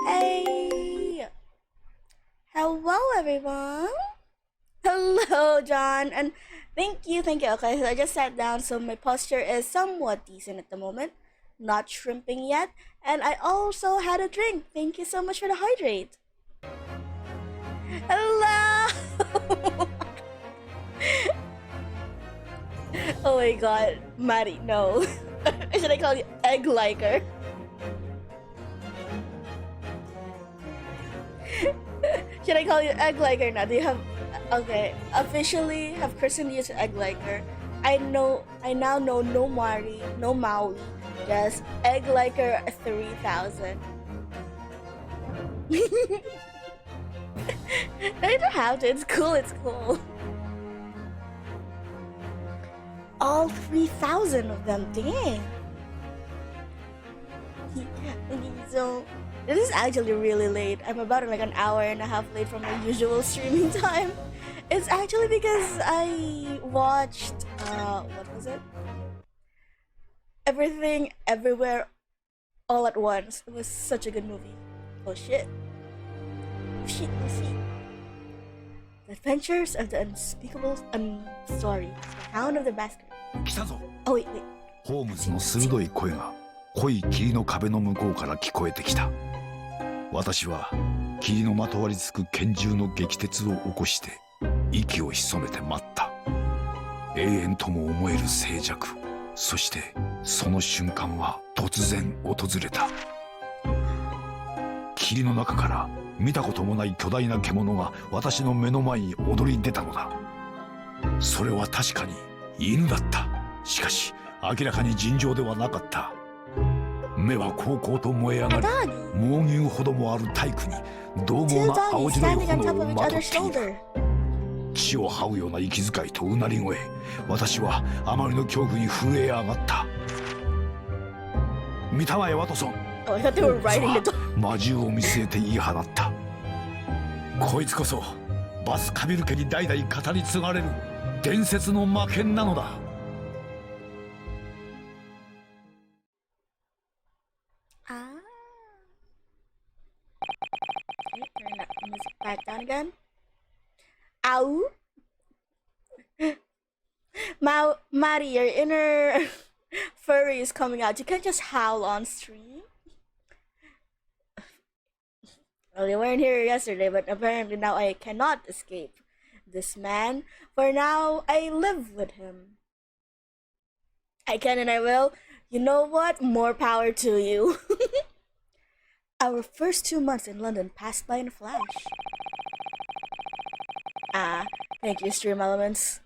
Hey! Hello, everyone! Hello, John, and thank you. Okay, so I just sat down, so my posture is somewhat decent at the moment. Not shrimping yet, and I also had a drink. Thank you so much for the hydrate. Hello! Oh my god, Maddie, no. Should I call you egg liker? Should I call you egg liker now? Do you have okay? Officially have christened you to egg liker. I now know no Mari, no Maui, just egg liker 3000. No, you don't have to. It's cool. All 3000 of them, dang. So this is actually really late. I'm about like an hour and a half late from my usual streaming time. It's actually because I watched what was it? Everything Everywhere All at Once. It was such a good movie. Oh shit. Shit. The Adventures of the Unspeakable Story. The Hound of the Basket. Oh wait. ホームズの鋭い声が濃い霧の壁の向こうから聞こえてきた。私は霧のまとわりつく拳銃の撃鉄を起こして息を潜めて待った。永遠とも思える静寂。そしてその瞬間は突然訪れた。霧の中から見たこともない巨大な獣が私の目の前に躍り出たのだ。それは確かに犬だった。しかし明らかに尋常ではなかった。目はこうこうと燃え上がり、猛牛ほどもある体躯に獰猛な青白い炎をまとっている。血を這うような息遣いとうなり声、私はあまりの恐怖に震え上がった。見たまえワトソン。魔獣を見据えて言い放った。こいつこそバスカビル家に代々語り継がれる伝説の魔剣なのだ。Turn that music back down again. Ow! Maddie, your inner furry is coming out. You can't just howl on stream. Well, you weren't here yesterday, but apparently now I cannot escape this man. For now, I live with him. I can and I will. You know what? More power to you. Our first 2 months in London passed by in a flash. Thank you, Stream Elements.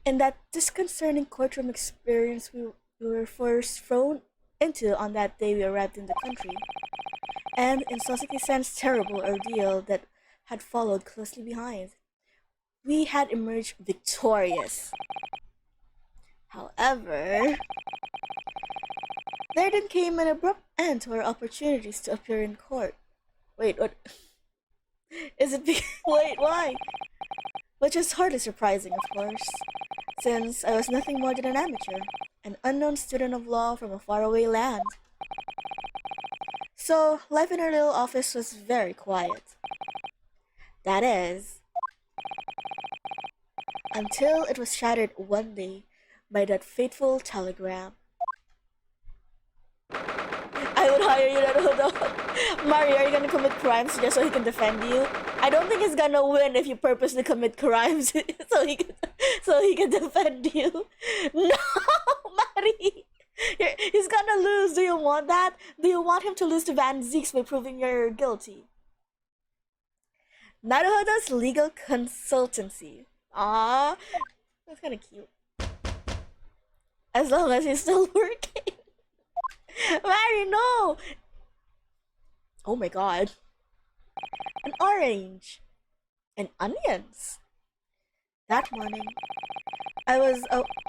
In that disconcerting courtroom experience we were first thrown into on that day we arrived in the country, and in Soseki-san's terrible ordeal that had followed closely behind, we had emerged victorious. However, there then came an abrupt end to our opportunities to appear in court. Wait, what? Is it wait, why? Which is hardly surprising, of course, since I was nothing more than an amateur, an unknown student of law from a faraway land. So, life in our little office was very quiet. That is, until it was shattered one day by that fateful telegram. I would hire you to hold on. Mario, are you gonna commit crimes just so he can defend you? I don't think he's gonna win if you purposely commit crimes so he can defend you. No, Mario! He's gonna lose. Do you want that? Do you want him to lose to Van Zeeks by proving you're guilty? Naruhodo's legal consultancy. Ah, that's kind of cute. As long as he's still working. Mary, no! Oh my god. An orange. And onions. That morning, I was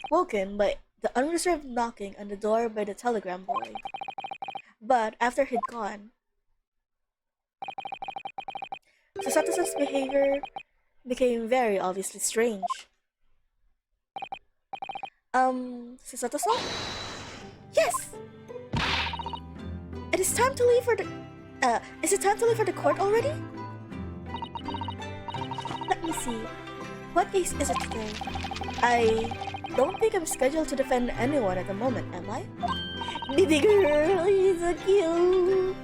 woken by the unreserved knocking on the door by the telegram boy. But after he'd gone, Susato-san's behavior became very obviously strange. Susato-san? Yes! It is time to leave for the... is it time to leave for the court already? Let me see. What case is it today? I don't think I'm scheduled to defend anyone at the moment, am I? Baby girl, he's so cute.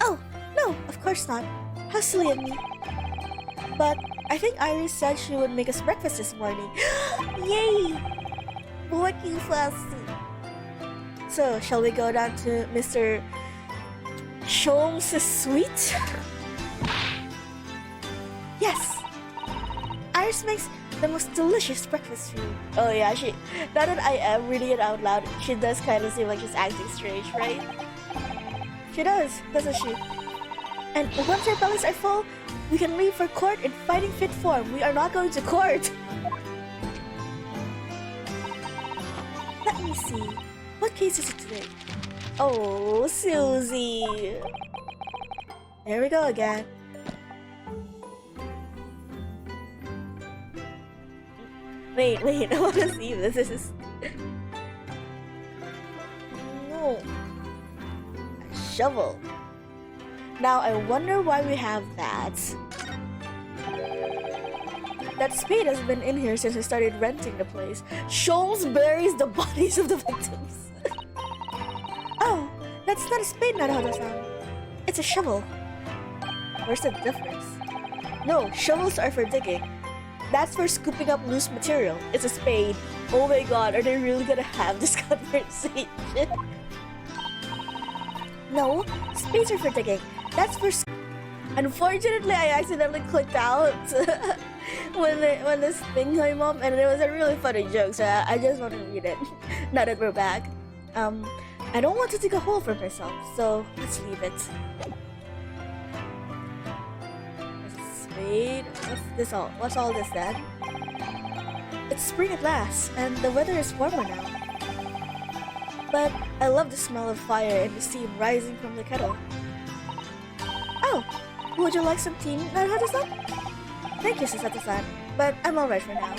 Oh, no, of course not. How silly of me. But I think Iris said she would make us breakfast this morning. Yay! Working fast. So, shall we go down to Mr. Sholmes' suite? Yes! Iris makes the most delicious breakfast food. Oh yeah, now that I am reading it out loud, she does kind of seem like she's acting strange, right? She does, doesn't she? And once our bellies are full, we can leave for court in fighting fit form. We are not going to court. Let me see. What case is it today? Oh, Susie. There we go again. Wait, I want to see this. This is... No. A shovel. Now, I wonder why we have that. That spade has been in here since I started renting the place. Sholmes buries the bodies of the victims. Oh, that's not a spade, Naruto-san. It's a shovel. Where's the difference? No, shovels are for digging. That's for scooping up loose material. It's a spade. Oh my god, are they really gonna have this conversation? No, spades are for digging. That's for... Unfortunately, I accidentally clicked out when this thing came up, and it was a really funny joke, so I just want to read it now that we're back. I don't want to dig a hole for myself, so let's leave it. Spade. What's all this then? It's spring at last, and the weather is warmer now. But I love the smell of fire and the steam rising from the kettle. Oh, would you like some tea, Naruto-san? Thank you, Susato-san, but I'm alright for now.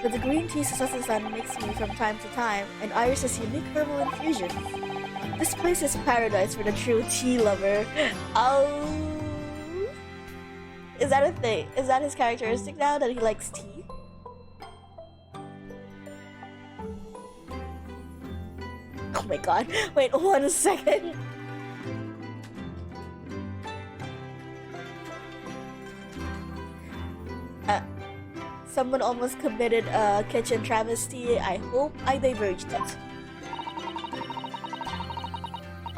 But the green tea Susato-san makes me from time to time, and Iris' unique herbal infusion. This place is paradise for the true tea lover. Oh... Is that a thing? Is that his characteristic now, that he likes tea? Oh my god, wait 1 second. Someone almost committed a kitchen travesty. I hope I diverged it.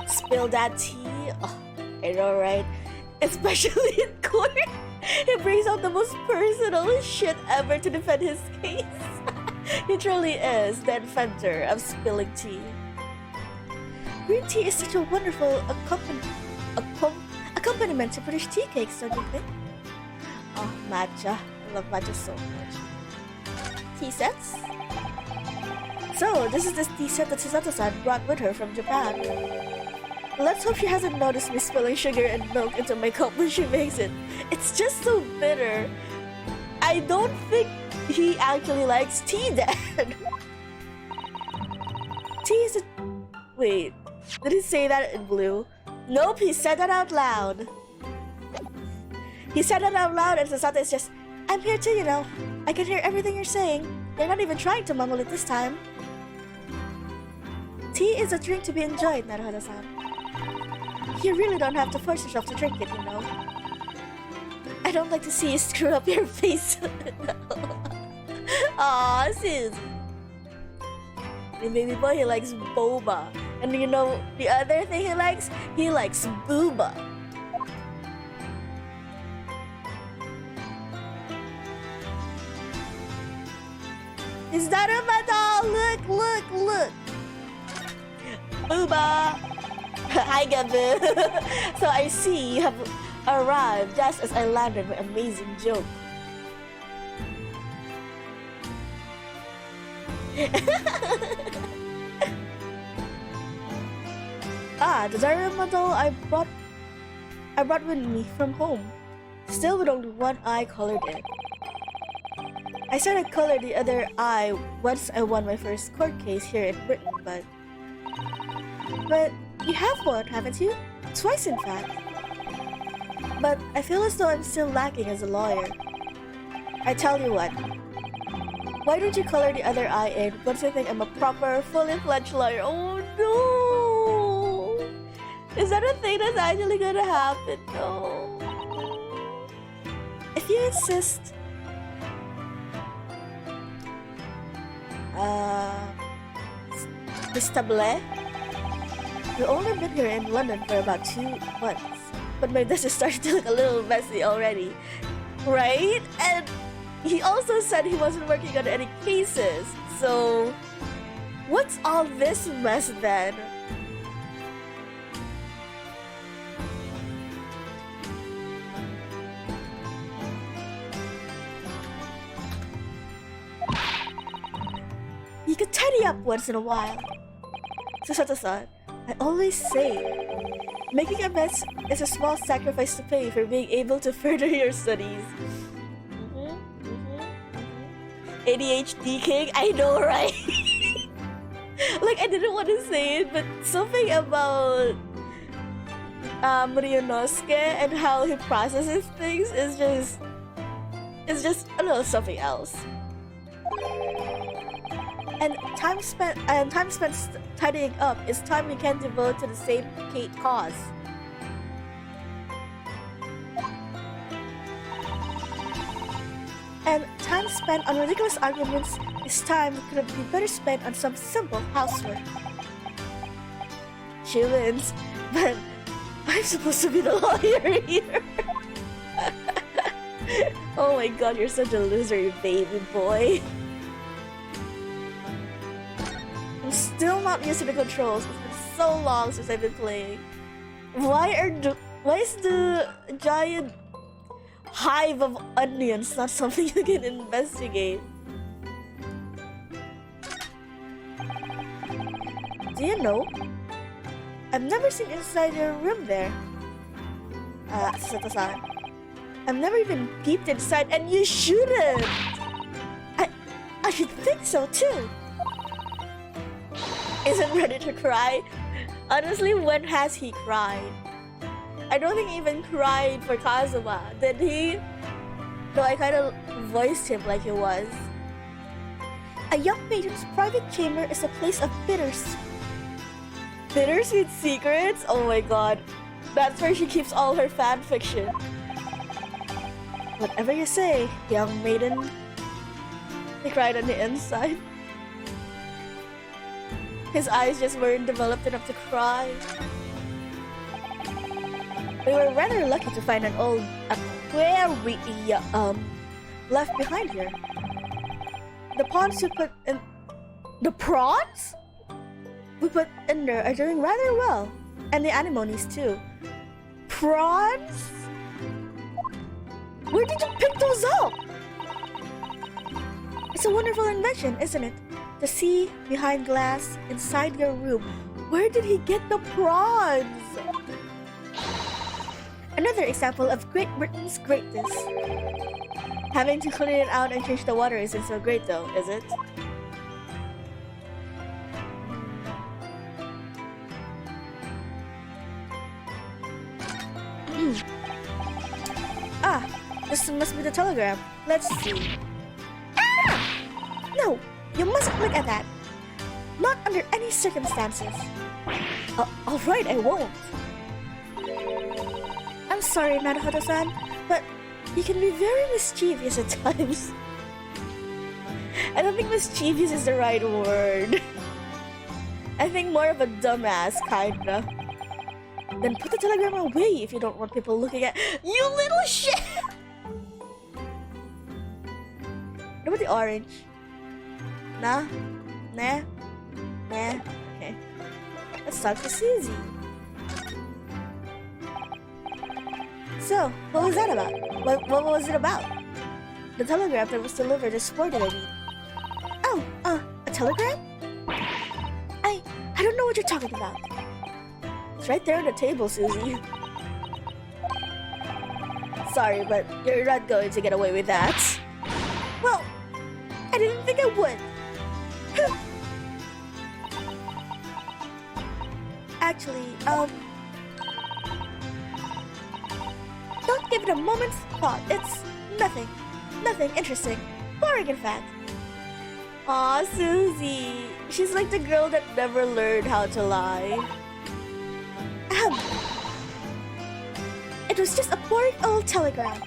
Spill that tea? Oh, I know, right? Especially in court. He brings out the most personal shit ever to defend his case. He truly is the inventor of spilling tea. Green tea is such a wonderful accompaniment to British tea cakes, don't you think? Oh, matcha. I love matcha so much. Tea sets? So, this is the tea set that Susato-san brought with her from Japan. Let's hope she hasn't noticed me spilling sugar and milk into my cup when she makes it. It's just so bitter. I don't think he actually likes tea, Dad. Tea is a... Wait, did he say that in blue? Nope, he said that out loud. He said that out loud and Susato is just, I'm here too, you know. I can hear everything you're saying. You're not even trying to mumble it this time. Tea is a drink to be enjoyed, Naruto-san. You really don't have to force yourself to drink it, you know. I don't like to see you screw up your face. Aw, sis. The baby boy, he likes boba. And you know, the other thing he likes booba. Is that a doll? Look. Booba. Hi, Gabby. So I see you have arrived just as I landed my amazing joke. The diorama doll I brought with me from home. Still with only one eye colored in. I said I'd color the other eye once I won my first court case here in Britain, but You have one, haven't you? Twice, in fact. But I feel as though I'm still lacking as a lawyer. I tell you what. Why don't you color the other eye in once I think I'm a proper, fully fledged lawyer? Oh no! Is that a thing that's actually gonna happen? No. If you insist. Miss Tablet? We've only been here in London for about 2 months, but my desk is starting to look a little messy already, right? And he also said he wasn't working on any cases, so what's all this mess then? You could tidy up once in a while. Susato-san, I always say, making a mess is a small sacrifice to pay for being able to further your studies. ADHD king? I know, right? Like, I didn't want to say it, but something about Ryunosuke and how he processes things is just a little something else. And time spent tidying up is time you can devote to the same cause. And time spent on ridiculous arguments is time that could be better spent on some simple housework. She wins, but I'm supposed to be the lawyer here. Oh my god, you're such a loser, you baby boy. I'm still not used to the controls. It's been so long since I've been playing. Why is the giant hive of onions not something you can investigate? Do you know? I've never seen inside your room there. Sato-san. I've never even peeped inside, and you shouldn't! I should think so too. Isn't ready to cry? Honestly, when has he cried? I don't think he even cried for Kazuma, did he? Though I kind of voiced him like he was. A young maiden's private chamber is a place of bittersweet secrets? Oh my god. That's where she keeps all her fan fiction. Whatever you say, young maiden. He cried on the inside. His eyes just weren't developed enough to cry. We were rather lucky to find an old aquarium left behind here. The prawns we put in... The prawns? We put in there are doing rather well. And the anemones too. Prawns? Where did you pick those up? It's a wonderful invention, isn't it? To see behind glass inside your room. Where did he get the prawns? Another example of Great Britain's greatness. Having to clean it out and change the water isn't so great though, is it? This must be the telegram. Let's see. Ah! No! You mustn't look at that. Not under any circumstances. Alright, I won't. I'm sorry, Naruhodo-san, but you can be very mischievous at times. I don't think mischievous is the right word. I think more of a dumbass, kinda. Then put the telegram away if you don't want people looking at you, little shit! What about the orange? Nah? Nah? Nah? Okay. Let's talk to Susie. So, what was that about? What was it about? The telegram that was delivered this morning, I mean. Oh, a telegram? I don't know what you're talking about. It's right there on the table, Susie. Sorry, but you're not going to get away with that. Well, I didn't think I would. actually, don't give it a moment's thought. It's nothing. Nothing interesting. Boring, in fact. Aw, Susie. She's like the girl that never learned how to lie. It was just a boring old telegram.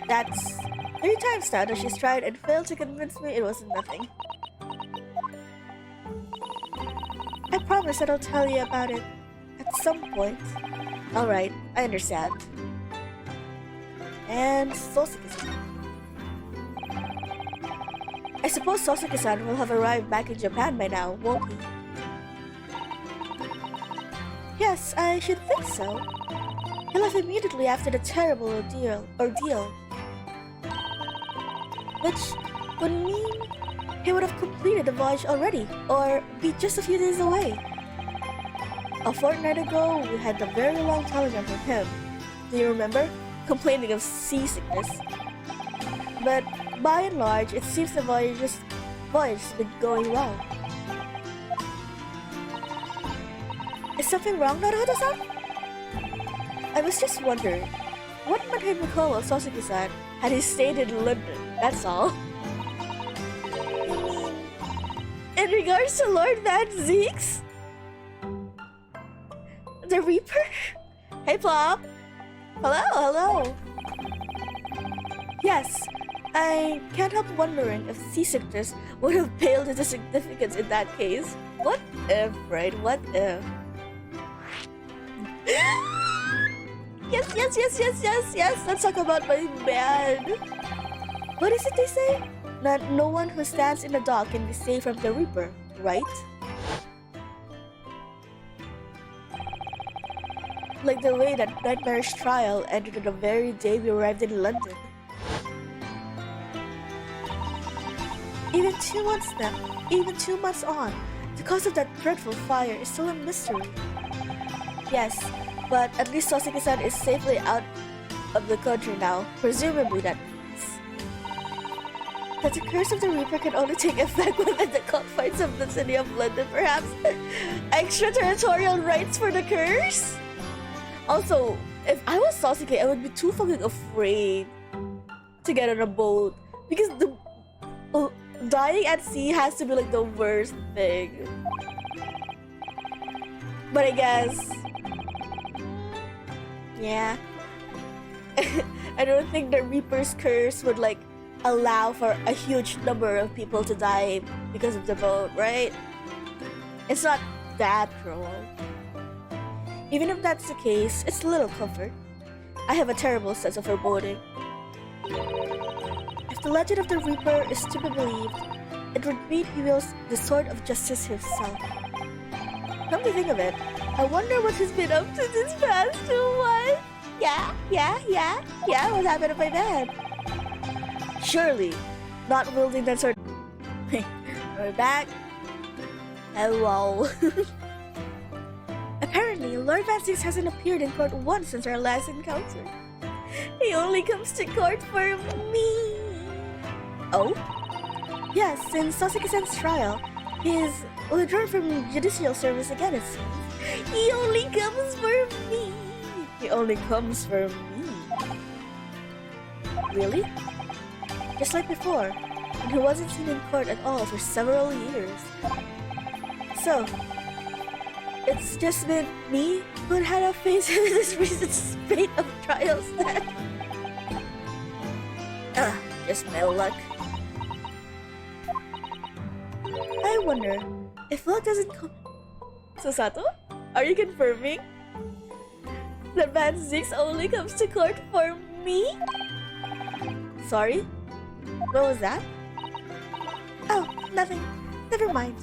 That's 3 times now that she's tried and failed to convince me it wasn't nothing. I promise that I'll tell you about it at some point. Alright, I understand. And Sosuke-san. I suppose Sosuke-san will have arrived back in Japan by now, won't he? Yes, I should think so. He left immediately after the terrible ordeal. Which would mean he would have completed the voyage already, or be just a few days away. A fortnight ago, we had a very long telegram from him. Do you remember? Complaining of seasickness. But by and large, it seems the voyage has been going well. Is something wrong, Naruto-san? I was just wondering, what might he recall of Sasuke-san had he stayed in London, that's all. In regards to Lord Van Zeeks? The Reaper? Hey, Plop! Hello! Yes, I can't help wondering if seasickness would have paled into significance in that case. What if, right? What if? Yes, let's talk about my man. What is it they say? That no one who stands in the dock can be saved from the Reaper, right? Like the way that nightmarish trial ended on the very day we arrived in London. Even 2 months on, the cause of that dreadful fire is still a mystery. Yes, but at least Sasuke-san is safely out of the country now. Presumably that means that the curse of the Reaper can only take effect within the confines of the city of London, perhaps? Extraterritorial rights for the curse? Also, if I was Sasuke, I would be too fucking afraid to get on a boat. Because dying at sea has to be like the worst thing. But I guess... yeah. I don't think the Reaper's curse would like allow for a huge number of people to die because of the boat, right? It's not that cruel. Even if that's the case, it's a little comfort. I have a terrible sense of foreboding. If the legend of the Reaper is to be believed, it would mean he wields the sword of justice himself. Come to think of it, I wonder what he's been up to this past 2 months. Yeah, what happened to my man? Surely, not wielding that sword. We're back. Hello. Apparently, Lord Van Zeeks hasn't appeared in court once since our last encounter. He only comes to court for me. Oh? Yes, since Sasuke-san's trial, he's withdrawn from judicial service again, it seems. He only comes for me. He only comes for me. Really? Just like before, when he wasn't seen in court at all for several years. So, it's just been me who had to face this recent spate of trials then. Just my luck. I wonder if luck doesn't come. Susato, are you confirming that Van Zeeks only comes to court for me? Sorry? What was that? Oh, nothing. Never mind.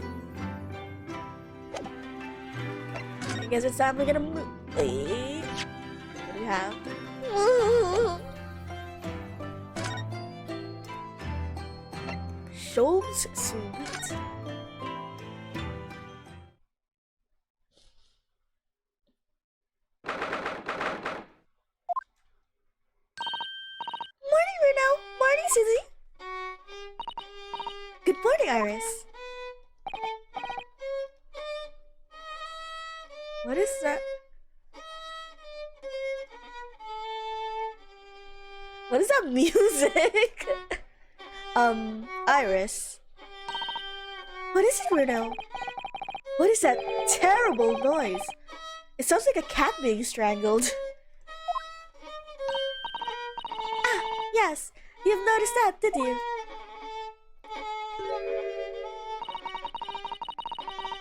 I guess it's time we're gonna move. Wait. What do we have? Shows sweet. Morning, Bruno. Morning, Susie. Good morning, Iris. music. Iris. What is it, Bruno? What is that terrible noise? It sounds like a cat being strangled. Ah, yes. You've noticed that, did you?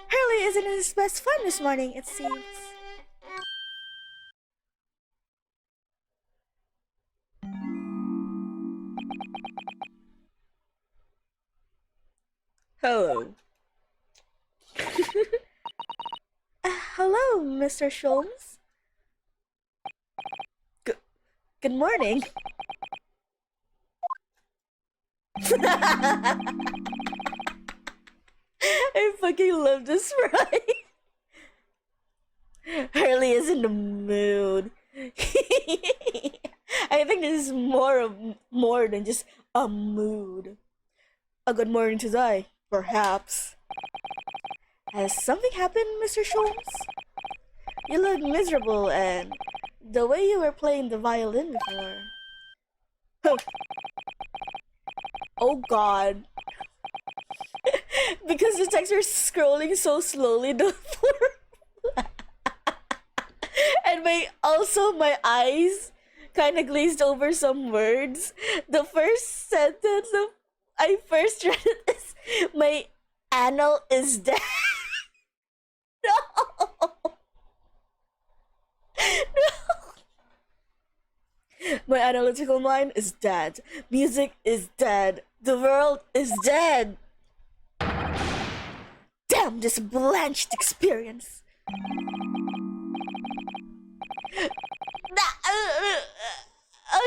Hurley isn't in his best form this morning, it seems. Hello. Hello, Mr. Sholmes. Good morning. I fucking love this sprite. Hurley is in the mood. I think this is more than just a mood. A good morning to die, perhaps. Has something happened, Mr. Sholmes? You look miserable, and the way you were playing the violin before. Oh god. Because the text are scrolling so slowly, the and my eyes kind of glazed over some words. The first sentence I first read it is, my anal is dead. No! No! My analytical mind is dead. Music is dead. The world is dead. Damn this blanched experience.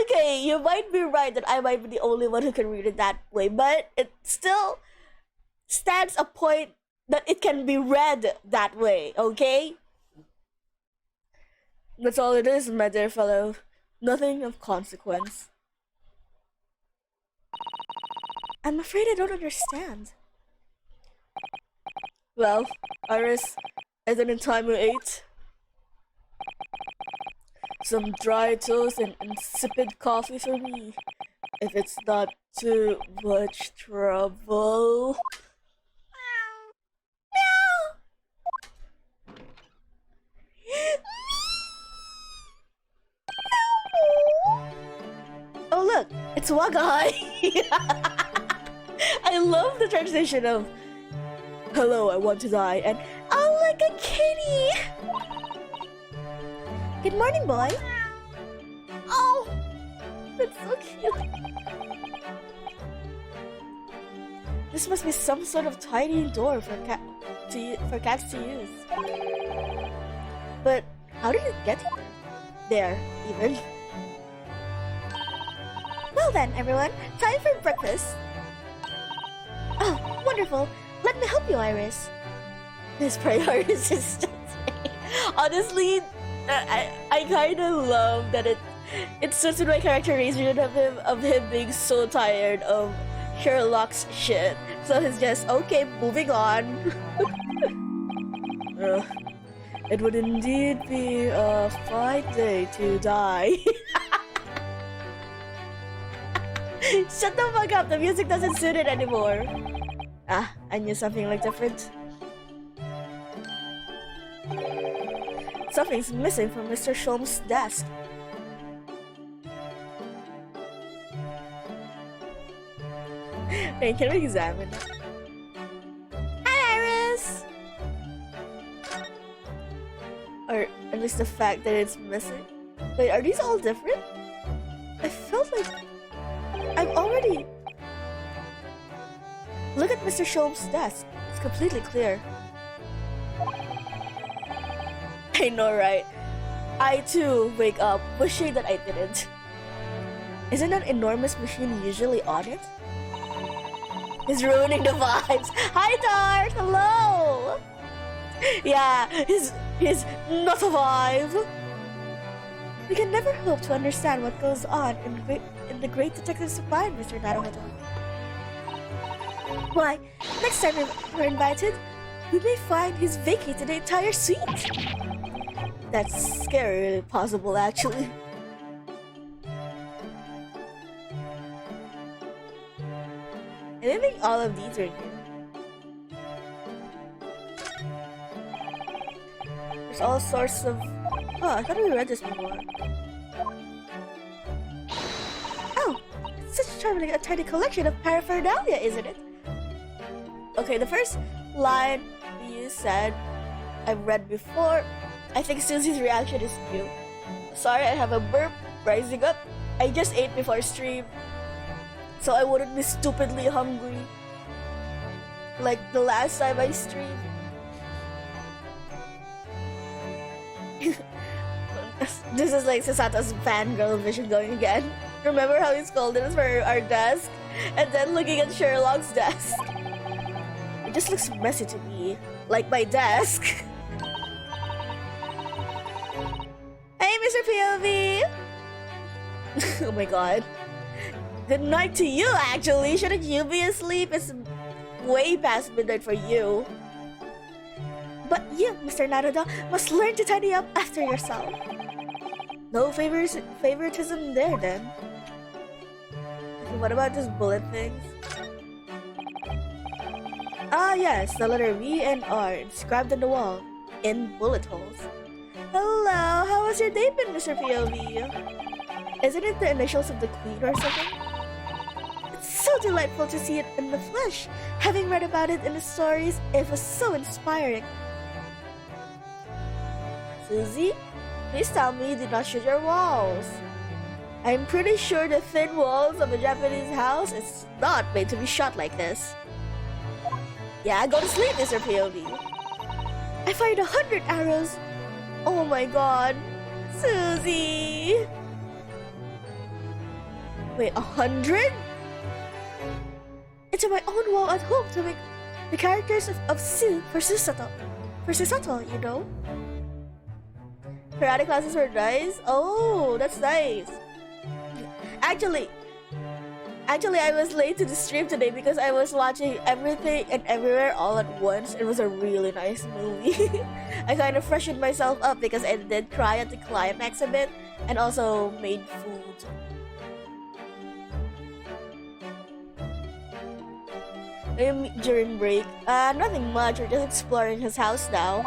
Okay, you might be right that I might be the only one who can read it that way, but it still stands a point that it can be read that way, okay? That's all it is, my dear fellow. Nothing of consequence. I'm afraid I don't understand. Well, Iris, isn't it time we ate? Some dry toast and insipid coffee for me, if it's not too much trouble. Oh look, it's Wagai! I love the transition of hello, I want to die, and oh look, a kitty! Good morning, boy! Oh, that's so cute! This must be some sort of tiny door for cats to use. But how did it get there, even? Well then, everyone, time for breakfast. Oh, wonderful. Let me help you, Iris. This prioritizes. Honestly, I kind of love that it suits with my characterization of him being so tired of Herlock's shit. So he's just, okay, moving on. It would indeed be a fine day to die. Shut the fuck up, the music doesn't suit it anymore. Ah, I knew something looked different. Something's missing from Mr. Sholmes' desk. Wait, can we examine it? Hi, Iris! Or at least the fact that it's missing. Wait, are these all different? I felt like I've already... Look at Mr. Sholmes' desk. It's completely clear. I know, right? I too wake up wishing that I didn't. Isn't an enormous machine usually on it? He's ruining the vibes. Hi, Tart! Hello! Yeah, he's not a vibe. We can never hope to understand what goes on in the great detective's mind, Mr. Naruhodo. Why, next time we're invited, we may find he's vacated the entire suite. That's scarily possible, actually. I think all of these are new. There's all sorts of... Oh, I thought we read this before. Oh, it's such a tiny collection of paraphernalia, isn't it? Okay, the first line you said I've read before. I think Susie's reaction is new. Sorry, I have a burp rising up. I just ate before stream, so I wouldn't be stupidly hungry like the last time I streamed. This is like Sasato's fangirl vision going again. Remember how he scolded us for our desk? And then looking at Sherlock's desk. It just looks messy to me. Like my desk. Hey, Mr. POV! Oh my god. Good night to you, actually. Shouldn't you be asleep? It's way past midnight for you. But you, Mr. Naruto, must learn to tidy up after yourself. No favoritism there, then. What about just bullet things? Ah, yes, the letter V and R inscribed on the wall in bullet holes. Hello, how was your day been, Mr. POV? Isn't it the initials of the Queen or something? It's so delightful to see it in the flesh. Having read about it in the stories, it was so inspiring. Susie, please tell me you did not shoot your walls. I'm pretty sure the thin walls of a Japanese house is not made to be shot like this. Yeah, go to sleep, Mr. POV. I fired 100 arrows. Oh my god. Susie. Wait, 100? Into my own wall at home to make the characters of Sue for Susato. For Susato, you know? Karate classes were nice? Oh, that's nice. Actually, I was late to the stream today because I was watching Everything and Everywhere all at once. It was a really nice movie. I kind of freshened myself up because I did cry at the climax a bit and also made food. During break, nothing much. We're just exploring his house now.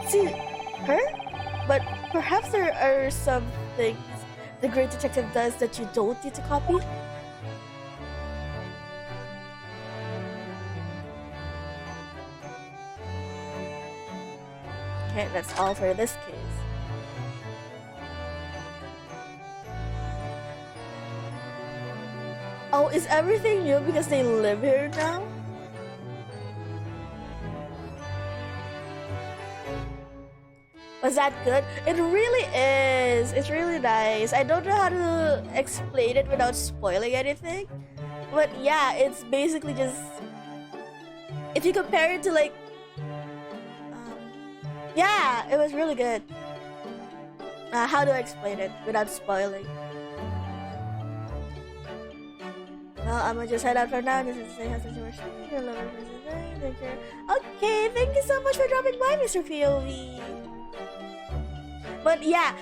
See, her? But perhaps there are some things the great detective does that you don't need to copy? Okay, that's all for this case. Oh, is everything new because they live here now? Was that good? It really is. It's really nice. I don't know how to explain it without spoiling anything. But yeah, it's basically just... If you compare it to like... yeah, it was really good. How do I explain it without spoiling? Well, I'm gonna just head out for now. This is say okay, thank you so much for dropping by, Mr. POV. But yeah,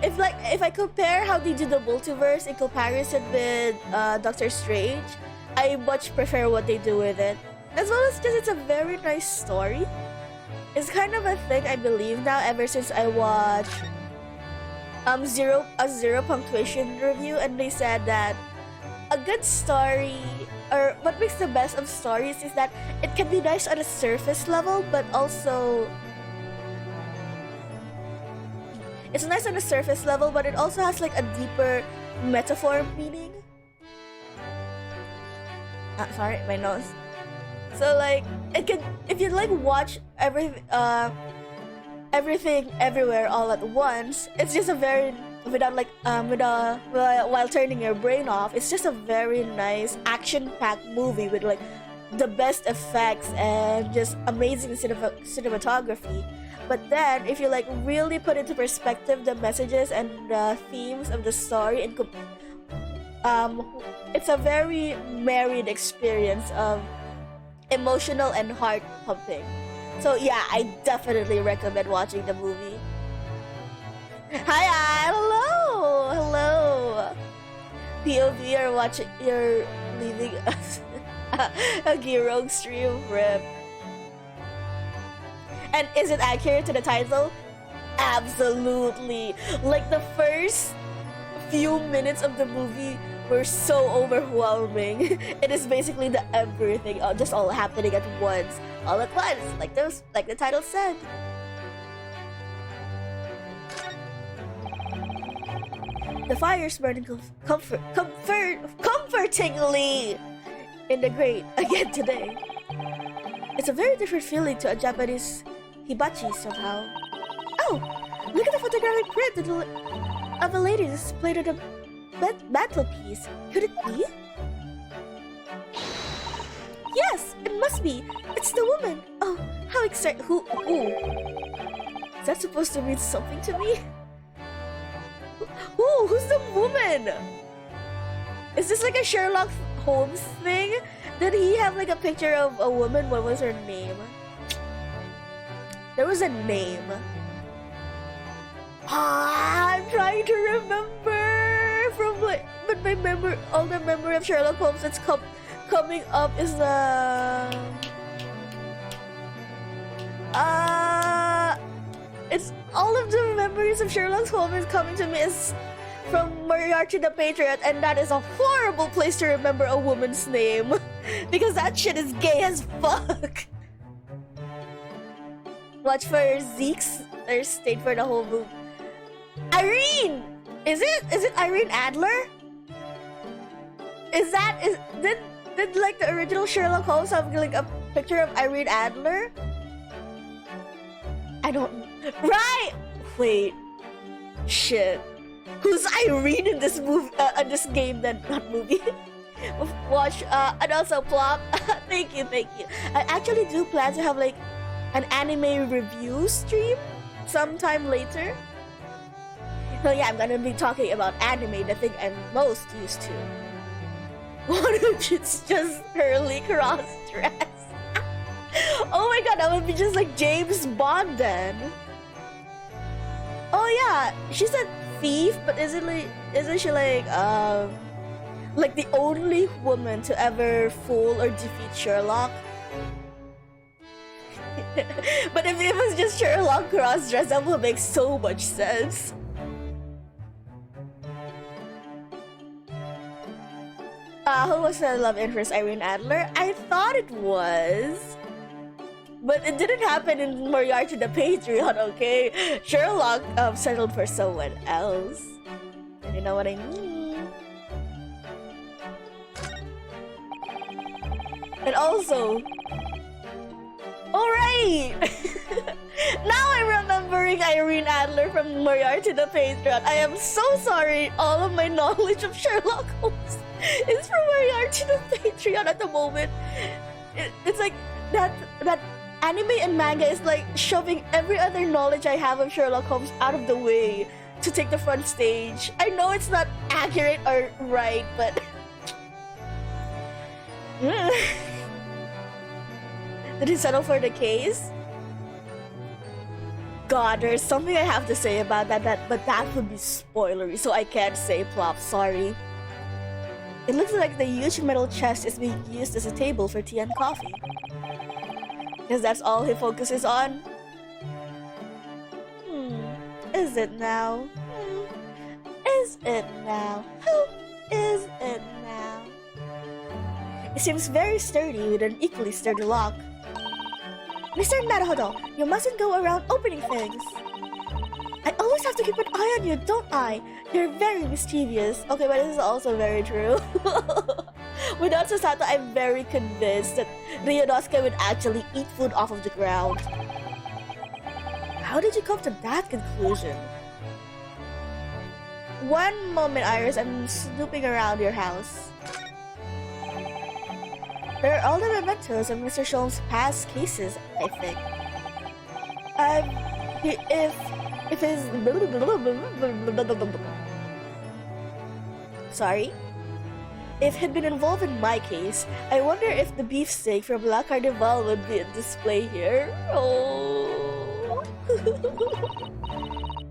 if I compare how they do the multiverse in comparison with Doctor Strange, I much prefer what they do with it. As well as because it's a very nice story. It's kind of a thing I believe now ever since I watched Zero Punctuation review, and they said that a good story, or what makes the best of stories, is that it can be nice on a surface level, but also it's nice on a surface level, but it also has like a deeper metaphor meaning. Sorry, my nose. So like it can, if you like watch everything everywhere all at once, it's just a very while turning your brain off, it's just a very nice action-packed movie with like the best effects and just amazing cinematography. But then if you like really put into perspective the messages and the themes of the story, and it's a very married experience of emotional and heart pumping. So yeah, I definitely recommend watching the movie. Hi, hello. POV, you're leaving us a Gearogue stream rip. And is it accurate to the title? Absolutely. Like the first few minutes of the movie were so overwhelming. It is basically the everything just all happening at once, all at once, like the title said. The fire's burning comfortingly in the grate again today. It's a very different feeling to a Japanese hibachi somehow. Oh, look at the photographic print of a lady displayed on the mantelpiece. Could it be? Yes, it must be. It's the woman. Oh, how exciting! Who? Is that supposed to mean something to me? Who's the woman? Is this like a Sherlock Holmes thing? Did he have like a picture of a woman? What was her name? There was a name. I'm trying to remember from like, but my memory, all the memory of Sherlock Holmes that's coming up is it's all of the memories of Sherlock Holmes coming to me is from Moriarty the Patriot, and that is a horrible place to remember a woman's name because that shit is gay as fuck. Watch for Zeke's or stayed for the whole movie. Irene! Is it Irene Adler? Did like the original Sherlock Holmes have like a picture of Irene Adler? I don't. Right! Wait. Shit. Who's Irene in this movie? In this game? Then not movie. Watch. And also Plop. Thank you. I actually do plan to have like an anime review stream sometime later. So yeah, I'm gonna be talking about anime, the thing I'm most used to. What if it's just Herlock cross-dress? Oh my god, that would be just like James Bond then. Oh yeah, she's a thief, but isn't she like the only woman to ever fool or defeat Sherlock? But if it was just Sherlock cross-dress, that would make so much sense. Who was the love interest? Irene Adler? I thought it was. But it didn't happen in Moriarty the Patriot, okay? Sherlock settled for someone else. And you know what I mean? And also... Alright! Now I'm remembering Irene Adler from Moriarty the Patriot. I am so sorry. All of my knowledge of Sherlock Holmes is from Moriarty the Patriot at the moment. It's like that anime and manga is like shoving every other knowledge I have of Sherlock Holmes out of the way to take the front stage. I know it's not accurate or right, but... Did he settle for the case? God, there's something I have to say about that, but that would be spoilery, so I can't say Plop, sorry. It looks like the huge metal chest is being used as a table for tea and coffee. Because that's all he focuses on? Is it now? Is it now? Who is it now? It seems very sturdy with an equally sturdy lock. Mr. Naruhodo, you mustn't go around opening things. I always have to keep an eye on you, don't I? You're very mischievous. Okay, but this is also very true. Without Susato, I'm very convinced that Ryunosuke would actually eat food off of the ground. How did you come to that conclusion? One moment, Iris, I'm snooping around your house. There are all the mementos of Mr. Sholmes' past cases, I think. If his... Sorry? If he'd been involved in my case, I wonder if the beefsteak from La Carnival would be on display here. Oh.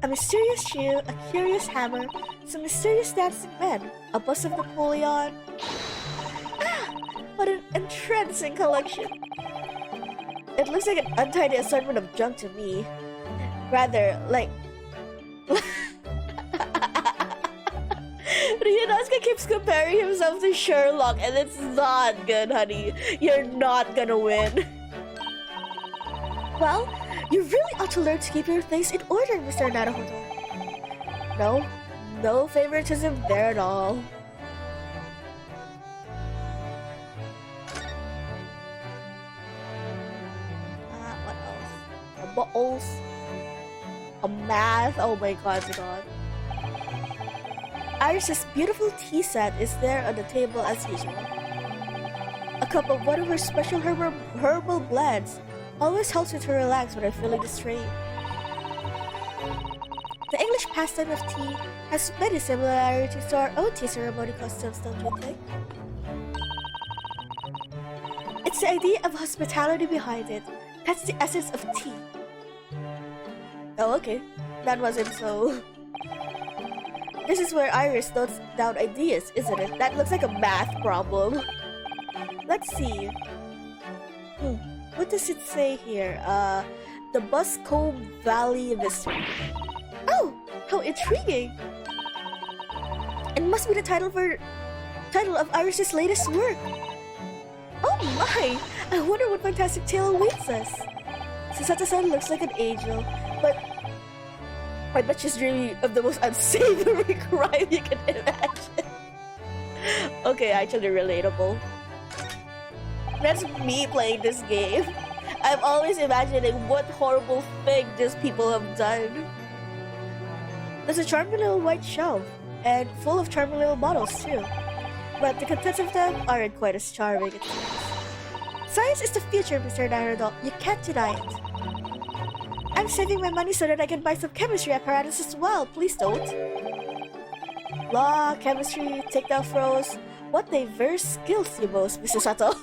a mysterious shoe, a curious hammer, some mysterious dancing men, a bust of Napoleon. Ah, what an entrancing collection. It looks like an untidy assortment of junk to me. Rather, like... Ryunosuke keeps comparing himself to Sherlock, and it's not good, honey. You're not gonna win. Well, you really ought to learn to keep your things in order, Mr. Naruhodo. No favoritism there at all. What else? A bottles. A math. Oh my god. Iris's beautiful tea set is there on the table as usual. A cup of one of her special herbal blends always helps me to relax when I'm feeling strained. The English pastime of tea has many similarities to our own tea ceremony customs, don't you think? It's the idea of hospitality behind it. That's the essence of tea. Oh, okay. That wasn't so... This is where Iris notes down ideas, isn't it? That looks like a math problem. Let's see. What does it say here? The Buscombe Valley Mystery. Oh, how intriguing! It must be the title of Iris's latest work. Oh my! I wonder what fantastic tale awaits us. Susato-san looks like an angel, but I bet she's dreaming of the most unsavory crime you can imagine. Okay, actually relatable. That's me playing this game. I'm always imagining what horrible thing these people have done. There's a charming little white shelf, and full of charming little bottles too. But the contents of them aren't quite as charming, it seems. Science is the future, Mr. Naruto. You can't deny it. I'm saving my money so that I can buy some chemistry apparatus as well. Please don't. Law, chemistry, takedown throws. What diverse skills you boast, Mr. Sato.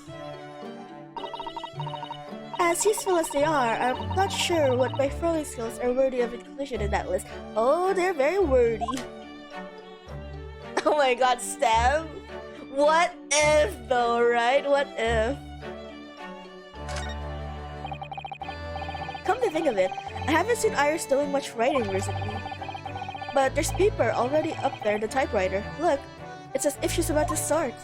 As useful as they are, I'm not sure what my throwing skills are worthy of inclusion in that list. Oh, they're very wordy. Oh my god, Stem. What if though, right? What if? Come to think of it, I haven't seen Iris doing much writing recently. But there's paper already up there in the typewriter. Look, it's as if she's about to start.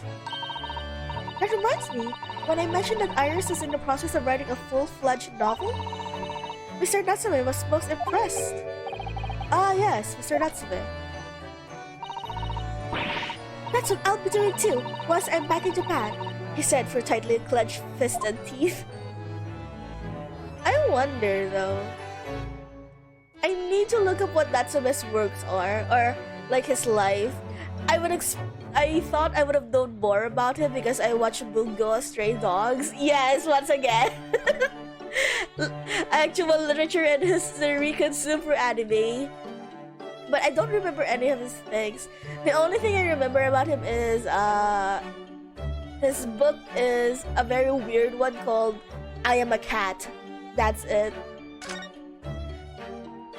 That reminds me, when I mentioned that Iris is in the process of writing a full-fledged novel, Mr. Natsume was most impressed. Ah yes, Mr. Natsume. That's what I'll be doing too, once I'm back in Japan, he said through tightly clenched fists and teeth. I wonder though. I need to look up what Natsume's works are, or like his life. I thought I would have known more about him because I watched Bungo Stray Dogs. Yes, once again. Actual literature and history consumed for anime. But I don't remember any of his things. The only thing I remember about him is his book is a very weird one called I Am a Cat. That's it.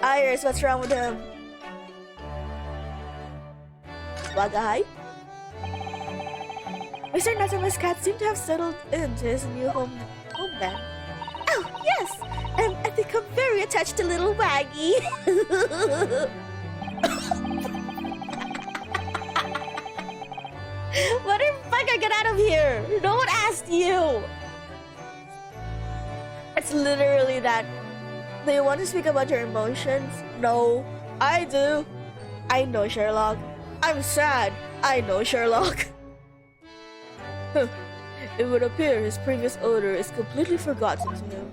Iris, what's wrong with him? Wagahay? Mr. Natsume's cat seemed to have settled into his new home then. Oh, yes! I become very attached to little Waggy. Motherfucker, get out of here! No one asked you! It's literally that. Do you want to speak about your emotions? No. I do. I know, Sherlock. I'm sad. I know, Sherlock. It would appear his previous odor is completely forgotten to him.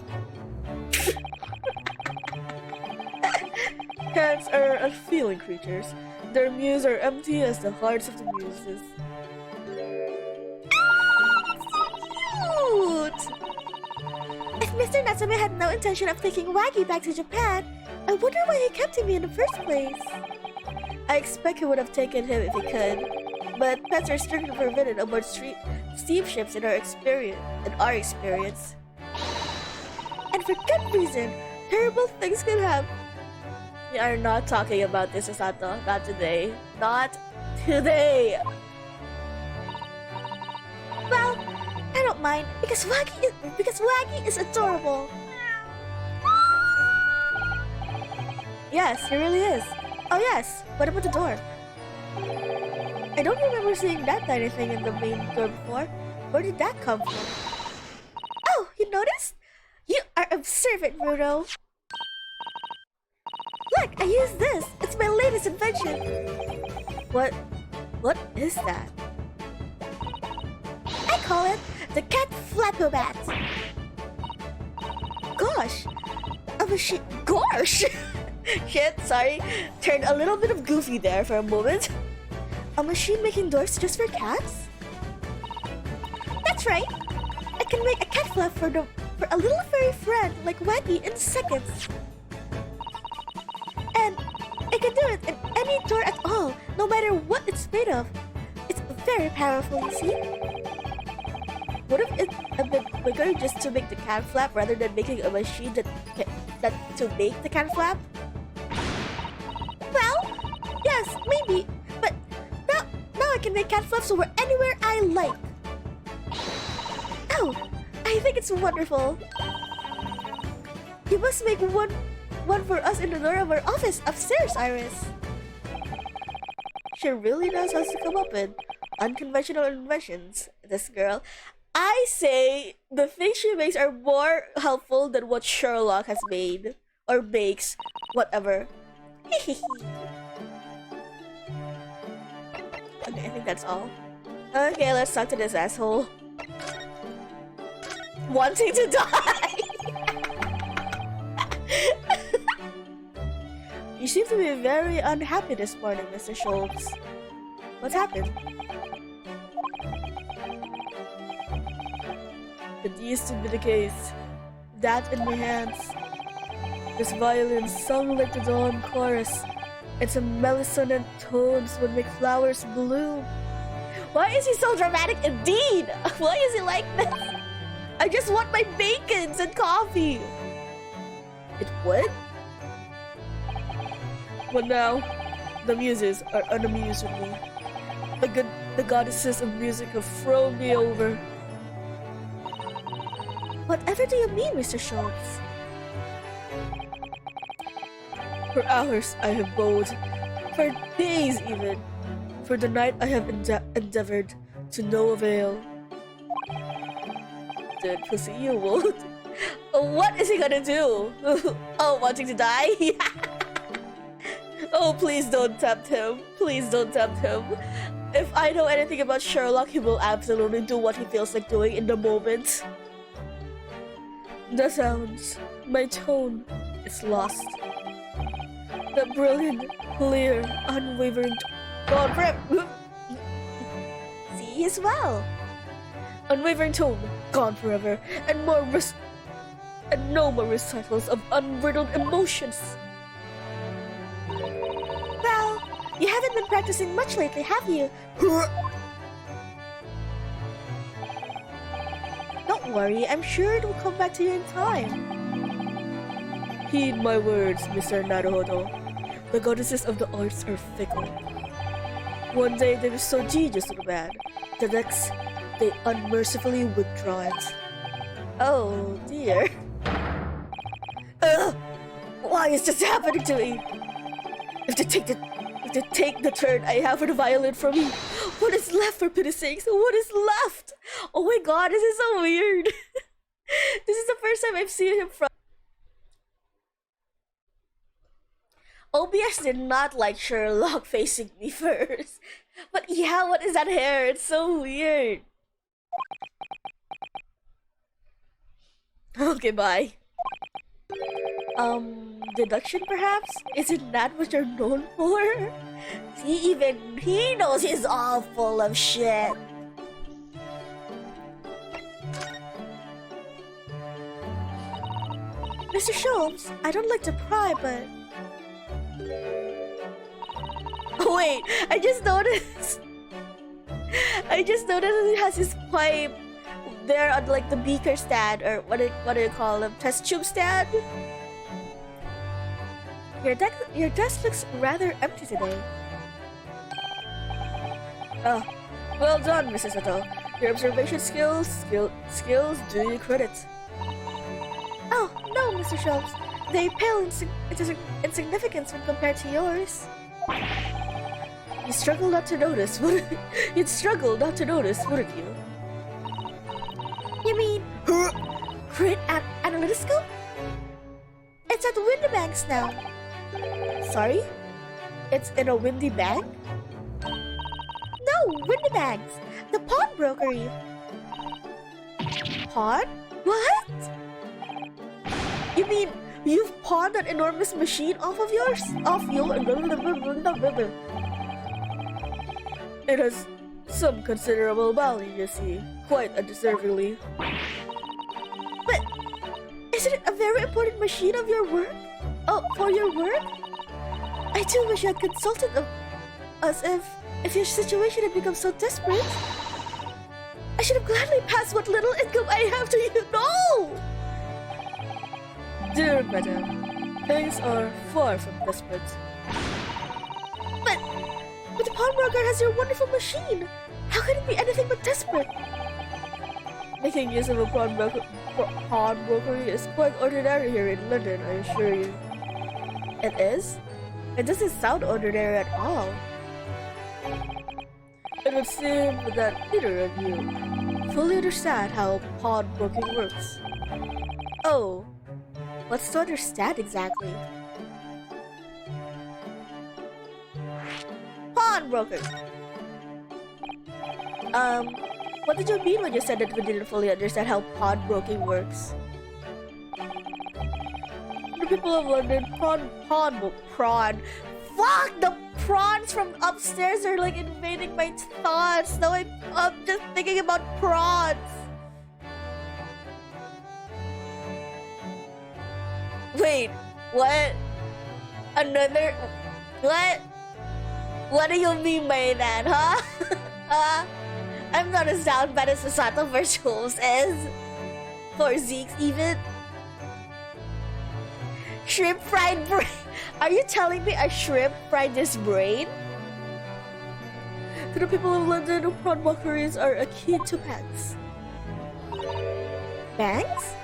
Cats are unfeeling creatures. Their mews are empty as the hearts of the muses. Oh, so cute! If Mr. Natsume had no intention of taking Waggy back to Japan, I wonder why he kept him in the first place. I expect he would have taken him if he could, but pets are strictly forbidden aboard steamships in our experience. And for good reason, terrible things can happen. We are not talking about this, Osato. Not today. Not today. Well, I don't mind because Waggy is adorable. Yes, he really is. Oh yes, what about the door? I don't remember seeing that tiny thing in the main door before. Where did that come from? Oh, you noticed? You are observant, Rudo. Look, I used this. It's my latest invention. What is that? I call it the cat flapomat. Gosh, a machine. Gosh. Shit, sorry. Turned a little bit of goofy there for a moment. A machine making doors just for cats? That's right. I can make a cat flap for a little furry friend like Waggy in seconds. And I can do it in any door at all, no matter what it's made of. It's very powerful, you see? What if it's a bit bigger just to make the cat flap rather than making a machine that to make the cat flap? Well, yes, maybe. But now I can make cat flaps over anywhere I like. Oh, I think it's wonderful. You must make one for us in the door of our office upstairs, Iris. She really knows how to come up with unconventional inventions, this girl. I say the things she makes are more helpful than what Sherlock has made. Or makes. Whatever. Okay, I think that's all. Okay, let's talk to this asshole. Wanting to die! You seem to be very unhappy this morning, Mr. Schultz. What happened? It used to be the case. That in my hands. This violin sung like the dawn chorus. Its melissonant tones would make flowers bloom. Why is he so dramatic indeed? Why is he like this? I just want my bacons and coffee. It would? But now, the muses are unamused with me. The goddesses of music have thrown me over. Whatever do you mean, Mr. Schultz? For hours I have bowed, for days even. For the night I have endeavored, to no avail. Dead pussy, you won't. What is he gonna do? Oh, wanting to die? Oh, please don't tempt him. Please don't tempt him. If I know anything about Sherlock, he will absolutely do what he feels like doing in the moment. The sounds, my tone, is lost. The brilliant, clear, unwavering God, see as well. Unwavering tone, gone forever, and no more recitals of unbridled emotions. Well, you haven't been practicing much lately, have you? Don't worry, I'm sure it will come back to you in time. Heed my words, Mr. Naruhodo. The goddesses of the arts are fickle. One day they bestow genius to the man. The next, they unmercifully withdraw it. Oh dear. Why is this happening to me? If they take the turn I have for the violin from me, what is left, for pity's sakes? What is left? Oh my god, this is so weird. This is the first time I've seen him from. OBS did not like Sherlock facing me first. But yeah, what is that hair? It's so weird. Okay, bye. Deduction perhaps? Isn't that what you're known for? See, even he knows he's all full of shit. Mr. Schultz, I don't like to pry, but... Oh wait, I just noticed he has his pipe there on like the beaker stand, or what do you call them? Test tube stand? Your desk looks rather empty today. Oh, well done, Mrs. Sato. Your observation skills do you credit. Oh, no, Mr. Shelves. They pale in insignificance when compared to yours. You'd struggle not to notice, wouldn't you? You mean crit analytical? It's at Windy Banks now. Sorry? It's in a windy bank? No, Windy Banks. The pawnbrokery. Pawn? What? You mean you've pawned that enormous machine off yours? It has some considerable value, you see. Quite undeservingly. But isn't it a very important machine of your work? Oh, for your work? I do wish you had consulted us if your situation had become so desperate. I should have gladly passed what little income I have to you. No! Dear madam, things are far from desperate. But the pawnbroker has your wonderful machine. How could it be anything but desperate? Making use of a pawnbrokery is quite ordinary here in London, I assure you. It is? It doesn't sound ordinary at all. It would seem that neither of you fully understand how pawnbroking works. Oh, what's to understand exactly? Pawnbroker. What did you mean when you said that we didn't fully understand how pawnbroking works? The people of London, prawn. Fuck! The prawns from upstairs are like invading my thoughts. Now I'm just thinking about prawns. Wait, what? Another? What? What do you mean by that, huh? I'm not as down bad as Sato for Jules is. For Zeke's even. Shrimp fried brain. Are you telling me a shrimp fried this brain? To the people of London, pawnbrokeries are akin to banks. Banks?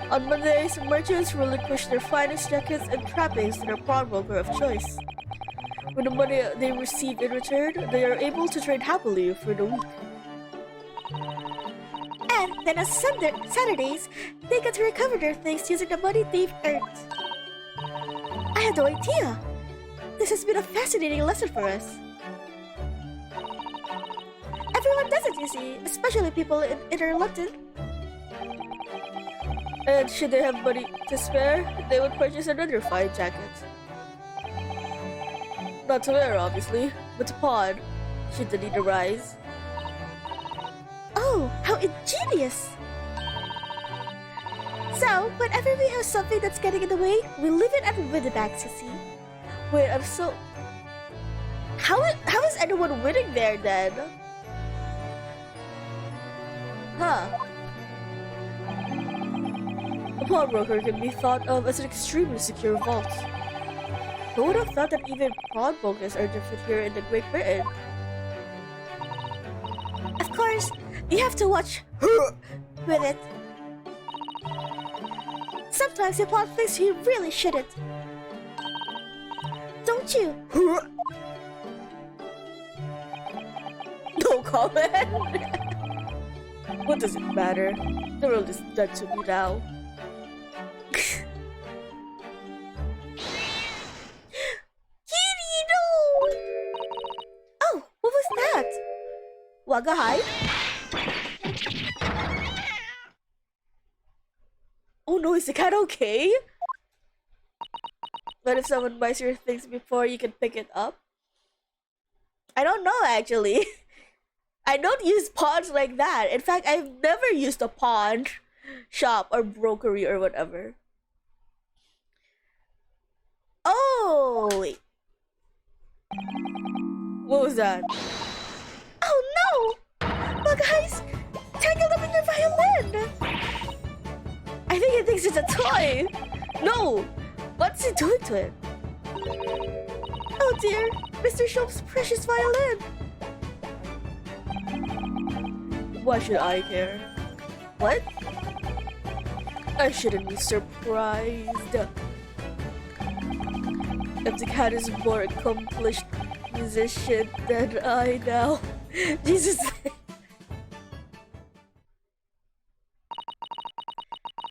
On Mondays, merchants relinquish their finest jackets and trappings to their pawnbroker of choice. With the money they receive in return, they are able to trade happily for the week. And then on Saturdays, they get to recover their things using the money they've earned. I had no idea. This has been a fascinating lesson for us. Everyone does it, you see, especially people in inner London. And should they have money to spare, they would purchase another fine jacket. Not to wear, obviously, but to pawn, should the need arise. Oh, how ingenious! So, whenever we have something that's getting in the way, we leave it at Windybanks, you see. Wait, I'm so... How is anyone winning there, then? Huh. A pawnbroker can be thought of as an extremely secure vault. Who would have thought that even pawnbrokers are different here in the Great Britain? Of course, you have to watch with it. Sometimes you pawn things you really shouldn't. Don't you? No comment. What does it matter? The world is dead to me now. Oh, what was that? Wagahai? Oh no, is the cat okay? But if someone buys your things before you can pick it up? I don't know actually. I don't use pawns like that. In fact, I've never used a pawn shop or brokery or whatever. Oh, wait. What was that? Oh no! My guy's tangled up in your violin! I think it thinks it's a toy! No! he doing to it? Oh dear, Mr. Sholmes' precious violin! Why should I care? What? I shouldn't be surprised. If the cat is more accomplished musician than I now. Jesus.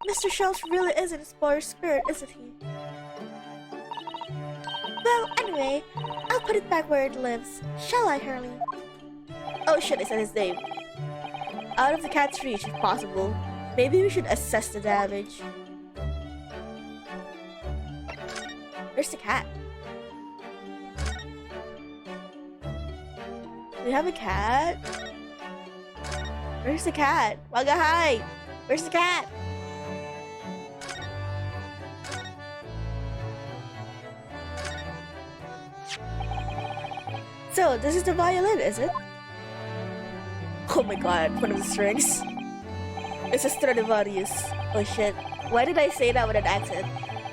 Mr. Shelf really is an inspired spirit, isn't he? Well, anyway, I'll put it back where it lives. Shall I, Hurley? Oh shit, I said his name. Out of the cat's reach, if possible. Maybe we should assess the damage. Where's the cat? We have a cat? Where's the cat? Waga hi! Where's the cat? So, this is the violin, is it? Oh my god, one of the strings. It's a Stradivarius. Oh shit. Why did I say that with an accent?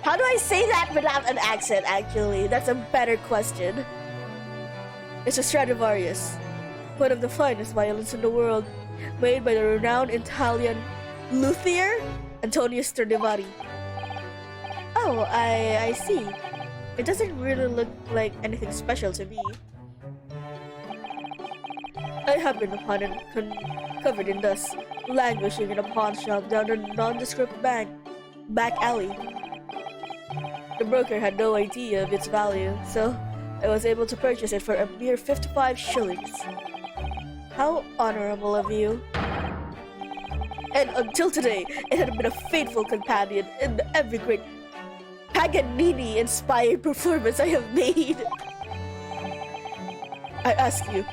How do I say that without an accent, actually? That's a better question. It's a Stradivarius. One of the finest violins in the world. Made by the renowned Italian luthier, Antonio Stradivari. Oh, I see. It doesn't really look like anything special to me. I happened upon it covered in dust, languishing in a pawn shop down a nondescript back alley. The broker had no idea of its value, so I was able to purchase it for a mere 55 shillings. How honorable of you. And until today, it had been a faithful companion in every great Paganini-inspired performance I have made. I ask you,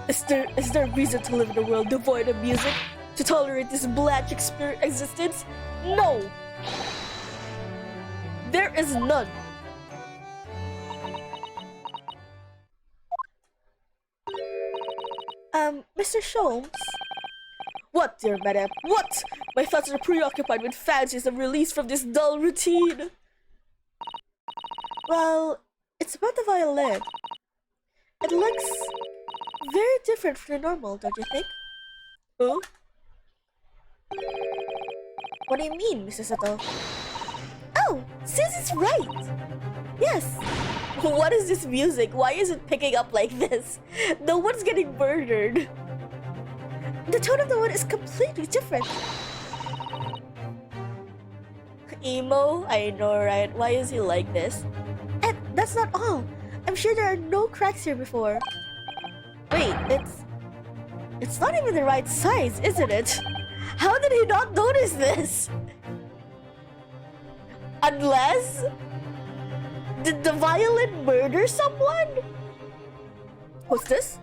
is there reason to live in a world devoid of music? To tolerate this black existence? No! There is none. Mr. Sholmes? What, dear madam? What? My thoughts are preoccupied with fancies of release from this dull routine. Well, it's about the violin. It looks very different from the normal, don't you think? Huh? What do you mean, Mrs. Sato? Oh, Sis is right! Yes! What is this music? Why is it picking up like this? No one's getting murdered. The tone of the one is completely different. Emo? I know, right? Why is he like this? And that's not all. I'm sure there are no cracks here before. Wait, it's not even the right size, isn't it? How did he not notice this? Unless... Did the violin murder someone? What's this?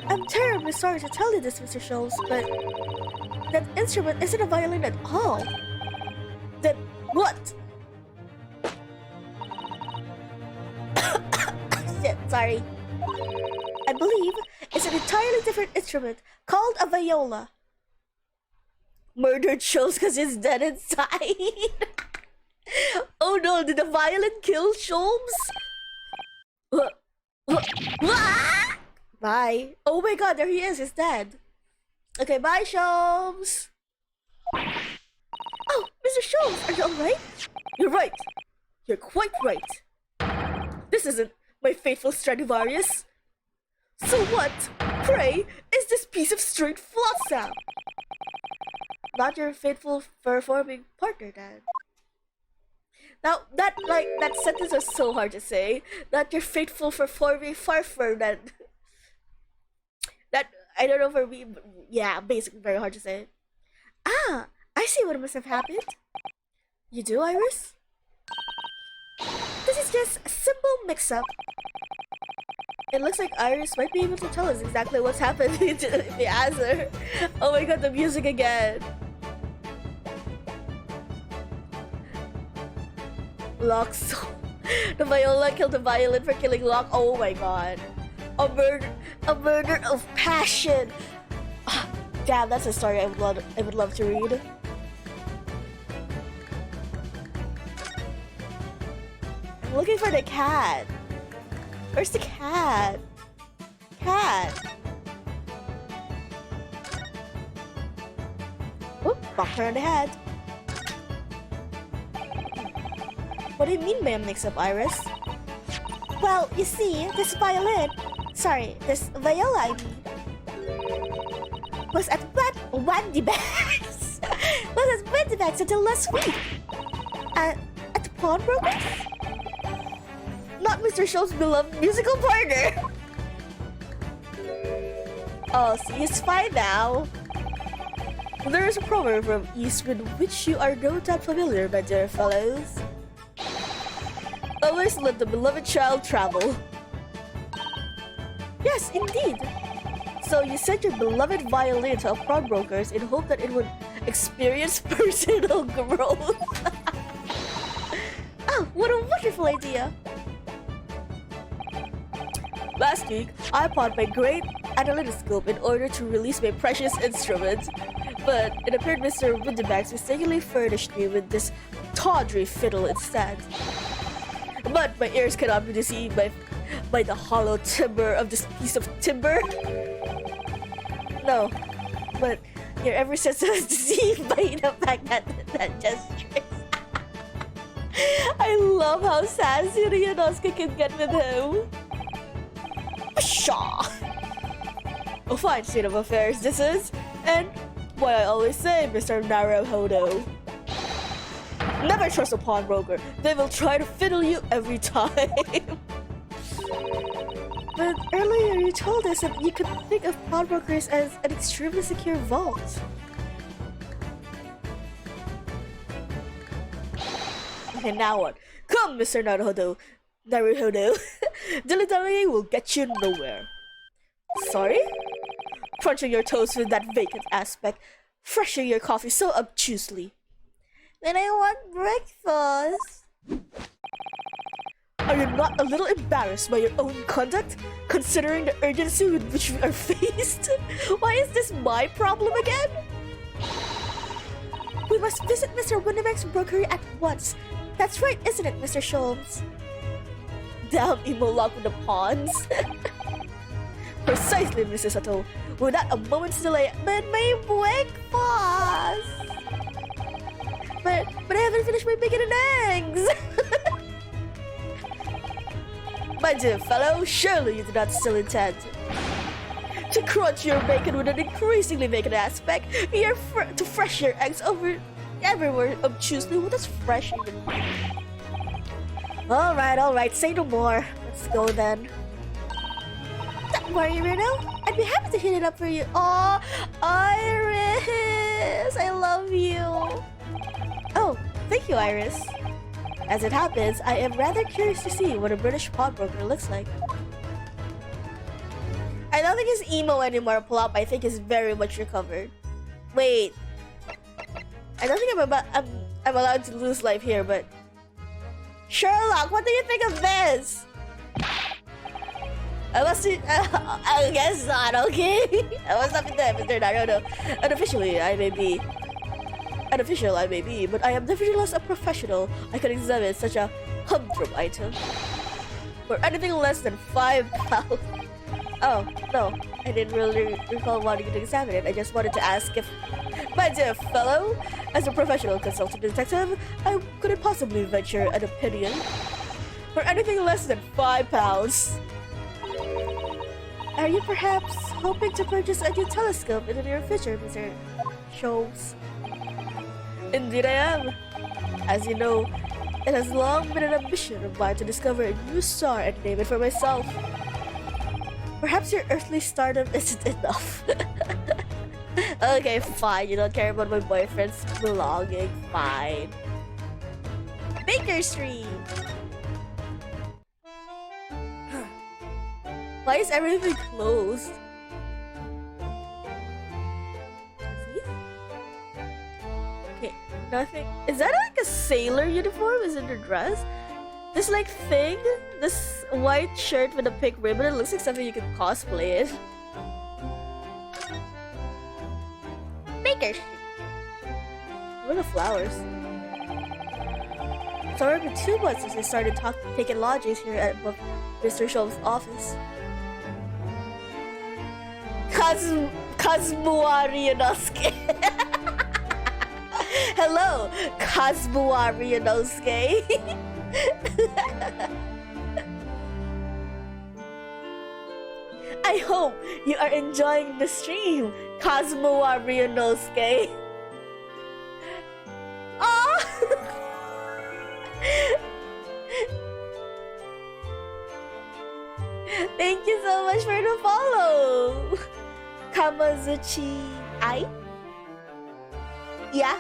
I'm terribly sorry to tell you this, Mr. Scholes, but that instrument isn't a violin at all. Then what? Shit, sorry. I believe it's an entirely different instrument called a viola. Murdered Scholes because he's dead inside. Oh no, did the violin kill Scholes? Bye. Oh my god, there he is, he's dead. Okay, bye, Scholes. Oh, Mr. Scholes, are you alright? You're right. You're quite right. This isn't my faithful Stradivarius. So what, pray, is this piece of straight flotsam? Not your faithful performing partner, then. Now, that sentence was so hard to say. Not your faithful performing farfer, then. That, I don't know for me, but yeah, basically very hard to say. Ah, I see what must have happened. You do, Iris? This is just a simple mix-up. It looks like Iris might be able to tell us exactly what's happening to the answer. Oh my god, the music again. Locke soul. The viola killed the violin for killing Locke. Oh my god. A murder of passion. Damn, that's a story I would love to read. I'm looking for the cat. Where's the cat? Cat. Whoop, bonked her on the head. What do you mean by a mix-up, Iris? Well, you see, this viola, I mean, was at Wendy Bags. Was at Wendy Bags until last week. At the pawnbrokers? Not Mr. Show's beloved musical partner. Oh, see, he's fine now. There is a proverb from East with which you are no doubt familiar, my dear fellows. Always let the beloved child travel. Yes, indeed. So you sent your beloved violin to a pawnbrokers in hope that it would experience personal growth. Oh, what a wonderful idea. Last week, I pawned my great analytoscope in order to release my precious instrument, but it appeared Mr. Windenbags mistakenly furnished me with this tawdry fiddle instead. But my ears cannot be deceived by the hollow timbre of this piece of timber. No, but your every sense was deceived by the fact that gesture. I love how sassy Ryunosuke can get with him. Pshaw! A fine state of affairs this is, and why I always say, Mr. Naruhodo. Never trust a pawnbroker. They will try to fiddle you every time. But earlier you told us that you could think of pawnbrokers as an extremely secure vault. Okay, now what? Come, Mr. Naruhodo. Dilly-dallying will get you nowhere. Sorry? Crunching your toast with that vacant aspect, freshing your coffee so obtusely. Then I want breakfast. Are you not a little embarrassed by your own conduct, considering the urgency with which we are faced? Why is this my problem again? We must visit Mr. Windenbags' brokery at once. That's right, isn't it, Mr. Sholmes? Damn emo lock with the pawns. Precisely, Mrs. Sato. Without a moment's delay, but my breakfast! But I haven't finished my bacon and eggs! My dear fellow, surely you do not still intend to crunch your bacon with an increasingly vacant aspect, to fresh your eggs over everywhere obtusely. What does fresh even mean? Alright, say no more. Let's go then. Don't worry, Rino. I'd be happy to heat it up for you. Aw, Iris! I love you. Oh, thank you, Iris. As it happens, I am rather curious to see what a British pawnbroker looks like. I don't think he's emo anymore, Plop. I think he's very much recovered. Wait. I don't think I'm allowed to lose life here, but... Sherlock, what do you think of this? I guess not, okay? I was not with them, Mr. Naruto. Unofficial I may be, but I am nevertheless a professional. I can examine such a humdrum item for anything less than £5. Oh, no, I didn't really recall wanting to examine it. I just wanted to ask if, my dear fellow, as a professional consultant detective, I couldn't possibly venture an opinion for anything less than £5. Are you perhaps hoping to purchase a new telescope in the near future, Mr. Sholmes? Indeed I am. As you know, it has long been an ambition of mine to discover a new star and name it for myself. Perhaps your earthly stardom isn't enough. Okay, fine. You don't care about my boyfriend's belonging. Fine. Baker Street! Why is everything closed? Okay, nothing. Is that like a sailor uniform? Is it a dress? This like thing? This white shirt with a pink ribbon, it looks like something you could cosplay it. Where are the flowers? It's already been 2 months since I started taking lodgings here at Mr. Shul's office. Kazuari Inosuke. Hello, Kazuari Inosuke. I hope you are enjoying the stream, Kazuari Inosuke. Oh! Thank you so much for the follow. Kamazuchi Ai? Yeah,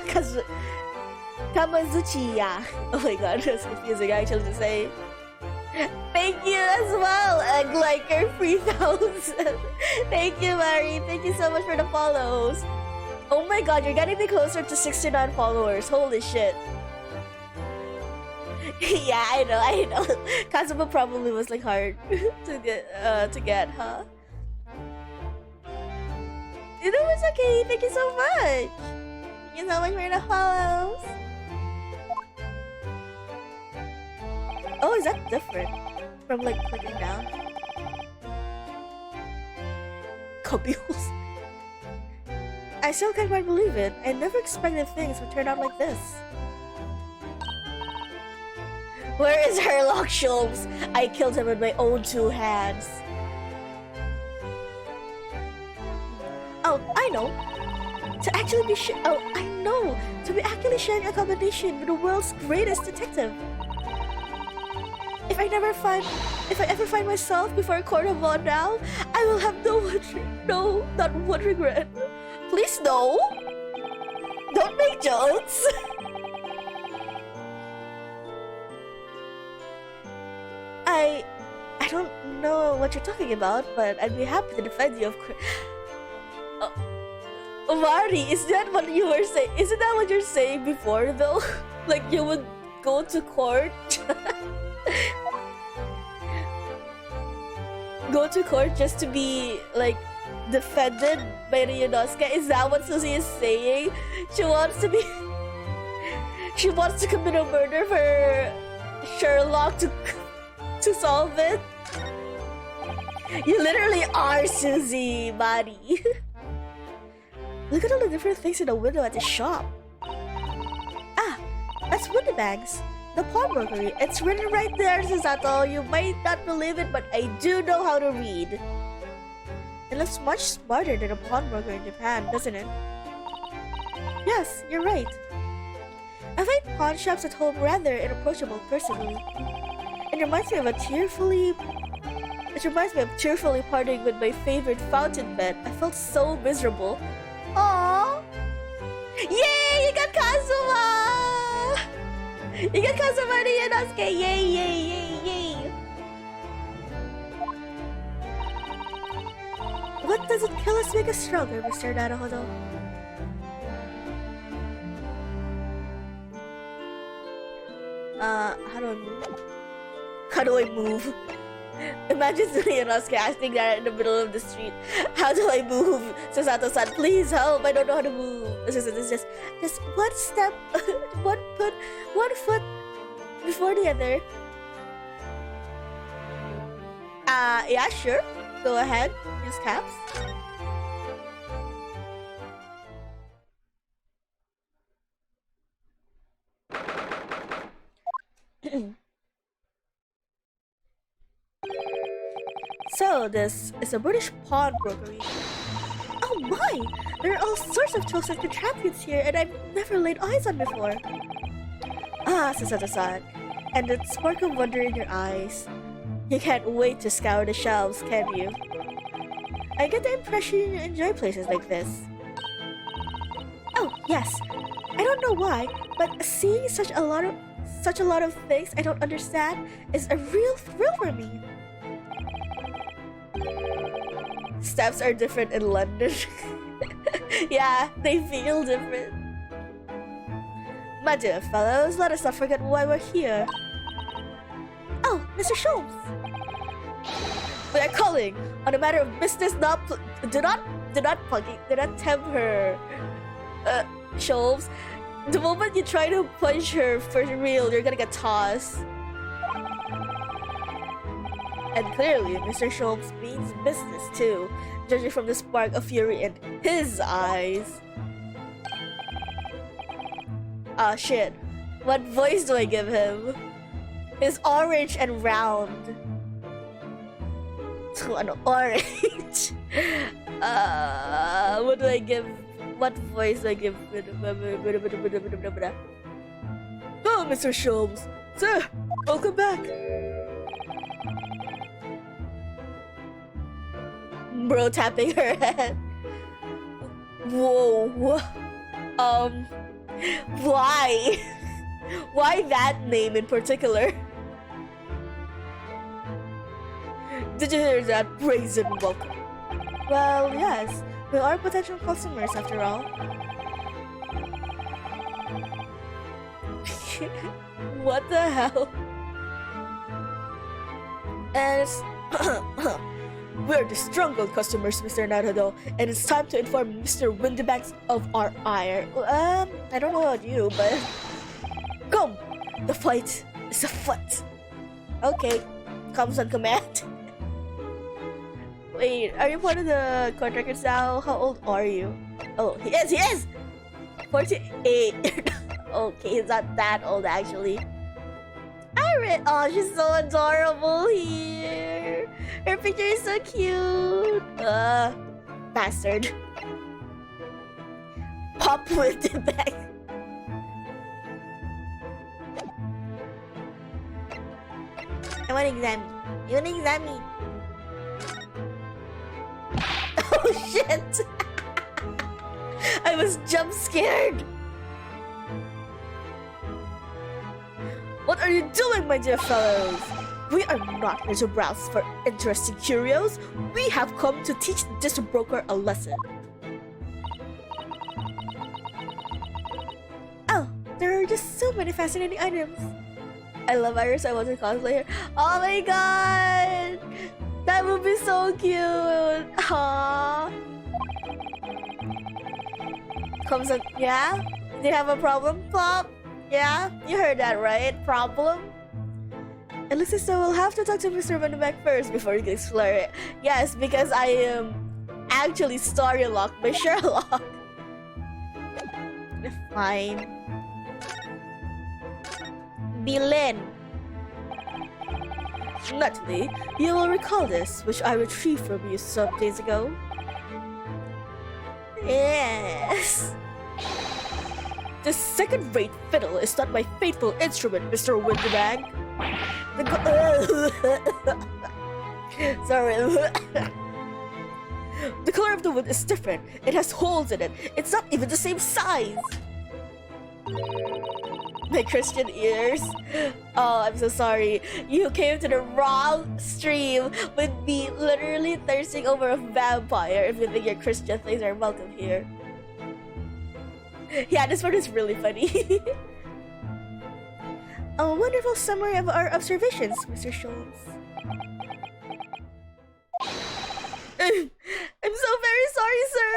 Kamazuchi, yeah. Oh my god, that's confusing actually to say. Thank you as well, Gliker 3000. Thank you, Mari. Thank you so much for the follows. Oh my god, you're getting me closer to 69 followers. Holy shit. Yeah, I know. Kazuma probably was like hard to get, huh? It was okay. Thank you so much. Thank you so much for the follows. Oh, is that different from like clicking down? Caboose. I still can't quite believe it. I never expected things would turn out like this. Where is Herlock Sholmes? I killed him with my own 2 hands. Oh, I know. To actually be to be actually sharing accommodation with the world's greatest detective. If I ever find myself before a court of law now, I will have not one regret. Please no. Don't make jokes. I don't know what you're talking about, but I'd be happy to defend you, of course. Mari, is that what you were saying? Isn't that what you're saying before, though? Like you would go to court? Go to court just to be, like, defended by Ryunosuke? Is that what Susie is saying? She wants to commit a murder for Sherlock to solve it? You literally are Susie, Mari. Look at all the different things in the window at the shop. Ah, that's Windibags, the pawnbrokery. It's written right there, Susato. You might not believe it, but I do know how to read. It looks much smarter than a pawnbroker in Japan, doesn't it? Yes, you're right. I find pawn shops at home rather inapproachable personally. It reminds me of tearfully parting with my favorite fountain pen. I felt so miserable. Aww! Yay! You got Kazuma! You got Kazuma and Inosuke! Yay! Yay! Yay! Yay! What doesn't kill us make us stronger, Mr. Naruhodo? How do I move? Imagine Inosuke asking that in the middle of the street. How do I move? Susato-san, please help. I don't know how to move. It's just one step, one foot before the other. Yeah, sure. Go ahead. Use caps. So, this is a British pawnbrokery. Oh my! There are all sorts of tools and contraptions here, and I've never laid eyes on before. Ah, Susato-san. And that spark of wonder in your eyes. You can't wait to scour the shelves, can you? I get the impression you enjoy places like this. Oh, yes. I don't know why, but seeing such a lot of things I don't understand is a real thrill for me. Steps are different in London. Yeah, they feel different. My dear fellows, let us not forget why we're here. Oh, Mr. Sholmes. We are calling on a matter of business. Do not temper, Sholmes. The moment you try to punch her for real, you're gonna get tossed. And clearly, Mr. Schultz means business too, judging from the spark of fury in his eyes. Ah, shit. What voice do I give him? He's orange and round. So, ano, orange. What do I give? What voice do I give? Oh, Mr. Schultz. Sir, welcome back. Bro tapping her head. Whoa. Why? Why that name in particular? Did you hear that brazen welcome? Well, yes. We are potential customers after all. What the hell? As we're the stronghold customers, Mr. Naruto, and it's time to inform Mr. Windybanks of our ire. I don't know about you, but come, the fight is afoot. Okay, comes on command. Wait, are you part of the contractors now? How old are you? Oh, he is! 48. Okay, he's not that old actually. Iris! Oh, she's so adorable here. Her picture is so cute. Bastard. Pop with the back. I want to examine. You want to examine? Oh shit! I was jump scared. What are you doing, my dear fellows? We are not here to browse for interesting curios. We have come to teach this broker a lesson. Oh, there are just so many fascinating items. I love Iris. I want to cosplay her. Oh my god! That would be so cute. Aww. Comes up, yeah? Do you have a problem, Plop? Yeah? You heard that right? Problem? It looks as though we'll have to talk to Mr. Windybank first before we can explore it. Yes, because I am actually story locked by Sherlock. Fine. Bilin. Naturally, you will recall this, which I retrieved from you some days ago. Yes. The second-rate fiddle is not my faithful instrument, Mr. Windybank. Sorry. The color of the wood is different. It has holes in it. It's not even the same size. My Christian ears. Oh, I'm so sorry. You came to the wrong stream with me literally thirsting over a vampire. If you think your Christian things are welcome here. Yeah, this part is really funny. A wonderful summary of our observations, Mr. Schultz. I'm so very sorry, sir.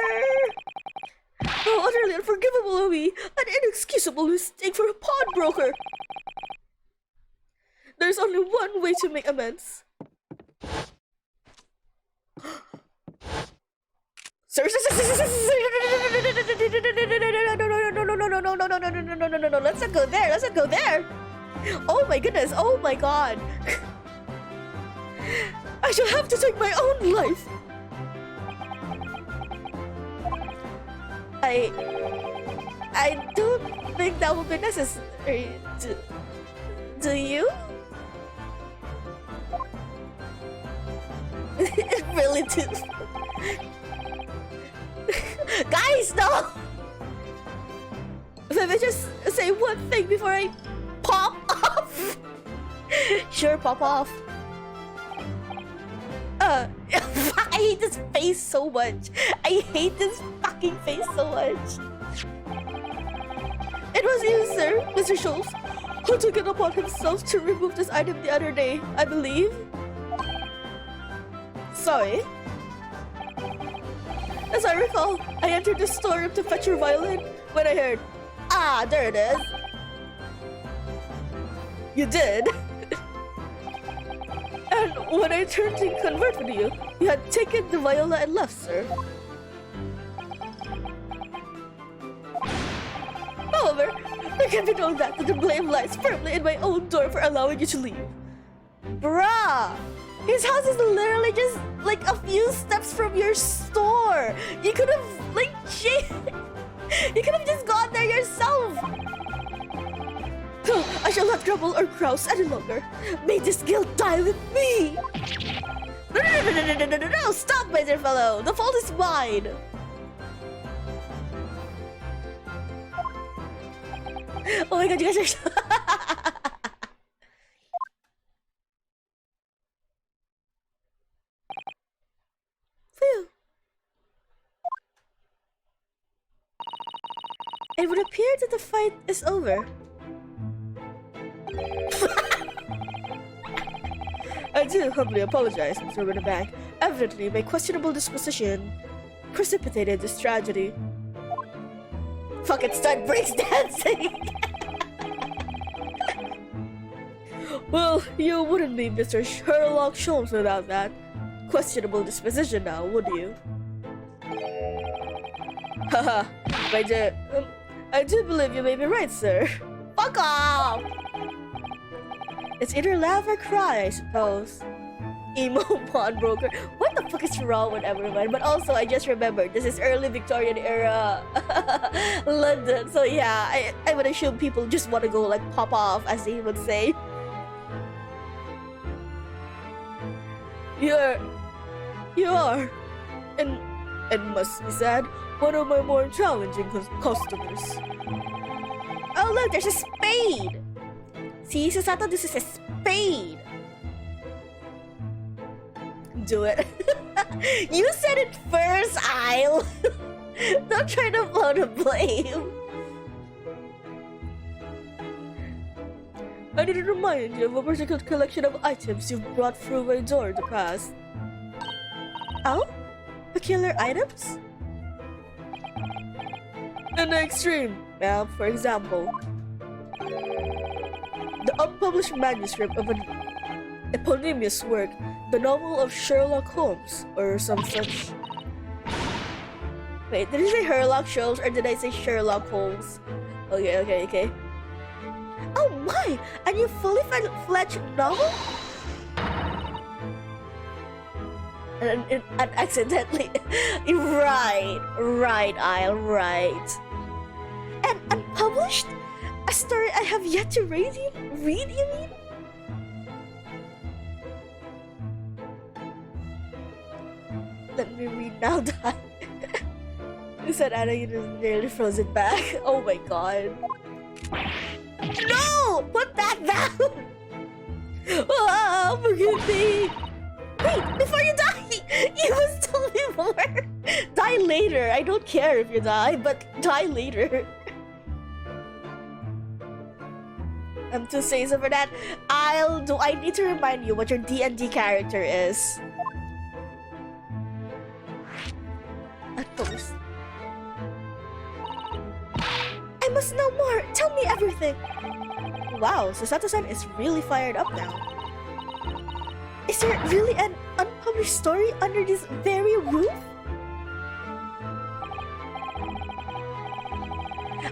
How utterly unforgivable of me. An inexcusable mistake for a pawnbroker. There's only one way to make amends. Sir, no, let's not go there. Let's not go there. Oh my goodness. Oh my god. I shall have to take my own life. I don't think that would be necessary. Do you? It really do. Guys, no! Let me just say one thing before I pop off. Sure, pop off. I hate this face so much. I hate this fucking face so much. It was you, sir, Mr. Schultz, who took it upon himself to remove this item the other day, I believe. Sorry. As I recall, I entered the storeroom to fetch your violin when I heard, Ha! There it is. You did. And when I turned to convert with you, you had taken the viola and left, sir. However, there can be no doubt that the blame lies firmly in my own door for allowing you to leave. Bruh! His house is literally just like a few steps from your store. You could have like shit. You could have just gone there yourself. I shall not grumble or grouse any longer. May this guilt die with me. No, stop, my dear fellow. The fault is mine. Oh my god, you guys are so Phew. It would appear that the fight is over. I do humbly apologize, Mr. Winnebank. Evidently, my questionable disposition precipitated this tragedy. Fucking start breaks dancing! Well, you wouldn't be Mr. Sherlock Holmes without that questionable disposition now, would you? Haha, I do believe you may be right, sir. Fuck off! It's either laugh or cry, I suppose. Emo pawnbroker. What the fuck is wrong with everyone? But also, I just remembered, this is early Victorian era London. So yeah, I would assume people just want to go like pop off, as they would say. You are, and must be said, one of my more challenging customers. Oh look, there's a spade! See, Susato, this is a spade! Do it. You said it first, Isle! Don't try to blow the blame. I need to remind you of a particular collection of items you've brought through my door in the past. Oh? Peculiar items? In the extreme, ma'am, for example. The unpublished manuscript of an eponymous work, the novel of Sherlock Holmes, or some such. Wait, did I say Herlock Holmes or did I say Sherlock Holmes? Okay. Oh my! A new fully fledged novel? And accidentally. Right, Isle, right. And unpublished? A story I have yet to read, you mean? Let me read now, die. You said Anna, you just nearly froze it back. Oh my god. No! Put that down! Oh, forgive me! Wait, before you die! You must tell me more! Die later. I don't care if you die, but die later. I'm too seasoned for that. Do I need to remind you what your D&D character is? At first. I must know more! Tell me everything! Wow, Susato-san is really fired up now. Is there really an unpublished story under this very roof?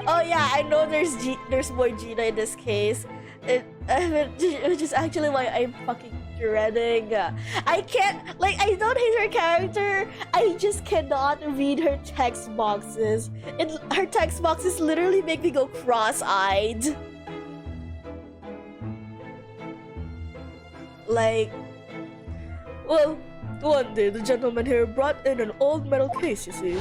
Oh yeah, I know there's more Gina in this case. Which is actually why I'm fucking dreading. I can't, like, I don't hate her character. I just cannot read her text boxes. Her text boxes literally make me go cross-eyed. Like, well, one day the gentleman here brought in an old metal case, you see.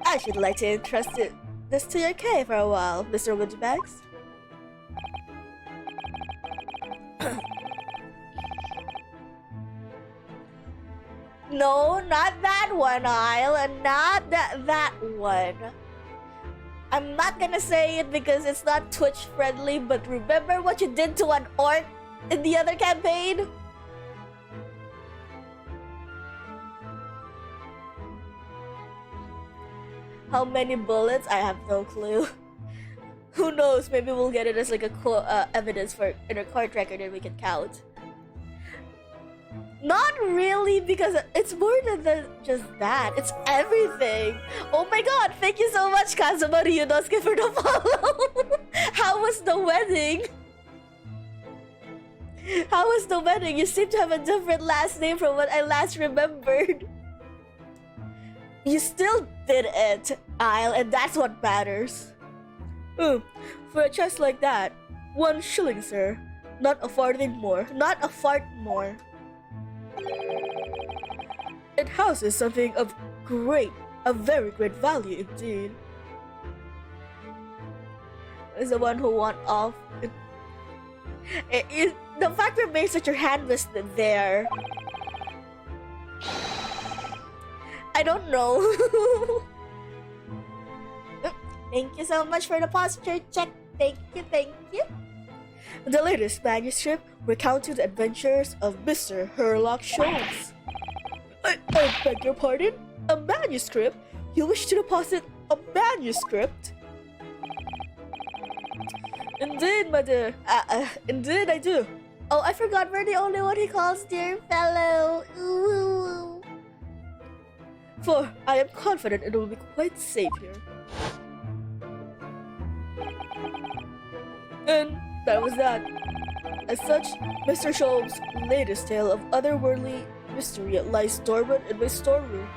I should like to entrust this to your care for a while, Mr. Winterbags. No, not that one, Isle, and not that one. I'm not gonna say it because it's not Twitch friendly, but remember what you did to an orc in the other campaign? How many bullets? I have no clue. Who knows? Maybe we'll get it as like a evidence for in our court record and we can count. Not really, because it's more than just that. It's everything. Oh my god, thank you so much, Kazuma Ryunosuke, for the follow. How was the wedding? How was the wedding? You seem to have a different last name from what I last remembered. You still did it, Isle, and that's what matters. For a chest like that, 1 shilling, sir. Not a farthing more. Not a fart more. It houses something of very great value indeed. Is the one who went off. The fact remains that your hand was there. I don't know. Thank you so much for the posture check. Thank you. The latest manuscript recounted the adventures of Mr. Herlock Sholmes. I beg your pardon? A manuscript? You wish to deposit a manuscript? Indeed, my dear. Indeed, I do. Oh, I forgot we're the only one he calls dear fellow. Ooh. For I am confident it will be quite safe here. And that was that. As such, Mr. Sholmes' latest tale of otherworldly mystery lies dormant in my storeroom.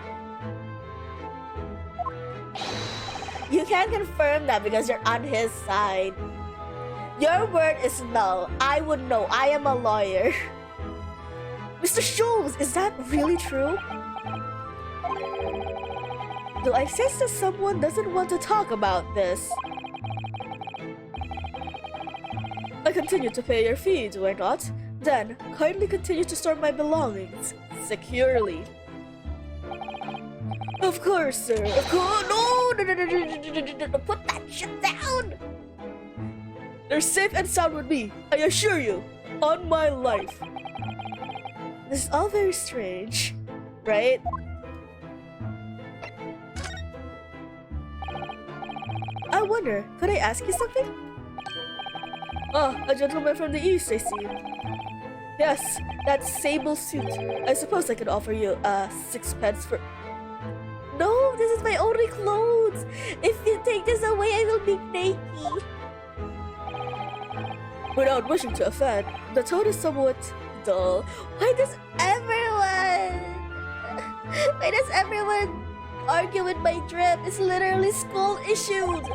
You can't confirm that because you're on his side. Your word is null. I would know. I am a lawyer. Mr. Sholmes, is that really true? Do I sense that someone doesn't want to talk about this? I continue to pay your fee, do I not? Then, kindly continue to store my belongings securely. Of course, sir. Of course. No, put that shit down. They're safe and sound with me, I assure you, on my life. This is all very strange, right? I wonder, could I ask you something? Ah, a gentleman from the east, I see. Yes, that sable suit. I suppose I could offer you 6 pence for... No, this is my only clothes. If you take this away, I will be naked. Without wishing to offend, the tone is somewhat dull. Why does everyone argue with my drip? It's literally school issued.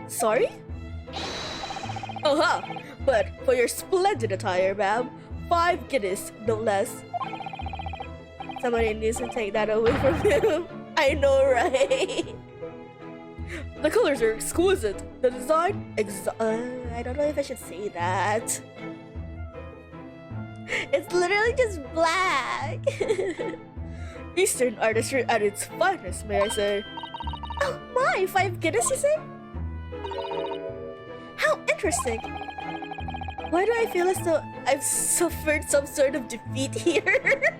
Sorry? But for your splendid attire, ma'am, 5 guineas, no less. Somebody needs to take that away from him. I know, right? The colors are exquisite. The design, I don't know if I should say that. It's literally just black. Eastern artistry at its finest, may I say. Oh my, 5 guineas, you say? How interesting. Why do I feel as though I've suffered some sort of defeat here?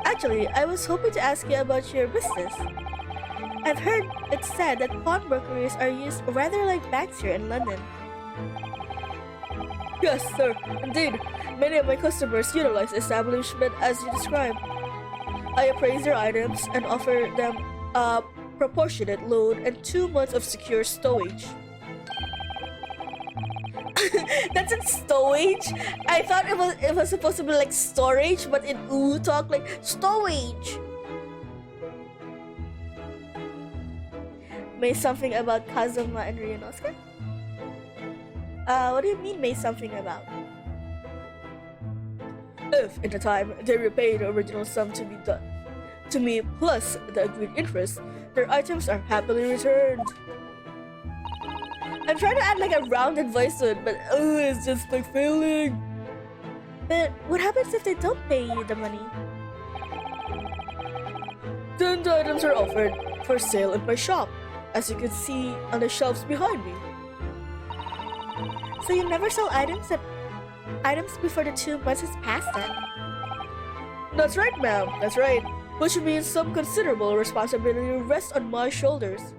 Actually, I was hoping to ask you about your business. I've heard it said that pawnbrokeries are used rather like banks here in London. Yes, sir. Indeed, many of my customers utilize the establishment as you described. I appraise their items and offer them a proportionate loan and 2 months of secure stowage. That's in stowage? I thought it was supposed to be like storage, but in talk like stowage. May something about Kazuma and Ryunosuke? What do you mean may something about? If, in the time, they repay the original sum to me plus the agreed interest, their items are happily returned. I'm trying to add like a rounded voice to it, but it's just like failing. But what happens if they don't pay you the money? Then the items are offered for sale in my shop, as you can see on the shelves behind me. So you never sell items before the 2 months has passed then? That's right, ma'am. That's right. which means some considerable responsibility rests on my shoulders.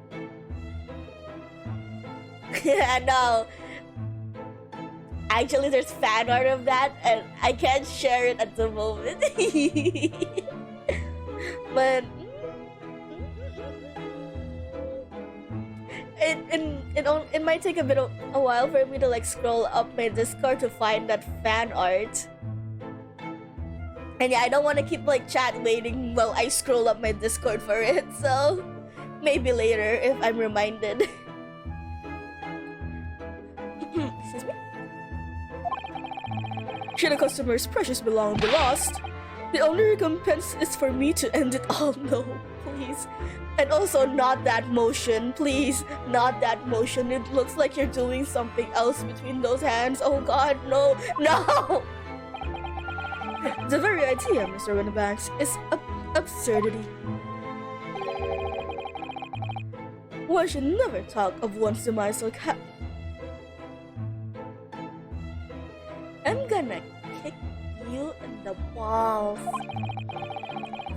Yeah, no. Actually, there's fan art of that, and I can't share it at the moment. But it might take a while for me to like scroll up my Discord to find that fan art. And yeah, I don't want to keep like chat waiting while I scroll up my Discord for it. So maybe later if I'm reminded. Excuse me. Should a customer's precious belonging be lost, the only recompense is for me to end it all. No, please. And also not that motion, please. Not that motion. It looks like you're doing something else between those hands. Oh god, no, no! The very idea, Mr. Winnebanks, is absurdity. One should never talk of one's demise like I'm gonna kick you in the balls.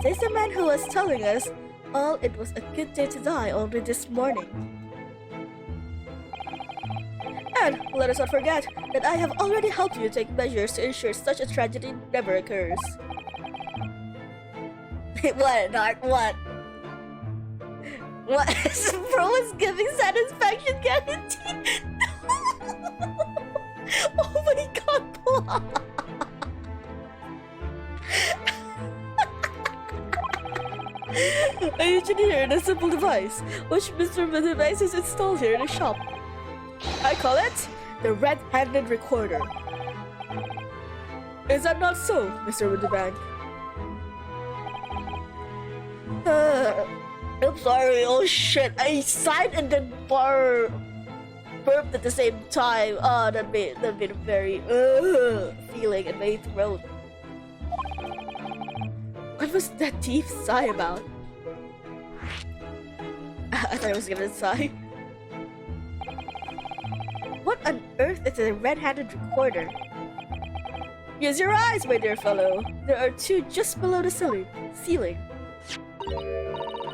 There's the man who was telling us all it was a good day to die only this morning. And let us not forget that I have already helped you take measures to ensure such a tragedy never occurs. What, Nart? What? What? Bro is giving satisfaction guarantee? Oh my god, plot! I usually hear a simple device, which Mr. Winnebanks has installed here in the shop. I call it the red-handed recorder. Is that not so, Mr. Winnebank? I'm sorry, oh shit, I sighed and then burped at the same time. Oh, that made a very feeling in my throat. What was that deep sigh about? I thought I was gonna sigh. What on earth is a red-handed recorder? Use your eyes, my dear fellow. There are two just below the ceiling.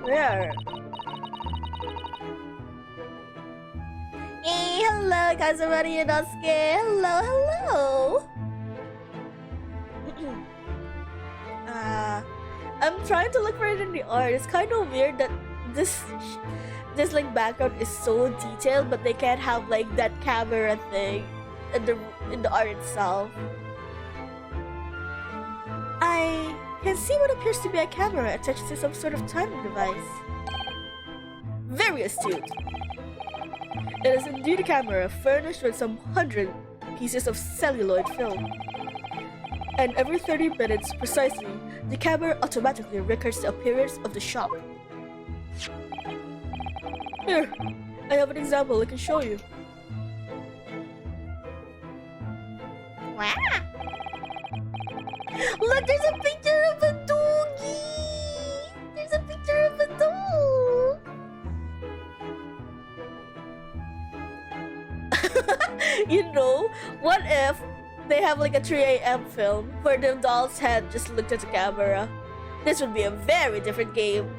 Where? Hey, hello, Kazumari Inosuke. Hello, hello. I'm trying to look for it in the art. It's kind of weird that this like background is so detailed, but they can't have like that camera thing in the art itself. I can see what appears to be a camera attached to some sort of timing device. Very astute. It is indeed a camera furnished with some 100 pieces of celluloid film. And every 30 minutes precisely, the camera automatically records the appearance of the shop. Here, I have an example I can show you. Wow! Look, there's a picture of a doggy! There's a picture of a dog! You know, what if they have like a 3 a.m. film where the doll's head just looked at the camera? This would be a very different game.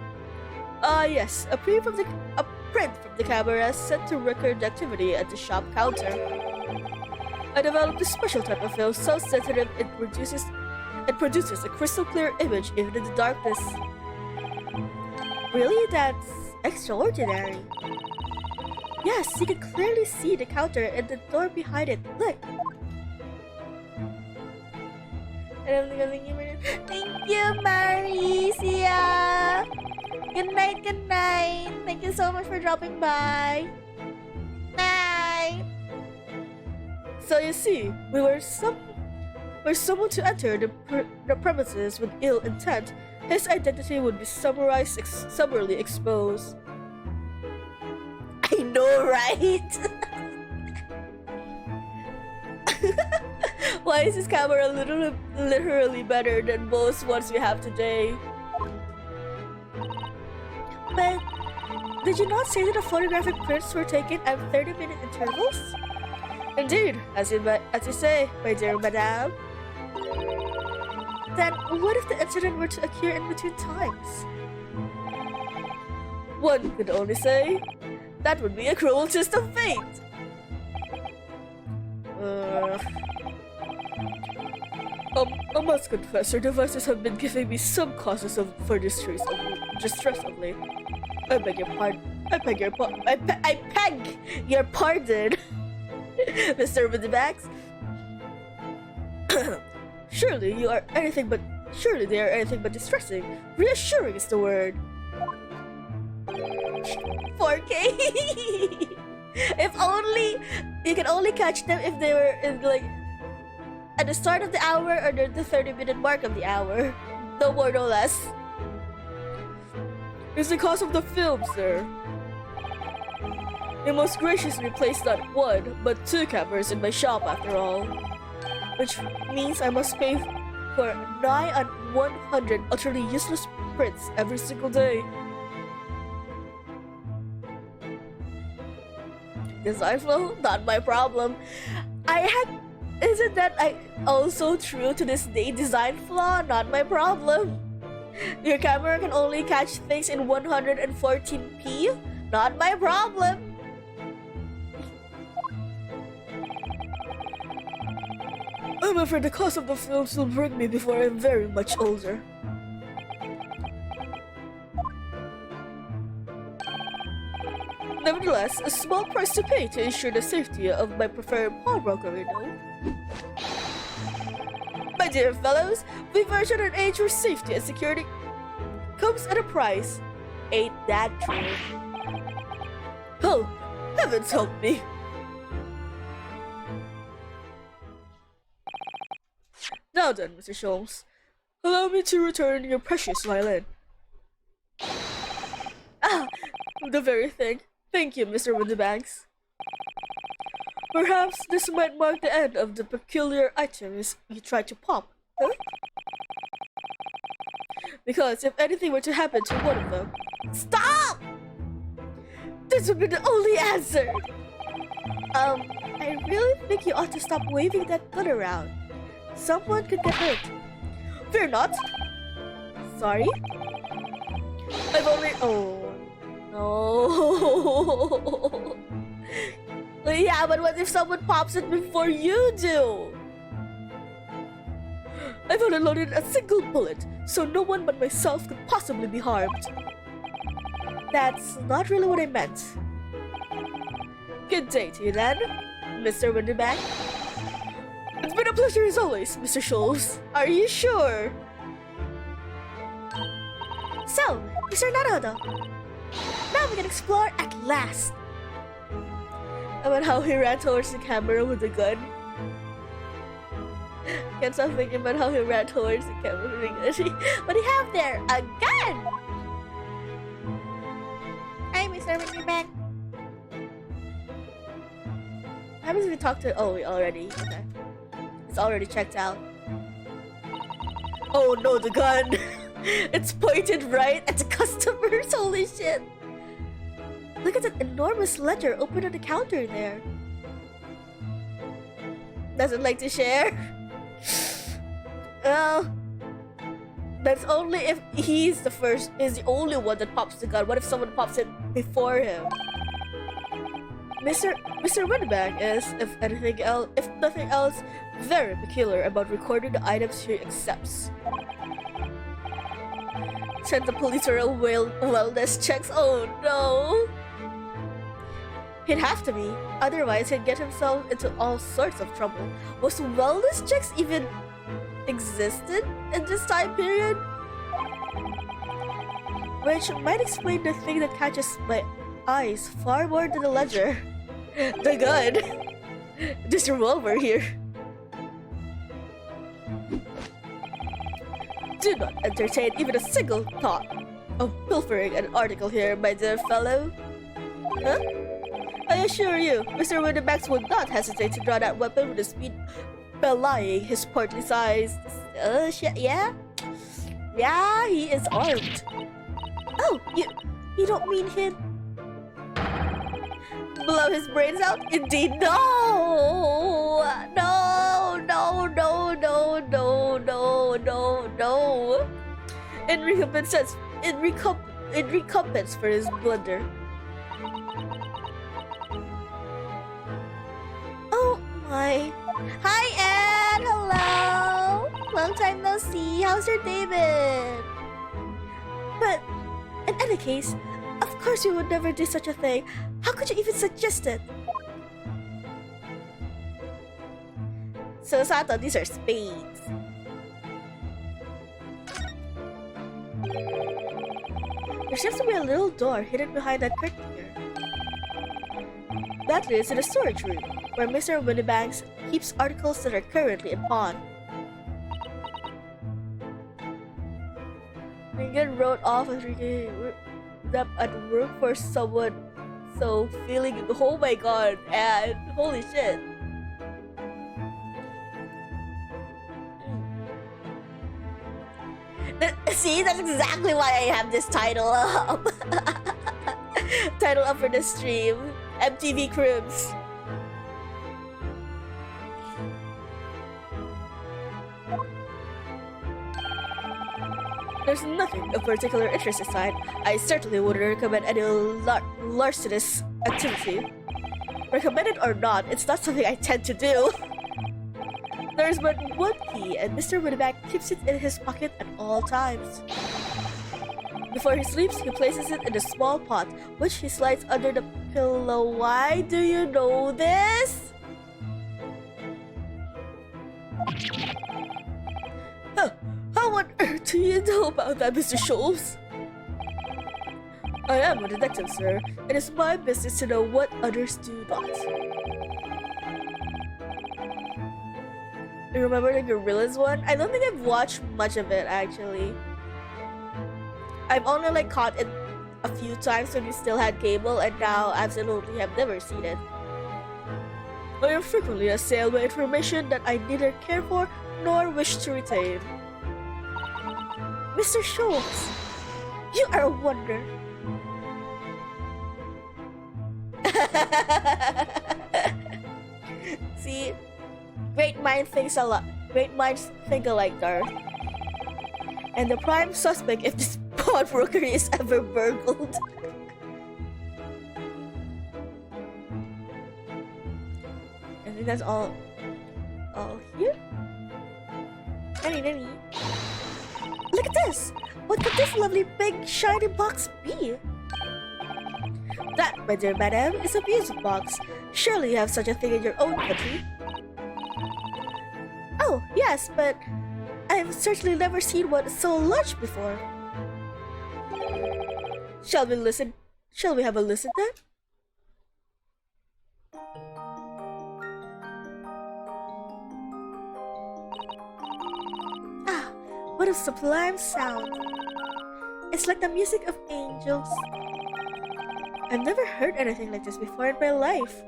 Yes, a print from the camera set to record the activity at the shop counter. I developed a special type of film so sensitive it produces a crystal clear image even in the darkness. Really? That's extraordinary. Yes, you can clearly see the counter and the door behind it. Look! Thank you, Maricia! Good night, good night! Thank you so much for dropping by! Night! So you see, we were someone to enter the premises with ill intent. His identity would be summarily exposed. I know, right? Why is this camera literally better than most ones we have today? But did you not say that the photographic prints were taken at 30-minute intervals? Indeed, as you say, my dear madame. Then what if the incident were to occur in between times? One could only say that would be a cruel twist of fate. I must confess, your devices have been giving me some causes for distress of late. I beg your pardon. I beg your pardon, Mr. Windimax. Surely they are anything but distressing. Reassuring is the word. 4K. If only you can only catch them if they were in like at the start of the hour or the 30-minute mark of the hour. No more, no less. It's the cost of the film, sir. You most graciously placed not one, but 2 cameras in my shop after all. Which means I must pay for nigh on 100 utterly useless prints every single day. Design flow? Not my problem. Isn't that also true to this day? Design flaw? Not my problem. Your camera can only catch things in 114p? Not my problem. I'm afraid the cost of the films will break me before I'm very much older. Nevertheless, a small price to pay to ensure the safety of my preferred pawnbroker, you know. My dear fellows, we've reached an age where safety and security comes at a price. Ain't that true? Oh, heavens help me. Now then, Mr. Sholmes, allow me to return your precious violin. Ah, the very thing. Thank you, Mr. Windimax. Perhaps this might mark the end of the peculiar items you tried to pop, huh? Because if anything were to happen to one of them... Stop! This would be the only answer! I really think you ought to stop waving that gun around. Someone could get hurt. Fear not. Sorry? I've only... Oh... No. Yeah, but what if someone pops it before you do? I've only loaded a single bullet, so no one but myself could possibly be harmed. That's not really what I meant. Good day to you then, Mr. Windimax. It's been a pleasure as always, Mr. Scholes. Are you sure? So, Mr. Naruto, now we can explore at last. About how he ran towards the camera with a gun. Can't stop thinking about how he ran towards the camera with a gun. What do you have there? A gun! Hi, Mr. Windimax. What happens if we talk to... Oh, we already... Okay. It's already checked out. Oh no, the gun! It's pointed right at the customers. Holy shit! Look at that enormous ledger open on the counter there. Doesn't like to share? Well, that's only if he's the only one that pops the gun. What if someone pops it before him? Mr. Windimax is, if nothing else, very peculiar about recording the items he accepts. Send the police or wellness checks. Oh no! He'd have to be, otherwise he'd get himself into all sorts of trouble. Was wellness checks even existed in this time period? Which might explain the thing that catches my eyes far more than the ledger. The gun! This revolver here. Do not entertain even a single thought of pilfering an article here, my dear fellow. Huh? I assure you, Mr. Windimax would not hesitate to draw that weapon with a speed belying his portly size. Shit, yeah? Yeah, he is armed. Oh, you don't mean him? Blow his brains out? Indeed, no! No, no, no, no, no, no, no, in recompense for his blunder. Oh my. Hi, Anne! Hello! Long time no see. How's your day been? But, in any case, of course we would never do such a thing. How could you even suggest it? So, Sato, these are spades. There seems to be a little door hidden behind that curtain here. That leads to the storage room, where Mr. Winniebanks keeps articles that are currently in pawn. Regan wrote off as up at work for someone, so feeling, oh my god, and holy shit. See, that's exactly why I have this title up. Title up for the stream. MTV Cribs. There's nothing of particular interest aside. I certainly wouldn't recommend any larcenous activity. Recommended or not, it's not something I tend to do. There's but one key, and Mr. Winneback keeps it in his pocket at all times. Before he sleeps, he places it in a small pot, which he slides under the pillow. Why do you know this? Huh. How on earth do you know about that, Mr. Scholes? I am a detective, sir. It is my business to know what others do not. You remember the Gorillas one? I don't think I've watched much of it, actually. I've only caught it a few times when we still had cable, and now absolutely have never seen it. I am frequently assailed by information that I neither care for nor wish to retain. Mr. Schultz, you are a wonder. See, great minds think alike, Darth. And the prime suspect if this pawnbroker is ever burgled. I think that's all here? Nani. Look at this! What could this lovely big shiny box be? That, my dear madam, is a music box. Surely you have such a thing in your own country. Oh, yes, but I've certainly never seen one so large before. Shall we have a listen then? Ah, what a sublime sound. It's like the music of angels. I've never heard anything like this before in my life.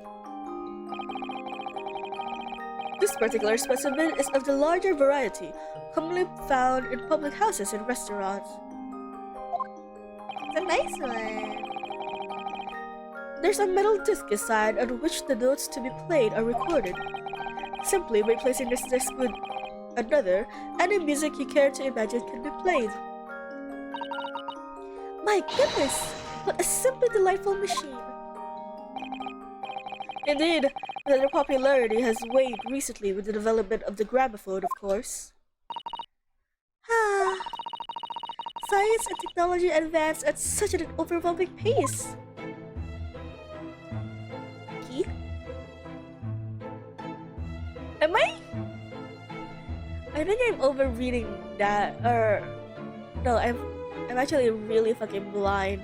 This particular specimen is of the larger variety, commonly found in public houses and restaurants. It's a nice one. There's a metal disc inside on which the notes to be played are recorded. Simply by placing this disc with another, any music you care to imagine can be played. My goodness, what a simply delightful machine. Indeed, their popularity has waned recently with the development of the gramophone, of course. Science and technology advance at such an overwhelming pace. Key? Am I? I think I'm overreading that, or no, I'm actually really fucking blind.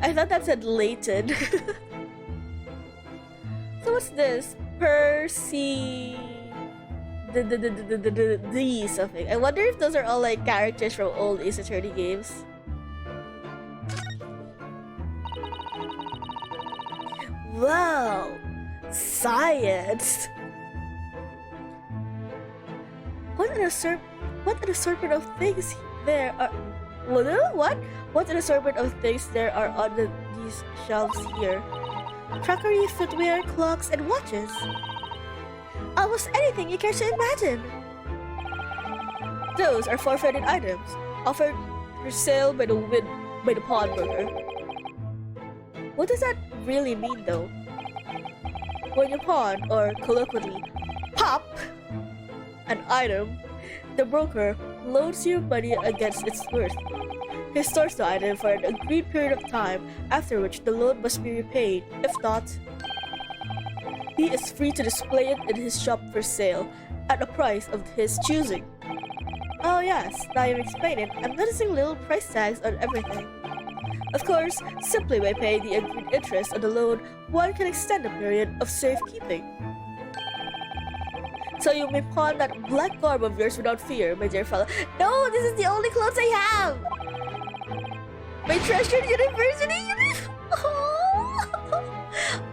I thought that said Layton. So what's this? Percy... D something. I wonder if those are all characters from old Ace Attorney games. Wow! Science! What an assortment of things there are... What? What an assortment of things there are on these shelves here. Crockery, footwear, clocks, and watches. Almost anything you care to imagine. Those are forfeited items, offered for sale by the pawnbroker. What does that really mean though? When you pawn, or colloquially, pop, an item, the broker loads your money against its worth. He stores the item for an agreed period of time, after which the loan must be repaid. If not, he is free to display it in his shop for sale at a price of his choosing. Oh yes, now you've explained it, I'm noticing little price tags on everything. Of course, simply by paying the agreed interest on the loan, one can extend the period of safekeeping. So you may pawn that black garb of yours without fear, my dear fellow. No, this is the only clothes I have! My treasured university uniform!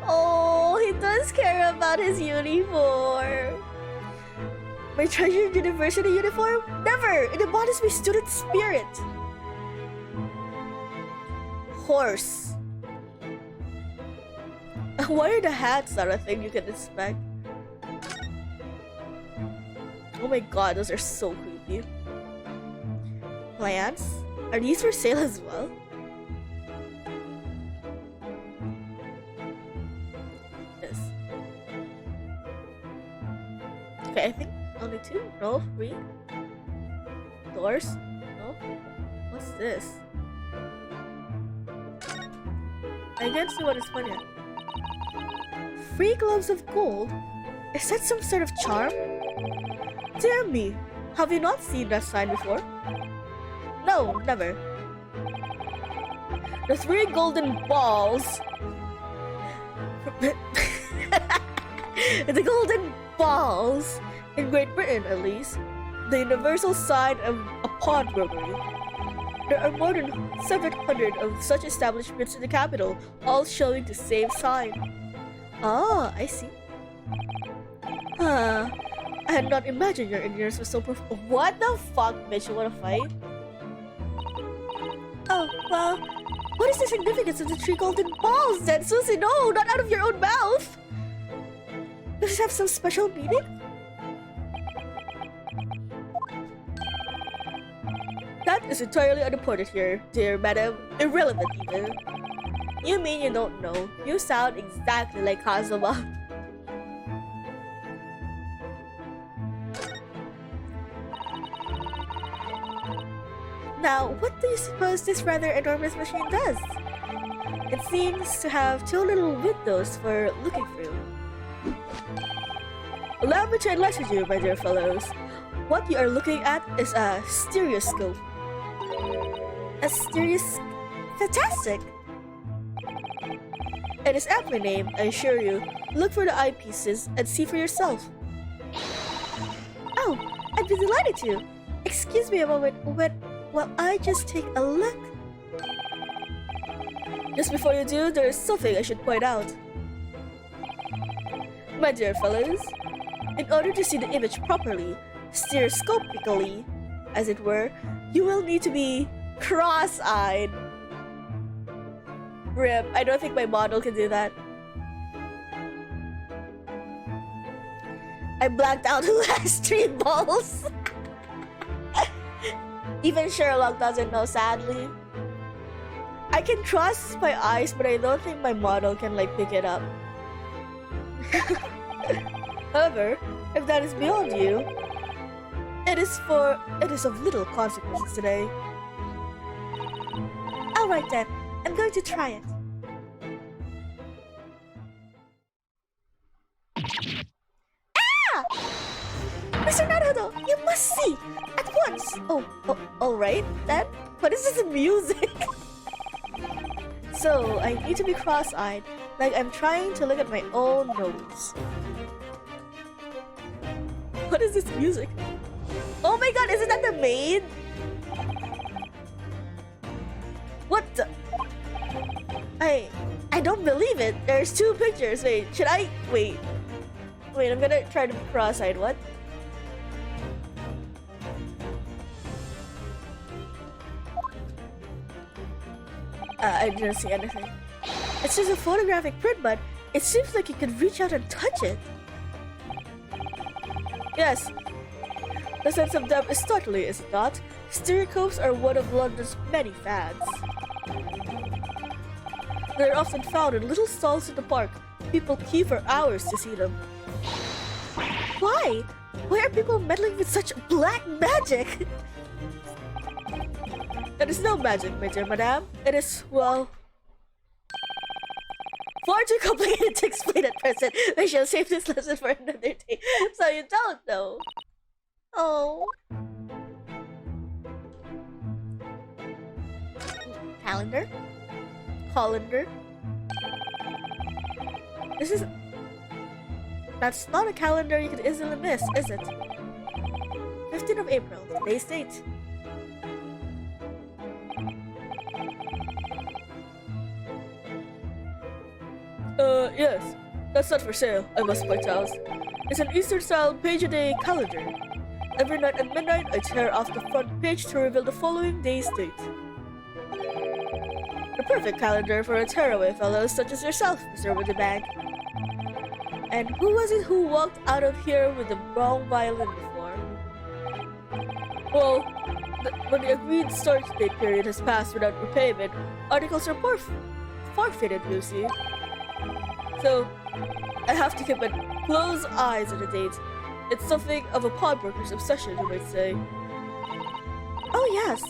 Oh, he does care about his uniform. My treasured university uniform? Never! It embodies my student spirit. Horse. Why are the hats not a thing you can expect? Oh my god, those are so creepy. Plants? Are these for sale as well? This. Okay, I think only 2? No? 3? Doors? No? What's this? I can't see what it's for yet. Free gloves of gold? Is that some sort of charm? Dear me, have you not seen that sign before? No, never. The 3 golden balls. The golden balls, in Great Britain at least, the universal sign of a pawnbrokery. There are more than 700 of such establishments in the capital, all showing the same sign. Ah, I see. I had not imagined your ignorance was so profound. What the fuck, bitch? You wanna fight? Oh, well, what is the significance of the 3 golden balls then, Susie? No, not out of your own mouth! Does it have some special meaning? That is entirely unimportant here, dear madam. Irrelevant, even. You mean you don't know? You sound exactly like Kazuma. Now, what do you suppose this rather enormous machine does? It seems to have 2 little windows for looking through. Allow me to enlighten you, my dear fellows. What you are looking at is a stereoscope. A stereoscope? Fantastic! It is aptly named, I assure you. Look for the eyepieces and see for yourself. Oh, I'd be delighted to. Excuse me a moment while I just take a look. Just before you do, there is something I should point out. My dear fellows, in order to see the image properly, stereoscopically, as it were, you will need to be cross-eyed. RIP, I don't think my model can do that. I blacked out who has 3 balls. Even Sherlock doesn't know, sadly. I can trust my eyes, but I don't think my model can pick it up. However, if that is beyond you, it is of little consequence today. Alright then, I'm going to try it. Ah! Mr. Naruto, you must see! At once! Oh, alright then. What is this music? So, I need to be cross-eyed, like I'm trying to look at my own nose. What is this music? Oh my god, isn't that the maid? What the? I don't believe it. There's 2 pictures. Wait, should I? Wait, I'm gonna try to be cross-eyed. What? I didn't see anything. It's just a photographic print, but it seems like you could reach out and touch it. Yes. The sense of depth is startling, is it not? Stereoscopes are one of London's many fads. They're often found in little stalls in the park. People queue for hours to see them. Why? Why are people meddling with such black magic? It is no magic, my dear madame. It is, well, far too complicated to explain at present. We shall save this lesson for another day, so you don't know. Oh. Calendar? Colander? This is... That's not a calendar you can easily miss, is it? 15th of April, today's date. Yes. That's not for sale, I must point out. It's an Eastern-style page-a-day calendar. Every night at midnight, I tear off the front page to reveal the following day's date. The perfect calendar for a tearaway fellow such as yourself, Mr. Woodenbag. And who was it who walked out of here with the wrong violin before? Well, when the agreed start date period has passed without repayment, articles are forfeited, Lucy. So, I have to keep a close eyes on the date. It's something of a pawnbroker's obsession, you might say. Oh yes,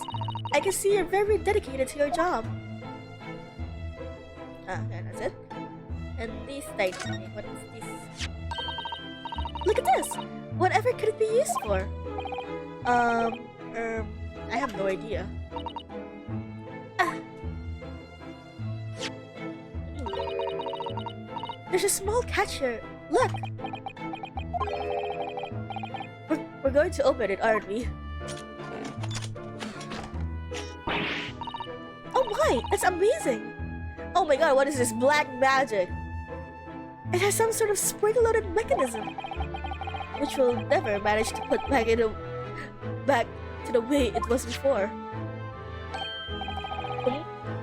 I can see you're very dedicated to your job. Okay, that's it. And this thing, what is this? Look at this! Whatever could it be used for? I have no idea. There's a small catch here. Look! We're going to open it, aren't we? Oh my! It's amazing! Oh my god, what is this black magic? It has some sort of spring-loaded mechanism, which we'll never manage to put back to the way it was before.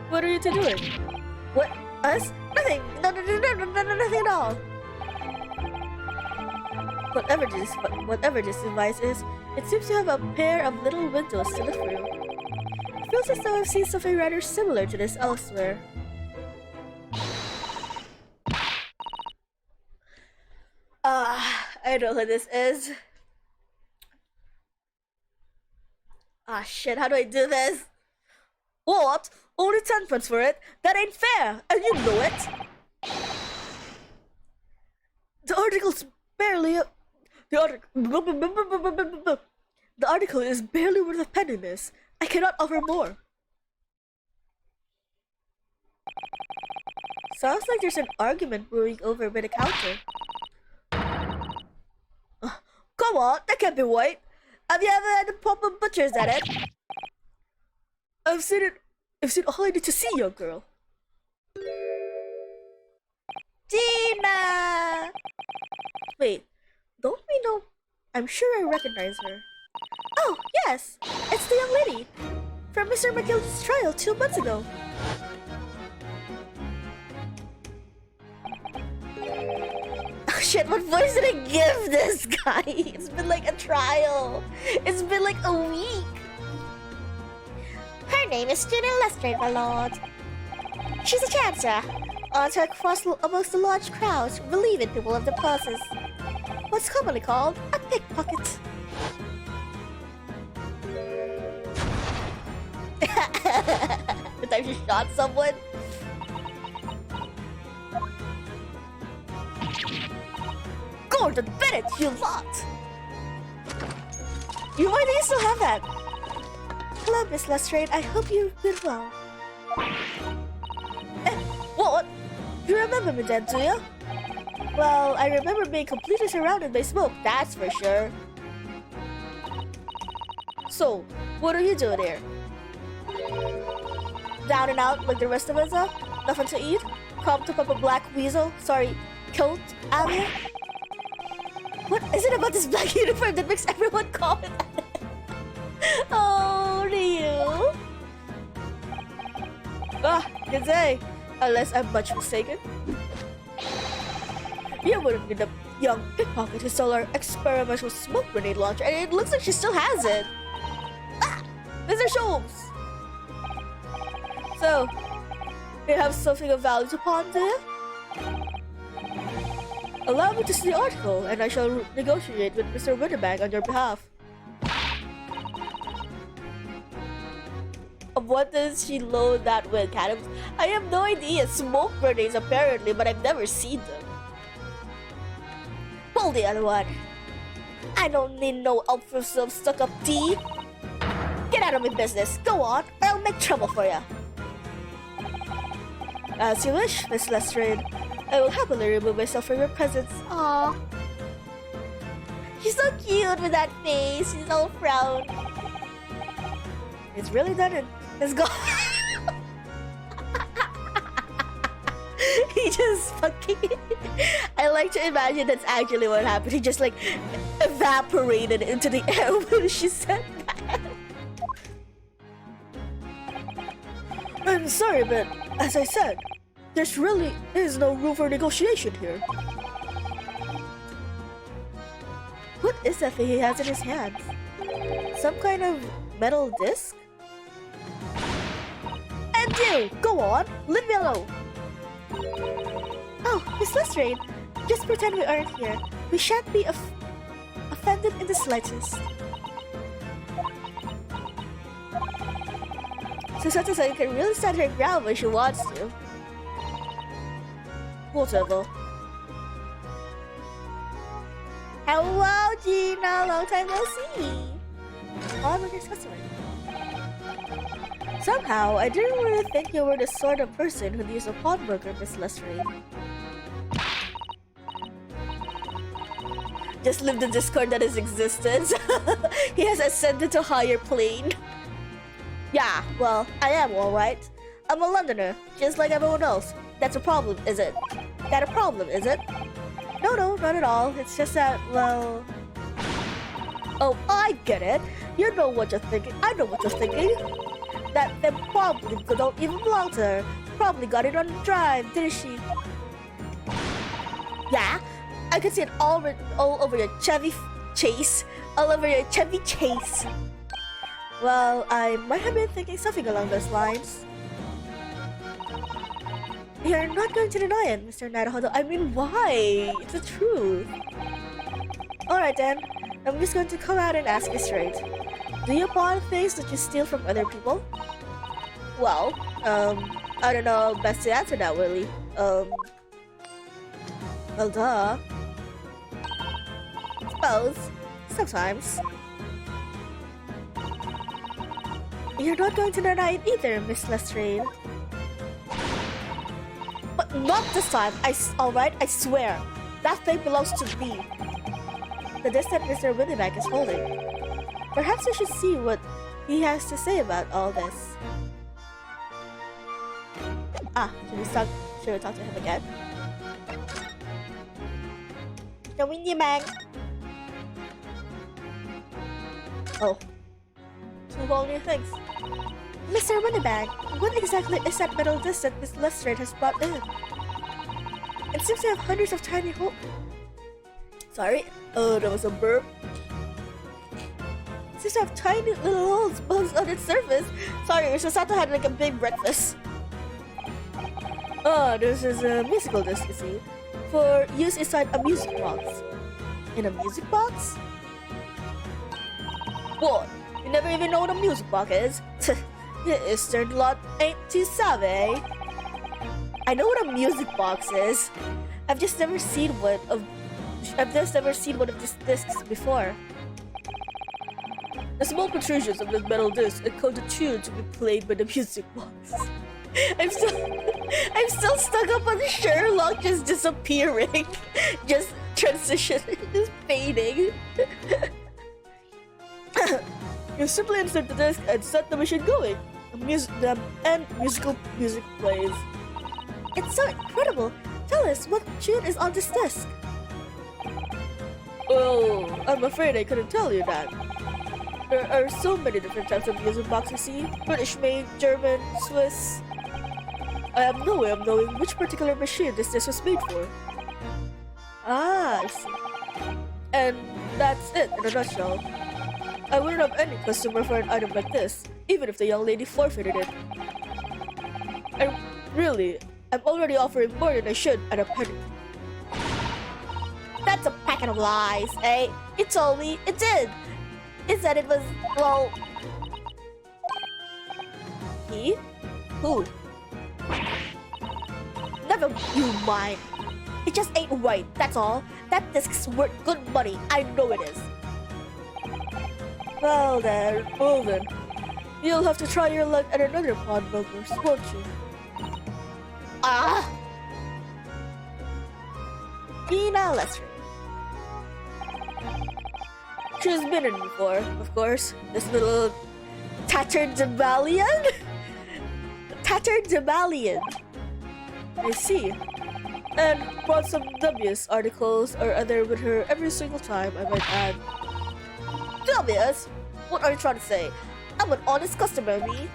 What are you two doing? What? Us? Nothing! No, nothing at all! Whatever this device is, it seems to have a pair of little windows to look through. It feels as though I've seen something rather similar to this elsewhere. I know who this is. Shit, how do I do this? What? Only 10 pence for it? That ain't fair, and you know it! The article's barely the article is barely worth a penny, miss. I cannot offer more. Sounds like there's an argument brewing over by the counter. Come on, that can't be right. Have you ever had the proper butchers at it? I've seen it. I've seen all I need to see, young girl. Gina! Wait, don't we know? I'm sure I recognize her. Oh, yes! It's the young lady from Mr. McGill's trial 2 months ago. Oh shit, what voice did I give this guy? It's been like a trial. It's been like a week. Her name is Student Lestrade, my lord. She's a chancer. On her across amongst the large crowds, relieving people of their purses. What's commonly called a pickpocket. The time she shot someone. Gordon Bennett, you lot! Why do you still have that? Hello, Miss Lestrade. I hope you've been well. What? You remember me then, do you? Well, I remember being completely surrounded by smoke, that's for sure. So, what are you doing here? Down and out like the rest of us are? Nothing to eat? Come to pop a black weasel? Sorry, coat, Alia? What is it about this black uniform that makes everyone comment at it? Oh, Ryu. Good day. Unless I'm much mistaken. You wouldn't be the young pickpocket who stole our experimental smoke grenade launcher, and it looks like she still has it. Mr. Sholmes! So, you have something of value to pawn, do you? Allow me to see the article, and I shall negotiate with Mr. Winterbank on your behalf. What does she load that with, Cadams? I have no idea. Smoke grenades, apparently, but I've never seen them. Pull the other one. I don't need no some stuck-up tea. Get out of my business. Go on, or I'll make trouble for you. As you wish, Miss Lestrade. I will happily remove myself from your presence. Aww. She's so cute with that face. She's all proud. It's really done it. Let's go. He just fucking... I like to imagine that's actually what happened. He just like evaporated into the air when she said that. I'm sorry, but as I said, there's really is no room for negotiation here. What is that thing he has in his hands? Some kind of metal disc? And you! Go on! Leave me alone! Oh, Miss Lestrade, just pretend we aren't here. We shan't be offended in the slightest. Susanna can really stand her ground when she wants to. Whatever. Hello, Gina! Long time no see! Pawnbroker's customer. Somehow, I didn't really think you were the sort of person who'd use a pawnbroker, Miss Lestrade. Just live the discord that is existence. He has ascended to a higher plane. Yeah, well, I am alright. I'm a Londoner, just like everyone else. That's a problem, is it? That a problem, is it? No, not at all. It's just that, well... Oh, I get it. You know what you're thinking. I know what you're thinking. That they probably don't even belong to her. Probably got it on the drive, didn't she? Yeah, I could see it all over your Chevy Chase. All over your Chevy Chase. Well, I might have been thinking something along those lines. You're not going to deny it, Mr. Nadahodo. I mean, why? It's the truth. Alright then, I'm just going to come out and ask you straight. Do you pawn things that you steal from other people? Well, I don't know how best to answer that, really. Well, duh. Suppose. Sometimes. You're not going to deny it either, Miss Lestrade. But not this time. Alright, I swear. That thing belongs to me. The disc that Mr. Winterbank is holding. Perhaps we should see what he has to say about all this. Ah, should we talk to him again? The Winterbank. Oh. Two whole new things. Mr. Winterbank, what exactly is that metal disc that Miss Lestrade has brought in? It seems to have hundreds of tiny holes. Sorry? Oh, that was a burp. It seems to have tiny little holes buzzed on its surface. Sorry, Mr. Sato had like a big breakfast. Oh, this is a musical disc, you see. For use inside a music box. In a music box? What? You never even know what a music box is? The Eastern lot ain't too savvy. I know what a music box is. I've just never seen one of these discs before. The small protrusions of this metal disc encode a tune to be played by the music box. I'm still stuck up on Herlock just disappearing, just transitioning, just fading. You simply insert the disc and set the machine going. Music plays. It's so incredible. Tell us, what tune is on this disc? Oh, I'm afraid I couldn't tell you that. There are so many different types of music boxes, see? British made, German, Swiss. I have no way of knowing which particular machine this disc was made for. Ah, I see. And that's it in a nutshell. I wouldn't have any customer for an item like this, even if the young lady forfeited it. I'm already offering more than I should at a penny. That's a packet of lies, eh? It told me it did. It said it was, well... He? Who? Never you mind. It just ain't right, that's all. That disc's worth good money, I know it is. Well then. You'll have to try your luck at another pawnbroker's, won't you? Ah! Tina Lestry. She's been in before, of course. This little tattered Jabalian? Tattered Jabalian. I see. And brought some dubious articles or other with her every single time, I might add. Dubious? What are you trying to say? I'm an honest customer, me.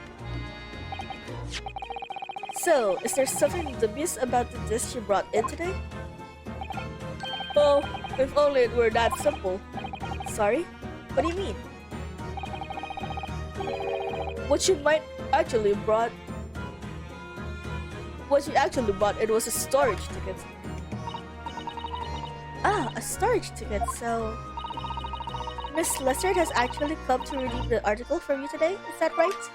So, is there something dubious about the disc you brought in today? Oh, if only it were that simple. Sorry? What do you mean? What you actually brought, it was a storage ticket. Ah, a storage ticket, so... Miss Lessard has actually come to redeem the article from you today, is that right?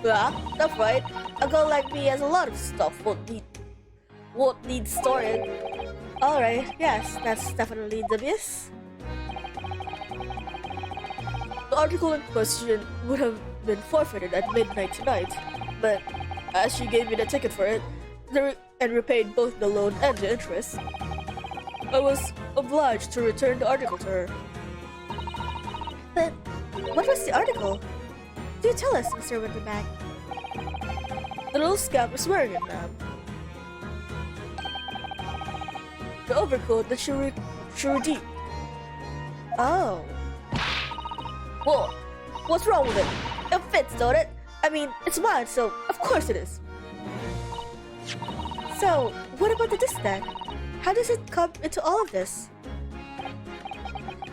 Yeah, that's right. A girl like me has a lot of stuff won't need storing. Alright, yes, that's definitely dubious. The article in question would have been forfeited at midnight tonight, but as she gave me the ticket for it, and repaid both the loan and the interest, I was obliged to return the article to her. But what was the article? Do tell us, Mr. Winterbag. The little scamp is wearing it, ma'am. The overcoat that she redeemed. Oh. Well, what's wrong with it? It fits, don't it? I mean, it's mine, so of course it is. So, what about the disc then? How does it come into all of this?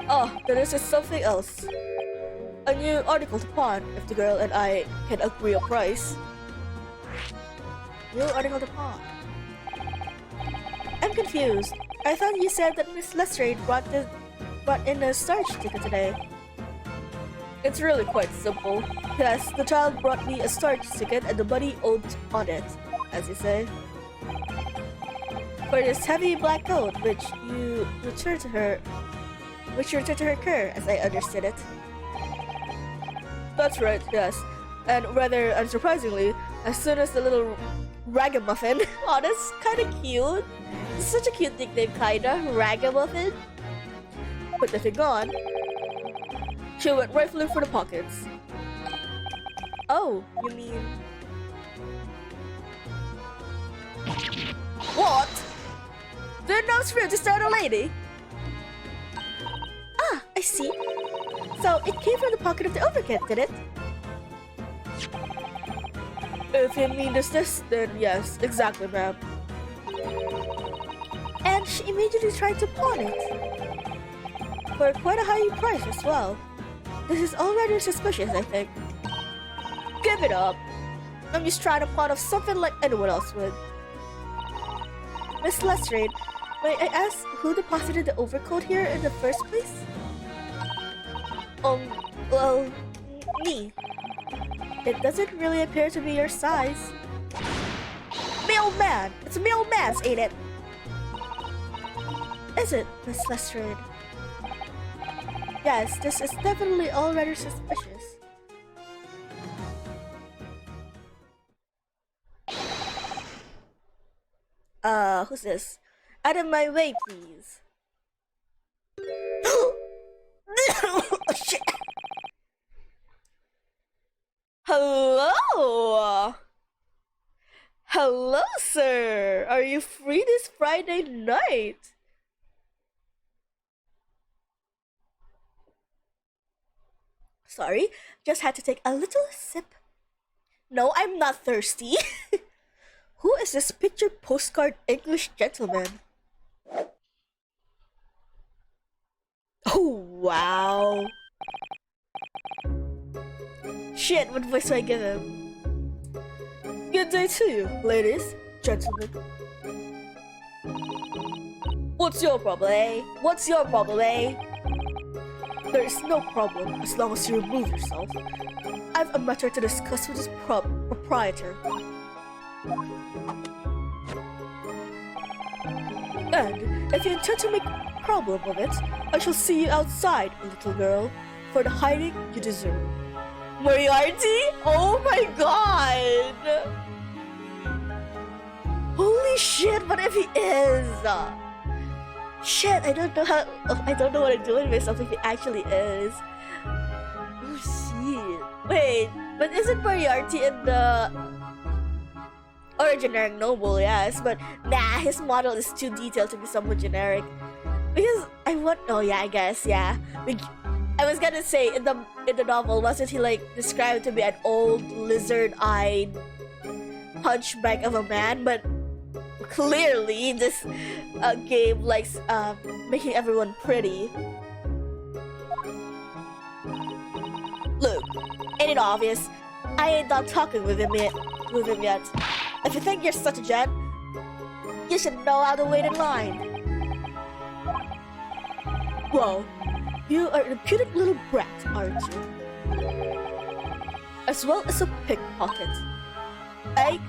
Oh, then this is something else. A new article to pawn, if the girl and I can agree a price. New article to pawn. I'm confused. I thought you said that Miss Lestrade brought in a storage ticket today. It's really quite simple. Yes, the child brought me a storage ticket and the money owed on it, as you say. For this heavy black coat, which you returned to her care, as I understood it. That's right, yes. And rather unsurprisingly, as soon as the little ragamuffin, oh, that's kinda cute. It's such a cute nickname, kinda, ragamuffin. Put the thing on, she went rifling for the pockets. Oh, you mean... What? Didn't know it's real to start a lady? Ah, I see. So, it came from the pocket of the overcoat, did it? If you mean this, then yes, exactly, ma'am. And she immediately tried to pawn it. For quite a high price as well. This is already suspicious, I think. Give it up. I'm just trying to pawn off something like anyone else would. Miss Lestrade, may I ask who deposited the overcoat here in the first place? Well, me. It doesn't really appear to be your size. Me old man! It's me old man's, ain't it? Is it, Miss Lestrade? Yes, this is definitely all rather suspicious. Who's this? Out of my way, please. Oh, shit. Hello! Hello, sir! Are you free this Friday night? Sorry, just had to take a little sip. No, I'm not thirsty. Who is this pictured postcard English gentleman? Oh, wow. Shit, what voice do I give him? Good day to you, ladies, gentlemen. What's your problem, eh? What's your problem, eh? There is no problem as long as you remove yourself. I've a matter to discuss with this proprietor. And if you intend to make a problem of it, I shall see you outside, little girl, for the hiding you deserve. Moriarty? Oh my god! Holy shit, what if he is? Shit, I don't know what I'm doing with myself if he actually is. Oh shit. Wait, but isn't Moriarty in the... Or a generic noble, yes, but nah, his model is too detailed to be somewhat generic. Because I want... Oh yeah, I guess, yeah. I was gonna say, in the novel, wasn't he like described to be an old lizard-eyed hunchback of a man? But clearly, this game likes making everyone pretty. Look, ain't it obvious? I ain't done talking with him yet. If you think you're such a gent, you should know how to wait in line. Whoa. You are an impudent little brat, aren't you? As well as a pickpocket. Hey?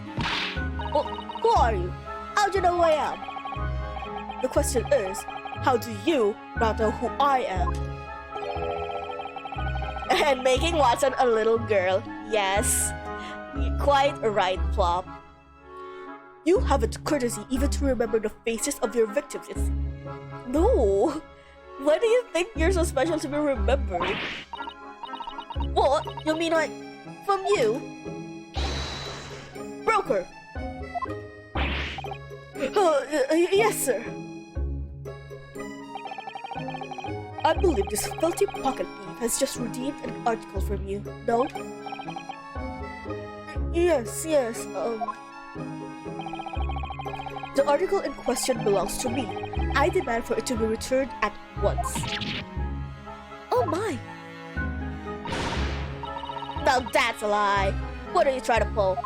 Well, who are you? How do you know who I am? The question is, how do you not know who I am? And making Watson a little girl. Yes. Quite a right, Plop. You haven't courtesy even to remember the faces of your victims. It's... No. Why do you think you're so special to be remembered? What? You mean like, from you? Broker! Yes, sir. I believe this filthy pocket thief has just redeemed an article from you, no? Yes, the article in question belongs to me. I demand for it to be returned at once. Oh my! Now that's a lie! What are you trying to pull?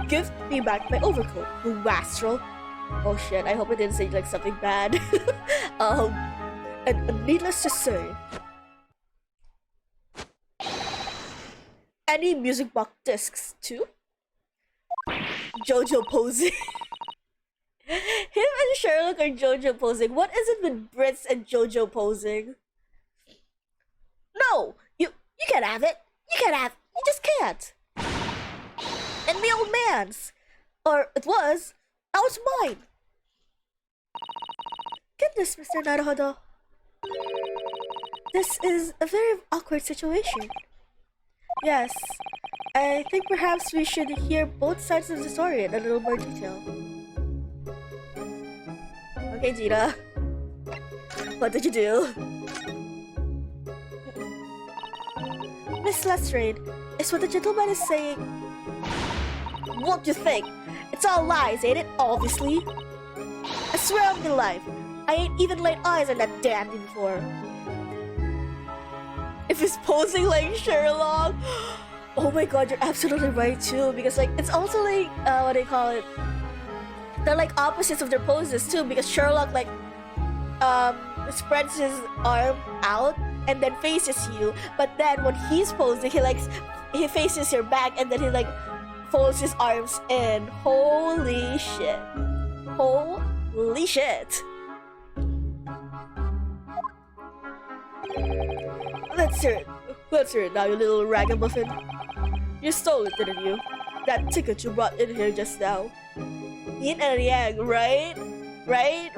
Give me back my overcoat, you wastrel! Oh shit, I hope I didn't say like something bad. And needless to say, any music box discs too? Jojo posing. Him and Sherlock are Jojo posing. What is it with Brits and Jojo posing? No! You can't have it! You just can't! And me old man's! Or it was. Now it's mine! Goodness, Mr. Naruhodo. This is a very awkward situation. Yes, I think perhaps we should hear both sides of the story in a little more detail. Okay, Gina. What did you do? Miss Lestrade, is what the gentleman is saying... What do you think? It's all lies, ain't it? Obviously. I swear on my life, I ain't even laid eyes on that dandy before. If he's posing like Sherlock... Oh my god, you're absolutely right too. Because like, it's also like, what do you call it? They're like opposites of their poses too. Because Sherlock like, spreads his arm out and then faces you. But then when he's posing, he faces your back and then he like folds his arms in. Holy shit. Holy shit. Let's hear it now, you little ragamuffin. You stole it, didn't you? That ticket you brought in here just now. Yin and yang, right? Right?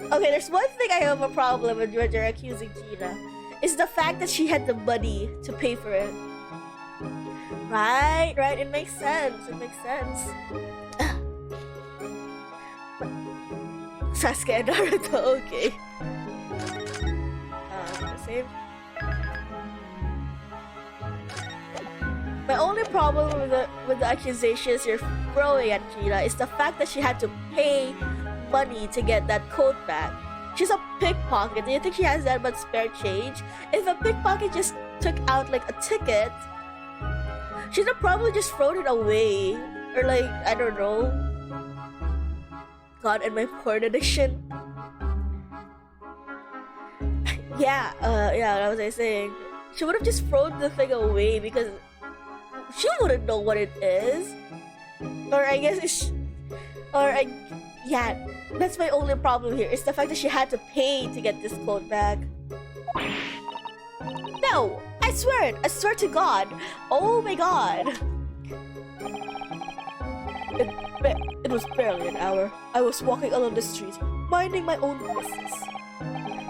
Okay, there's one thing I have a problem with when you're accusing Gina. Is the fact that she had the money to pay for it. Right? It makes sense. Sasuke and Naruto, okay. Save. My only problem with the accusations you're throwing at Gina is the fact that she had to pay money to get that coat back. She's a pickpocket. Do you think she has that much spare change? If a pickpocket just took out like a ticket, she'd have probably just thrown it away. Or like, I don't know. God, and my porn addiction. Yeah, what was I saying? She would have just thrown the thing away because she wouldn't know what it is. Or I guess it's... Yeah, that's my only problem here. It's the fact that she had to pay to get this coat back. No! I swear it! I swear to God! Oh my God! It was barely an hour. I was walking along the street, minding my own business,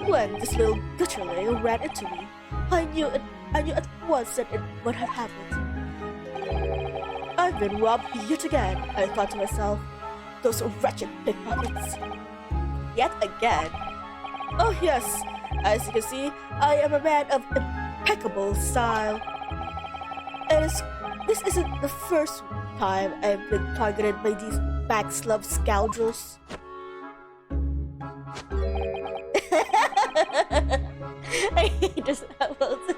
when this little gutterling ran into me. I knew at once that it would have happened. I've been robbed yet again, I thought to myself. Those wretched pickpockets. Yet again. Oh yes, as you can see, I am a man of impeccable style. This isn't the first time I've been targeted by these backslub scoundrels. I hate this episode.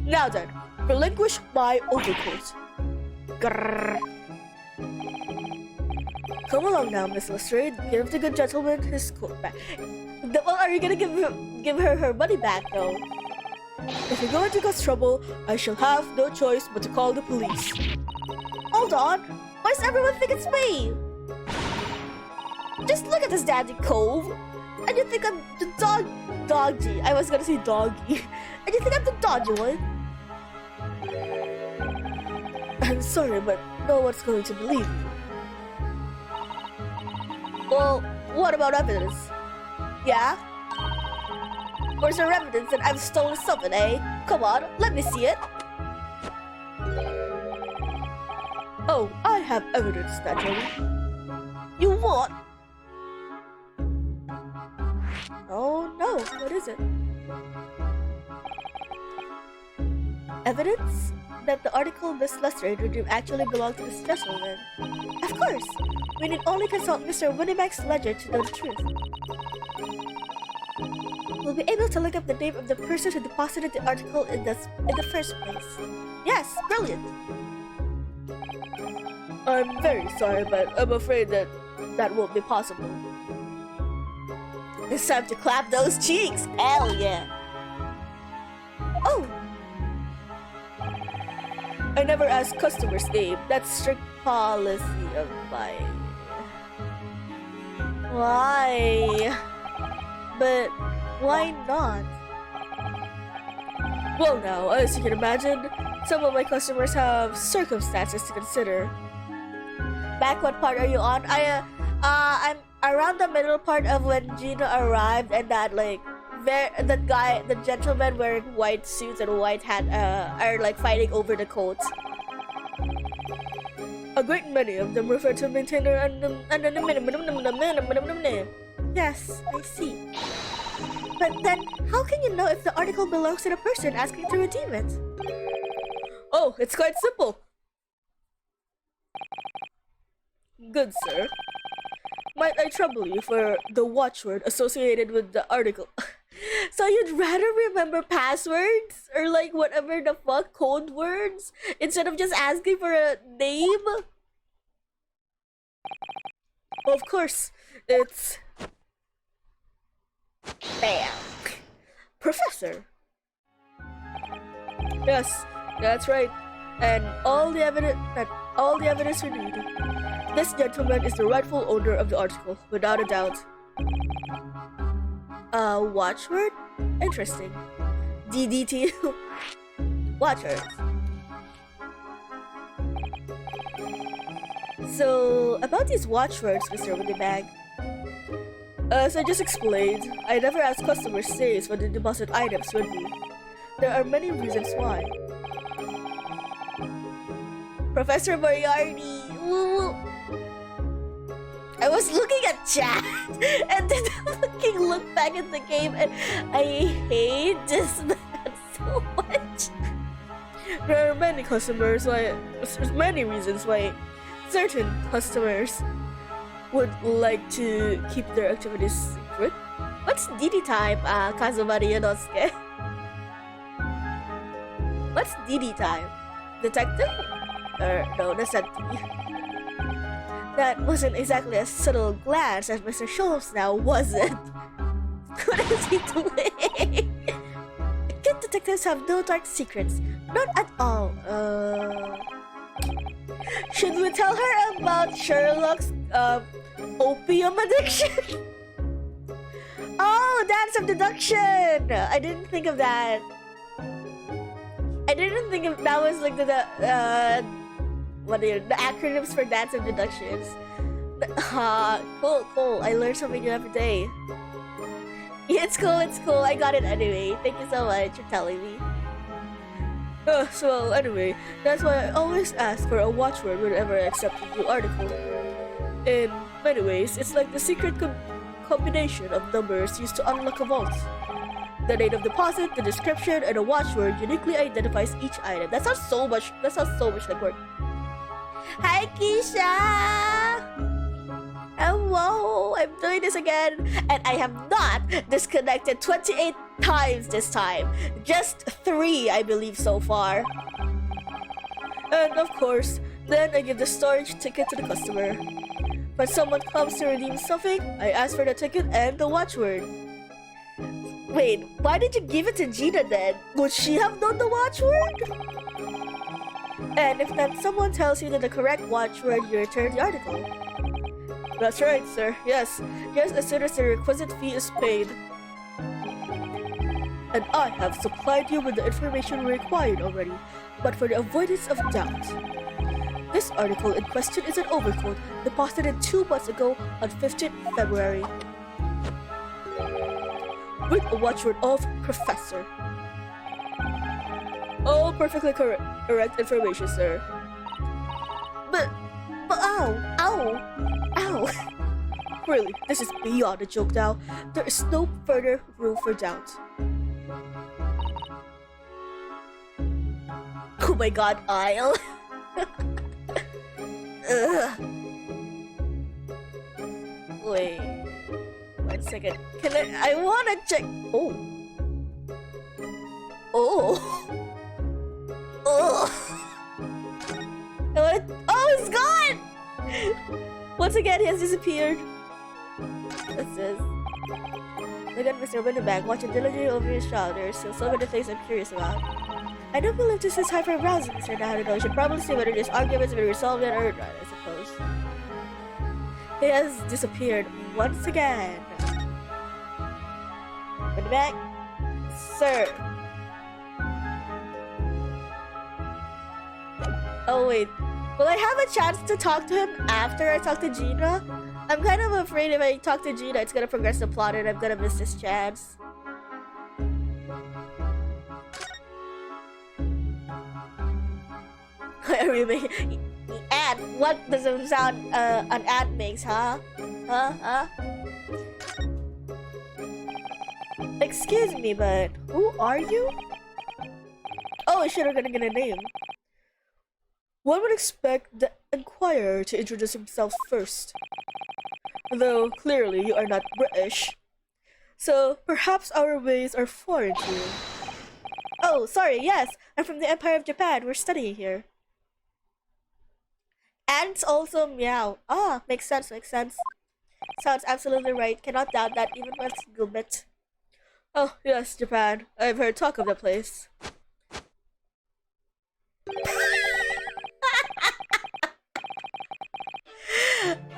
Now then, relinquish my overcoat. Grrr. Come along now, Miss Lestrade. Give the good gentleman his coat back. Well, are you gonna give her money back, though? If you're going to cause trouble, I shall have no choice but to call the police. Hold on! Why does everyone think it's me? Just look at this dandy cove, and you think I'm the dodgy. I was gonna say doggy. And you think I'm the dodgy one? I'm sorry, but no one's going to believe me. Well, what about evidence? Yeah? Where's there evidence that I've stolen something, eh? Come on, let me see it. Oh, I have evidence, naturally. You what? Oh no, what is it? Evidence that the article Miss Lestrade redeemed actually belonged to this gentleman. Of course! We need only consult Mr. Winnimax's ledger to know the truth. We'll be able to look up the name of the person who deposited the article in the first place. Yes, brilliant! I'm very sorry, but I'm afraid that won't be possible. It's time to clap those cheeks! Hell yeah! Oh! I never ask customers' name. That's strict policy of mine. Why? But why not? Well now, as you can imagine, some of my customers have circumstances to consider. Back what part are you on? I'm around the middle part of when Gina arrived and that the gentleman wearing white suits and white hat are like fighting over the coat. A great many of them refer to maintainer and Yes, I see. But then, how can you know if the article belongs to the person asking to redeem it? Oh, it's quite simple. Good sir. Might I trouble you for the watchword associated with the article? So you'd rather remember passwords or like whatever the fuck code words instead of just asking for a name? Of course, it's... Bam! Professor! Yes, that's right. And all the evidence we need. This gentleman is the rightful owner of the article, without a doubt. Watchword? Interesting. DDT. Watchwords. So, about these watchwords, Mr. Winnibag. As I just explained, I never ask customers' names when they deposit items with me. There are many reasons why. Professor Moriarty! Woo! I was looking at chat and then look back at the game and I hate this man so much. There are many many reasons why certain customers would like to keep their activities secret. What's DD time, Kazumari Yonosuke? What's DD time? Detective? No, that's not D. That wasn't exactly a subtle glance at Mr. Schultz now, was it? What is he doing? Good detectives have no dark secrets. Not at all. Should we tell her about Sherlock's opium addiction? Oh, dance of deduction! I didn't think of that. I didn't think of that was like the acronyms for dance of deductions. Cool. I learn something new every day. Yeah, it's cool. I got it anyway. Thank you so much for telling me. So anyway, that's why I always ask for a watchword whenever I accept a new article. In many ways, it's like the secret combination of numbers used to unlock a vault. The date of deposit, the description, and a watchword uniquely identifies each item. That sounds so much like work. Hi, Keisha! Hello! I'm doing this again, and I have not disconnected 28 times this time. Just 3, I believe, so far. And of course, then I give the storage ticket to the customer. When someone comes to redeem something, I ask for the ticket and the watchword. Wait, why did you give it to Gina then? Would she have known the watchword? And if then someone tells you that the correct watchword, you return the article. That's right, sir. Yes, as soon as the requisite fee is paid. And I have supplied you with the information required already, but for the avoidance of doubt. This article in question is an overcoat deposited 2 months ago on 15th February. With a watchword of Professor. Oh, perfectly correct information, sir. But ow. Really, this is beyond a joke now. There is no further room for doubt. Oh my god, Isle. Wait. 1 second. I wanna check. Oh, it's gone! Once again, he has disappeared. What's this? Look at Mr. Winterbank watching diligently over his shoulder. So many things I'm curious about. I don't believe this is time for browsing, Mr. Naruto. You should probably see whether this argument has been resolved yet or not, I suppose. He has disappeared once again. Winterbank? Sir. Oh wait. Will I have a chance to talk to him after I talk to Gina? I'm kind of afraid if I talk to Gina, it's gonna progress the plot and I'm gonna miss this chance. Ad, what does it sound an ad makes, huh? Excuse me, but who are you? Oh, I should have gonna get a name. One would expect the Inquirer to introduce himself first. Though clearly you are not British. So perhaps our ways are foreign to you. Oh, sorry, yes, I'm from the Empire of Japan. We're studying here. Ants also meow. Ah, makes sense. Sounds absolutely right. Cannot doubt that even once Gilbert. Oh, yes, Japan. I've heard talk of the place.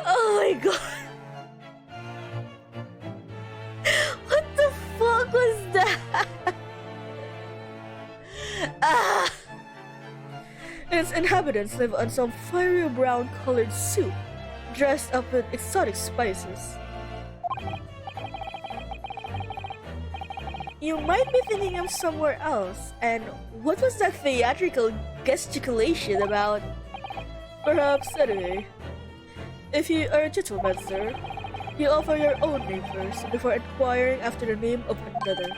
Oh my god. What the fuck was that? Its inhabitants live on some fiery brown colored soup, dressed up with exotic spices. You might be thinking of somewhere else, and what was that theatrical gesticulation about? Perhaps anyway. If you are a gentleman, sir, you offer your own name first before inquiring after the name of another.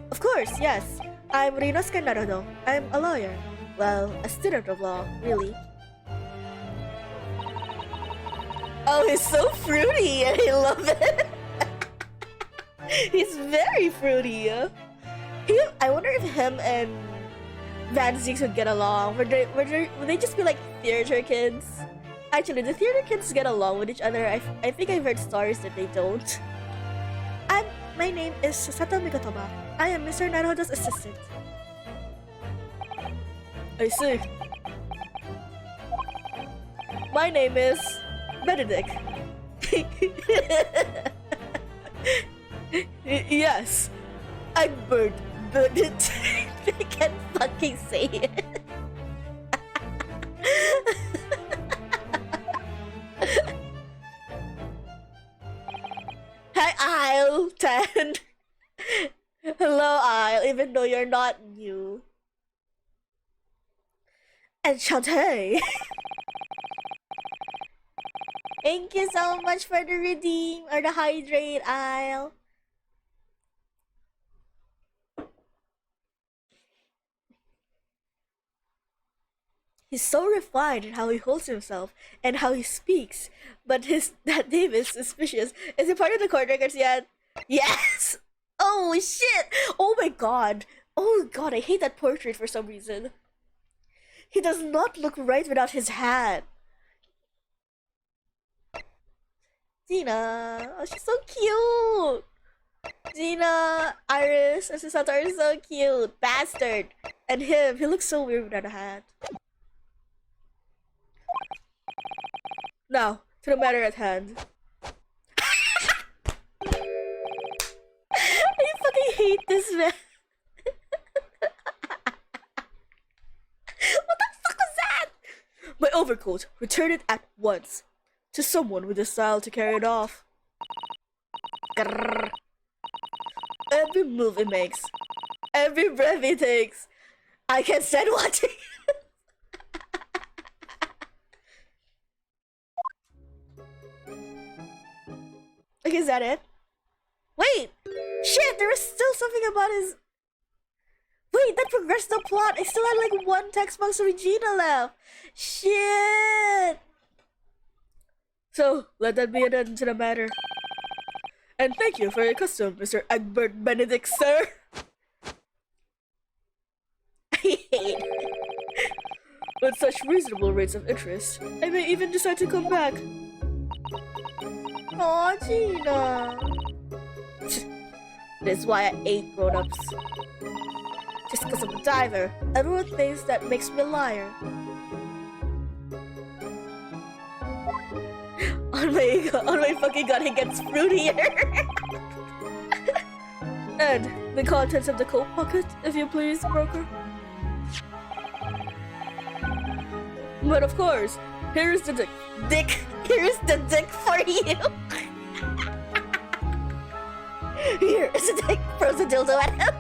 Of course, yes. I'm Rinosuke Naruto. I'm a lawyer. Well, a student of law, really. Oh, he's so fruity and I love it. He's very fruity. I wonder if him and Van Zeeks would get along. Would they just be like theater kids? Actually, the theater kids get along with each other. I think I've heard stories that they don't. My name is Sato Mikotoba. I am Mr. Naruhodo's assistant. I see. My name is Benedict. Yes, I'm Benedict. I can't fucking say it. Hi, Isle 10. Hello, Isle, even though you're not new. And Shantae. Thank you so much for the redeem or the hydrate, Isle. He's so refined in how he holds himself and how he speaks, but that name is suspicious. Is it part of the court records yet? Yes! Oh shit! Oh my god! Oh god, I hate that portrait for some reason. He does not look right without his hat. Gina, oh, she's so cute. Gina, Iris, and Susato are so cute. Bastard. And him, he looks so weird without a hat. Now, to the matter at hand. I fucking hate this man. What the fuck was that? My overcoat. Return it at once. To someone with the style to carry it off. Grrr. Every move he makes. Every breath he takes. I can't stand watching. Like, is that it? Wait! Shit, there was still something about his... Wait, that progressed the plot! I still had like one text box of Regina left! Shit! So, let that be an end to the matter. And thank you for your custom, Mr. Egbert Benedict, sir! I hate it. With such reasonable rates of interest, I may even decide to come back. Aw, Gina. That's why I hate grown-ups. Just because I'm a diver, everyone thinks that makes me a liar. On my fucking god, it gets fruitier. And the contents of the coat pocket, if you please, broker. But of course, here's the dick. Here's the dick for you. Here is the dick. Throws a dildo at him.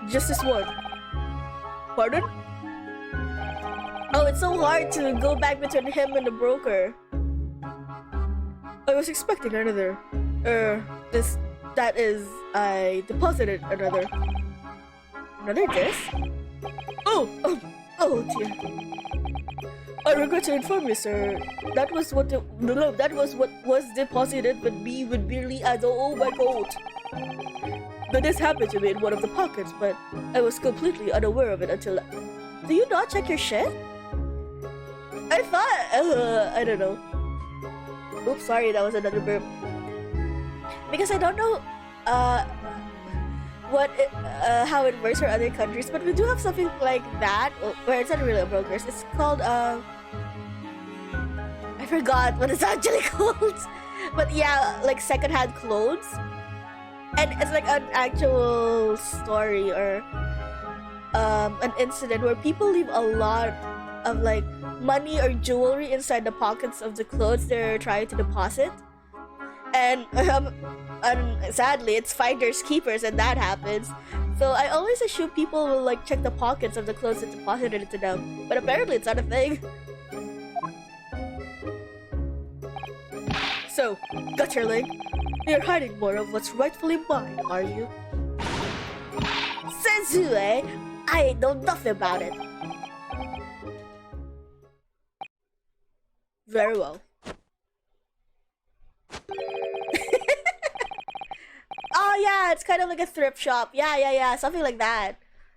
Just this one. Pardon? Oh, it's so hard to go back between him and the broker. I was expecting another. I deposited another. Another disc? Oh dear. I regret to inform you, sir. That was what was deposited, but me would merely add oh my god. But this happened to me in one of the pockets, but I was completely unaware of it until. Do you not check your shit? I thought, I don't know. Oops, sorry, that was another burp. Because I don't know, how it works for other countries, but we do have something like that, where it's not really a brokers. It's called, I forgot what it's actually called. But yeah, like secondhand clothes. And it's like an actual story or, an incident where people leave a lot of like money or jewelry inside the pockets of the clothes they're trying to deposit, and sadly it's finders keepers and that happens. So I always assume people will like check the pockets of the clothes that deposited into them, but apparently it's not a thing. So, Gutterling, you're hiding more of what's rightfully mine, are you? Sensue, I know nothing about it. Very well. it's kind of like a thrift shop. Yeah, something like that.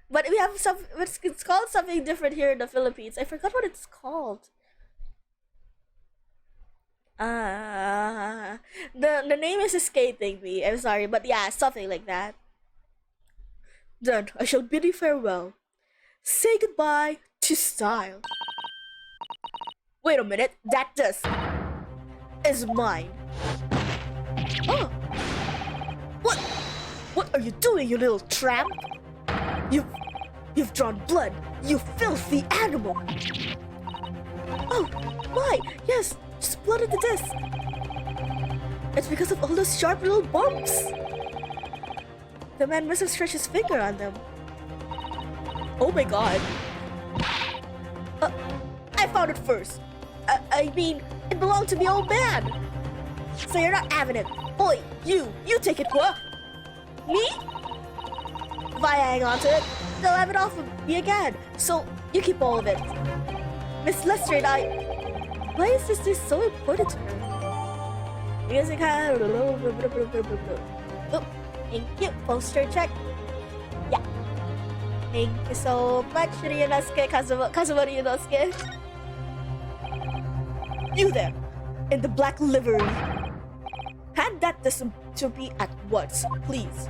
But we have some. It's called something different here in the Philippines. I forgot what it's called. Uh, the name is escaping me. I'm sorry, but yeah, something like that. Then I shall bid you farewell. Say goodbye to style. Wait a minute, that disc is mine. Oh, what? What are you doing, you little tramp? You, you've drawn blood, you filthy animal. Oh, my, yes, just blood on the disc. It's because of all those sharp little bumps. The man must have stretched his finger on them. Oh my god. I found it first. I mean, it belonged to the old man. So you're not having it. Oi, you take it, what? Me? If I hang on to it, they'll have it off of me again. So you keep all of it. Miss Lester and I... Why is this so important to her? Because it kind of... Oh, thank you. Poster check. Yeah. Thank you so much, Ryunosuke. Kazuma Ryunosuke. You there, in the black livery. Hand that to me at once, please.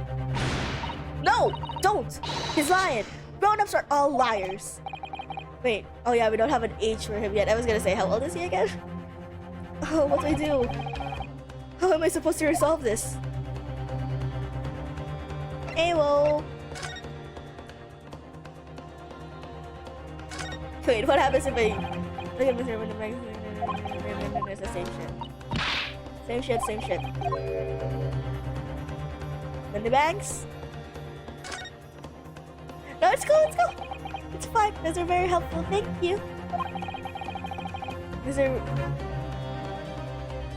No, don't. He's lying. Grown-ups are all liars. Wait, oh yeah, we don't have an age for him yet. I was gonna say, how old is he again? Oh, what do I do? How am I supposed to resolve this? Ayo. Wait, what happens if I look at Mr. Winterberg? It's the same shit. Same shit. Money bags? No, it's cool. It's fine. Those are very helpful. Thank you. These are...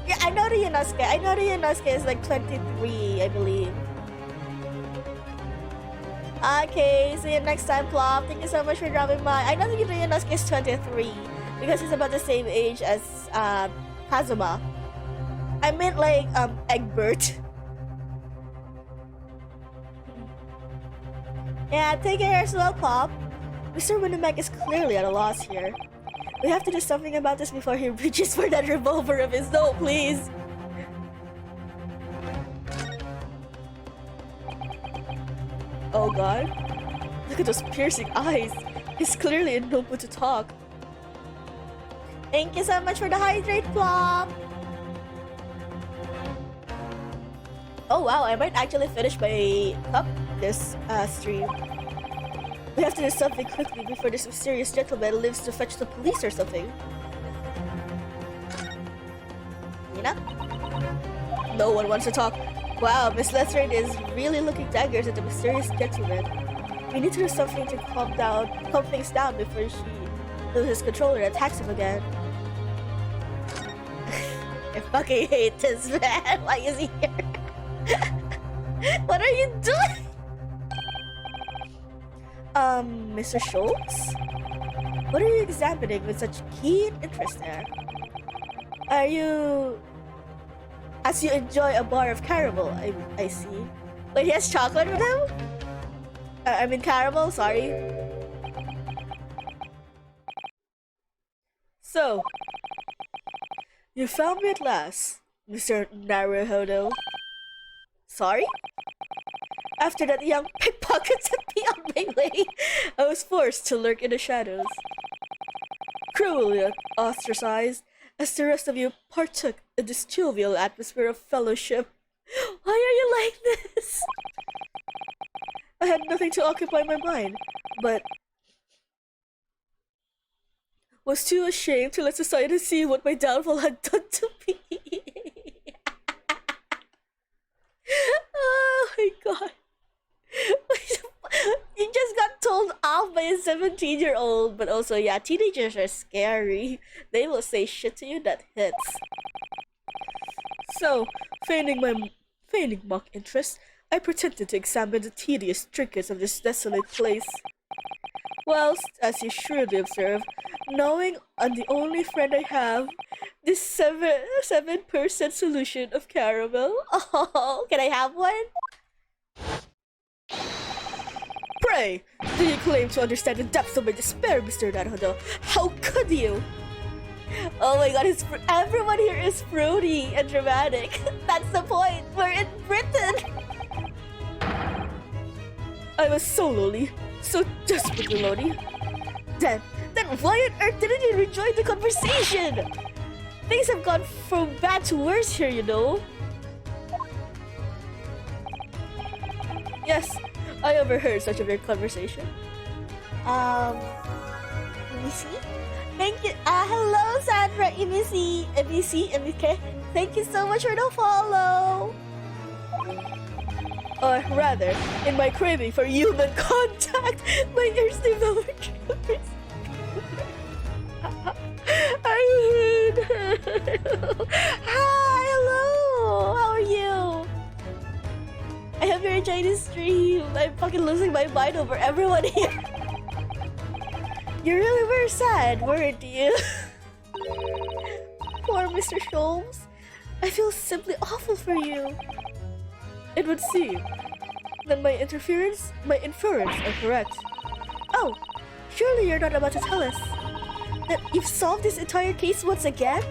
Yeah, I know Ryunosuke is like 23, I believe. Okay, see you next time, Plop. Thank you so much for dropping by. I know that Ryunosuke is 23 because he's about the same age as Kazuma. I meant like Egbert. Yeah, take care as well, Plop. Mr. Winnemek is clearly at a loss here. We have to do something about this before he reaches for that revolver of his. No, please. Oh god. Look at those piercing eyes. He's clearly in no mood to talk. Thank you so much for the hydrate, Plop. Oh wow, I might actually finish my cup this stream. We have to do something quickly before this mysterious gentleman leaves to fetch the police or something. Nina? No one wants to talk. Wow, Miss Lestred is really looking daggers at the mysterious gentleman. We need to do something to calm things down before she loses control and attacks him again. I fucking hate this man. Why is he here? What are you doing? Mr. Schultz? What are you examining with such keen interest there? Are you... As you enjoy a bar of caramel, I see. Wait, he has chocolate with him? I mean caramel, sorry. So, you found me at last, Mr. Naruhodo. Sorry? After that young pickpocket set me on my way, I was forced to lurk in the shadows. Cruelly ostracized, as the rest of you partook in this jovial atmosphere of fellowship. Why are you like this? I had nothing to occupy my mind, but was too ashamed to let society see what my downfall had done to me. Oh my god. You just got told off by a 17-year-old, but also, yeah, teenagers are scary. They will say shit to you that hits. So, feigning mock interest, I pretended to examine the tedious trinkets of this desolate place. Whilst, as you surely observe, knowing I'm the only friend I have, this 7% solution of caramel. Oh, can I have one? Pray, do you claim to understand the depths of my despair, Mr. Naruto? How could you? Oh my god, everyone here is fruity and dramatic. That's the point. We're in Britain. I was so lonely, so desperately lonely. Then why on earth didn't you rejoin the conversation? Things have gone from bad to worse here, you know. Yes, I overheard such of your conversation. Let me see. Thank you. Hello, Sandra, MBC. Thank you so much for the follow. Or rather, in my craving for human contact, my ears developed. I hate her. Hi, hello. How are you? I hope you're enjoying this stream. I'm fucking losing my mind over everyone here. You really were sad, weren't you? Poor Mr. Sholmes. I feel simply awful for you. It would seem that my inference are correct. Oh, surely you're not about to tell us that you've solved this entire case once again?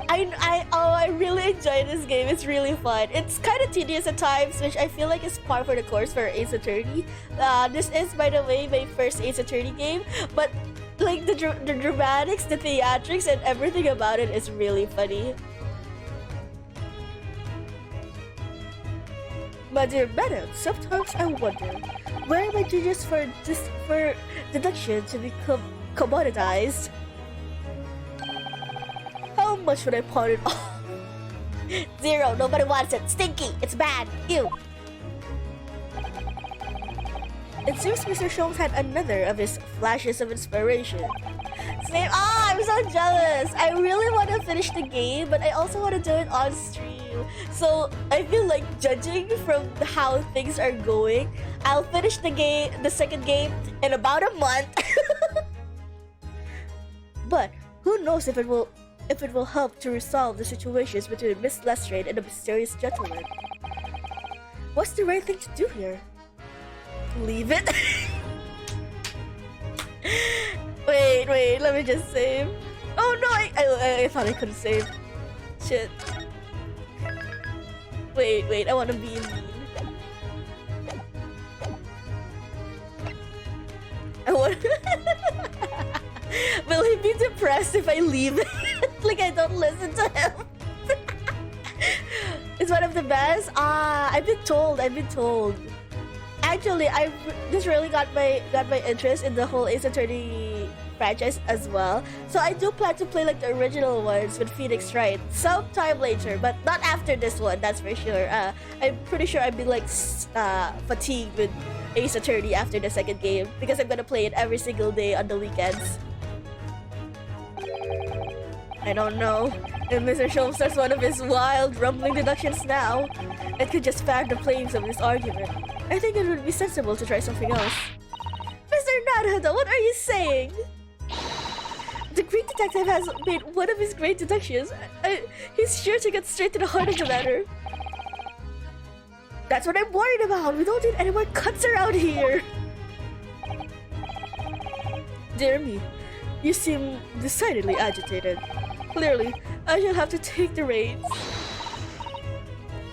I really enjoy this game. It's really fun. It's kind of tedious at times, which I feel like is par for the course for Ace Attorney. This is, by the way, my first Ace Attorney game, but like the dramatics, the theatrics, and everything about it is really funny. My dear madam, sometimes I wonder where my genius for deduction to become commoditized. How much would I pawn it off? 0. Nobody wants it. Stinky. It's bad. Ew. It seems Mr. Sholmes had another of his flashes of inspiration. Same. I'm so jealous. I really want to finish the game, but I also want to do it on stream. So I feel like judging from how things are going, I'll finish the second game in about a month. But who knows if it will help to resolve the situations between Miss Lestrade and the mysterious gentleman. What's the right thing to do here? Leave it? Wait, let me just save. Oh no, I thought I couldn't save. Shit. Wait, I wanna be mean. Will he be depressed if I leave it? Like I don't listen to him. It's one of the best. I've been told. Actually, this really got my interest in the whole Ace Attorney franchise as well. So I do plan to play like the original ones with Phoenix Wright sometime later, but not after this one. That's for sure. I'm pretty sure I'd be like fatigued with Ace Attorney after the second game because I'm gonna play it every single day on the weekends. I don't know. If Mr. Sholmes starts one of his wild, rumbling deductions now, it could just fan the flames of this argument. I think it would be sensible to try something else. Mr. Naruto, what are you saying? The Greek detective has made one of his great deductions. He's sure to get straight to the heart of the matter. That's what I'm worried about. We don't need any more cuts around here. Dear me, you seem decidedly agitated. Clearly, I shall have to take the reins.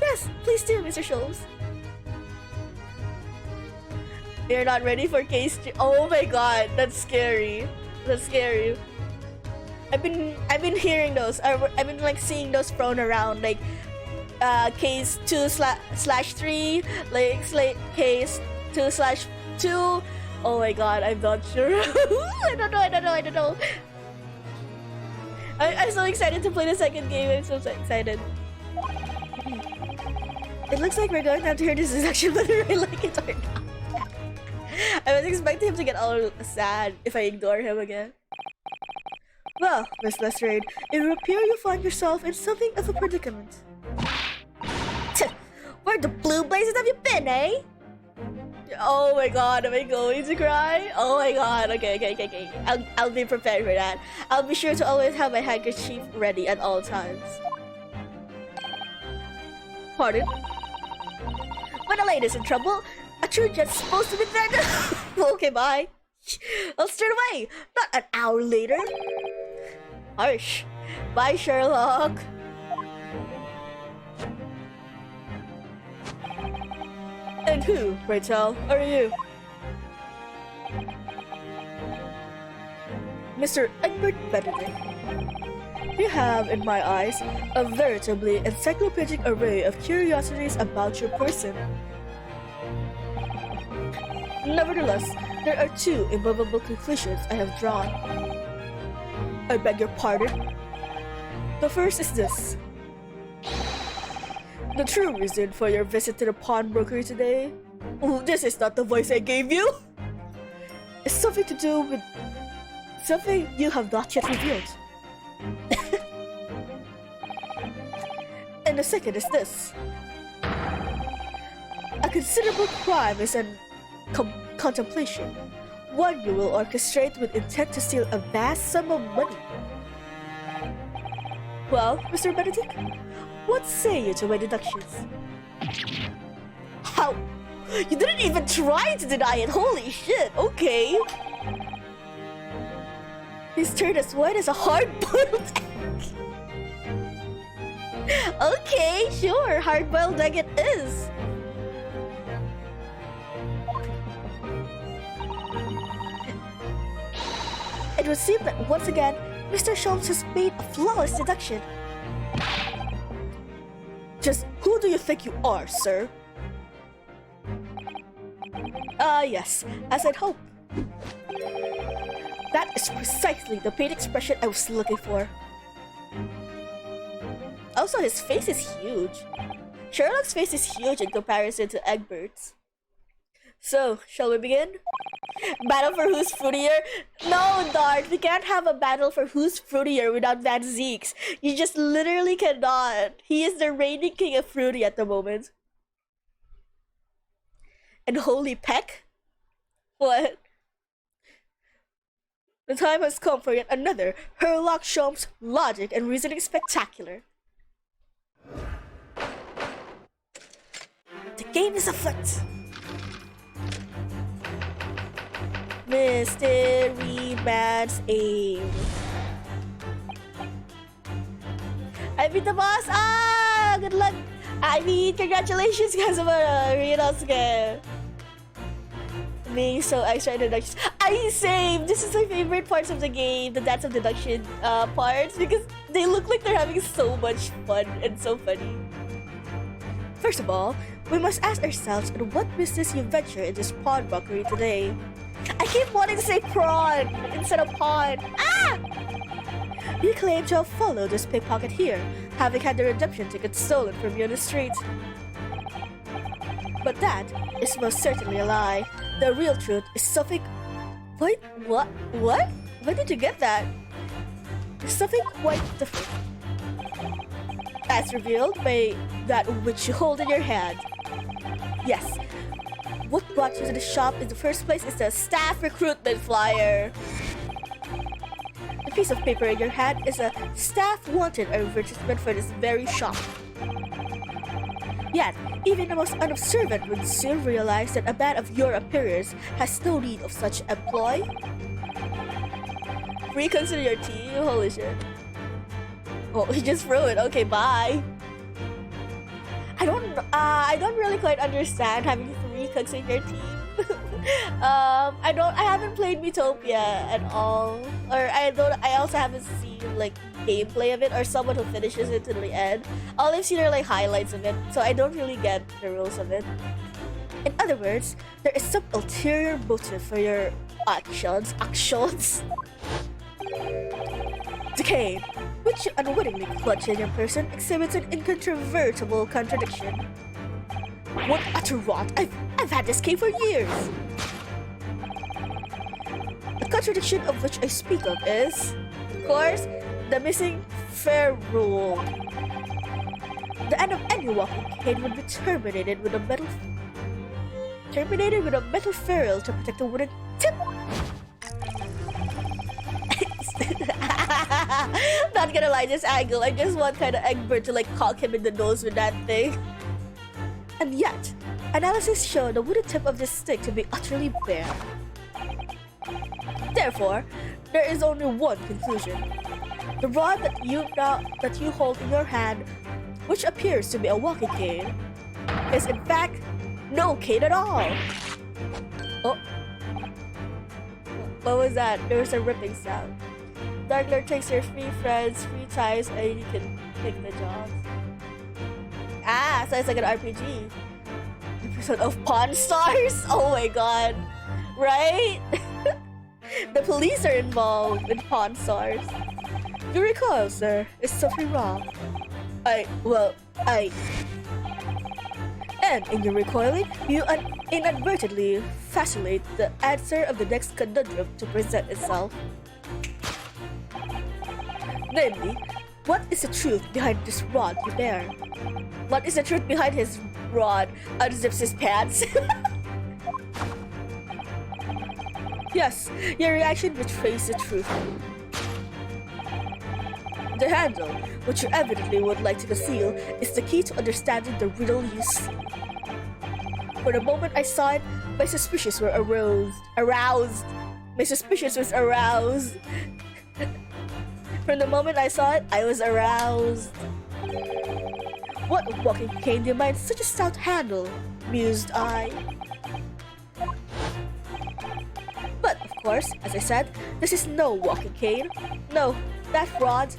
Yes, please do, Mr. Sholmes. You're not ready for case 3. Oh my god, that's scary. That's scary. I've been hearing those. I've been like seeing those thrown around, like case 2/3, like case 2/2. Oh my god, I'm not sure. I don't know. I'm so excited to play the second game. I'm so excited. It looks like we're going to have to hear this deduction whether I like it or not. I was expecting him to get all sad if I ignore him again. Well, Miss Lestrade, it would appear you find yourself in something of a predicament. Where the blue blazes have you been, eh? Oh my god, am I going to cry? Oh my god, okay. I'll be prepared for that. I'll be sure to always have my handkerchief ready at all times. Pardon? when a lady's in trouble, a true jet's supposed to be there. Okay, bye. I'll straight away, not an hour later. Harsh. Bye, Sherlock. And who, pray tell, are you? Mr. Egbert Benedict. You have, in my eyes, a veritably encyclopedic array of curiosities about your person. Nevertheless, there are two immovable conclusions I have drawn. I beg your pardon. The first is this. The true reason for your visit to the pawnbroker today, this is not the voice I gave you, is something to do with something you have not yet revealed. And the second is this. A considerable crime is in contemplation, one you will orchestrate with intent to steal a vast sum of money. Well, Mr. Benedict, what say you to my deductions? How? You didn't even try to deny it, holy shit, okay. He's turned as white as a hard-boiled egg. Okay, sure, hard-boiled egg it is. It would seem that once again, Mr. Sholmes has made a flawless deduction. Just who do you think you are, sir? Yes, as I'd hoped. That is precisely the paid expression I was looking for. Also, his face is huge. Sherlock's face is huge in comparison to Egbert's. So, shall we begin? Battle for who's fruitier? No, Dart, we can't have a battle for who's fruitier without Van Zeeks. You just literally cannot. He is the reigning king of fruity at the moment. And holy peck? What? The time has come for yet another Herlock Sholmes logic and reasoning spectacular. The game is afoot. Mystery Man's aim. I beat the boss! Ah! Good luck! I mean, congratulations guys about Ryunosuke. Being so extra deductions. I saved! This is my favorite parts of the game, the dance of deduction parts, because they look like they're having so much fun and so funny. First of all, we must ask ourselves on what business you venture in this pawnbrokery today. I keep wanting to say prawn instead of pawn. Ah! You claim to have followed this pickpocket here, having had the redemption ticket stolen from you on the street. But that is most certainly a lie. The real truth is something... Wait, what? What? Where did you get that? It's something quite different. As revealed by that which you hold in your hand. Yes. What brought you to the shop in the first place is the staff recruitment flyer. The piece of paper in your hand is a staff wanted advertisement for this very shop. Yet, even the most unobservant would soon realize that a man of your appearance has no need of such employ. Reconsider your tea? Holy shit. Oh, he just threw it. Okay, bye. I don't really quite understand having 3 cooks in your team. I haven't played Metopia at all. Or I also haven't seen like gameplay of it or someone who finishes it to the end. All I've seen are like highlights of it, so I don't really get the rules of it. In other words, there is some ulterior motive for your actions. The cane, which you unwittingly clutch in your person, exhibits an incontrovertible contradiction. What utter rot! I've had this cane for years! The contradiction of which I speak of is, of course, the missing fair rule. The end of any walking cane would be terminated with a metal ferrule to protect the wooden tip. Not gonna lie, this angle, I just want kind of Egbert to like cock him in the nose with that thing. And yet, analysis showed the wooden tip of this stick to be utterly bare. Therefore, there is only one conclusion. The rod that you hold in your hand, which appears to be a walking cane, is in fact no cane at all. Oh. What was that? There was a ripping sound. Darkler takes your free friends, free times, and you can pick the jobs. Ah, so it's like an RPG. Episode of Pawn Stars? Oh my god. Right? The police are involved in Pawn Stars. You recall, sir, is something wrong? And in your recoiling, you inadvertently facilitate the answer of the next conundrum to present itself. Namely, what is the truth behind this rod you bear? What is the truth behind his rod unzips his pants? Yes, your reaction betrays the truth. The handle, which you evidently would like to conceal, is the key to understanding the riddle you see. For the moment I saw it, my suspicions were aroused. My suspicions was aroused. From the moment I saw it, I was aroused. What walking cane demands such a stout handle? Mused I. But, of course, as I said, this is no walking cane. No, that rod.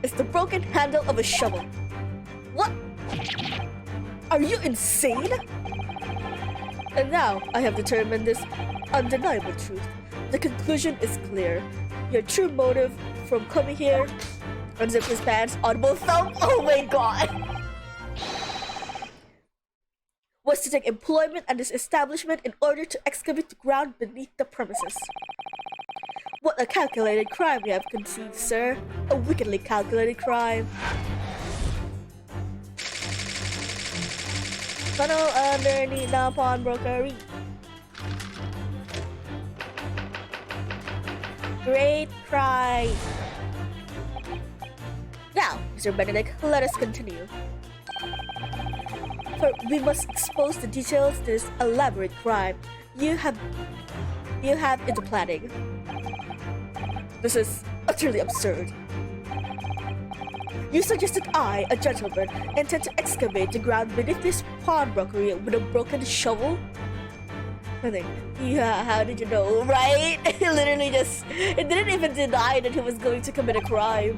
It's the broken handle of a shovel. What? Are you insane? And now I have determined this undeniable truth. The conclusion is clear. Your true motive from coming here, unzip his pants, audible thump, oh my god, was to take employment at this establishment in order to excavate the ground beneath the premises. What a calculated crime you have conceived, sir. A wickedly calculated crime. Tunnel underneath the pawnbrokery. Great cry. Now, Mr. Benedict, let us continue. For we must expose the details to this elaborate crime you have into planning. This is utterly absurd. You suggested I, a gentleman, intend to excavate the ground beneath this pawnbrokery with a broken shovel? Nothing. Yeah, how did you know, right? It didn't even deny that he was going to commit a crime.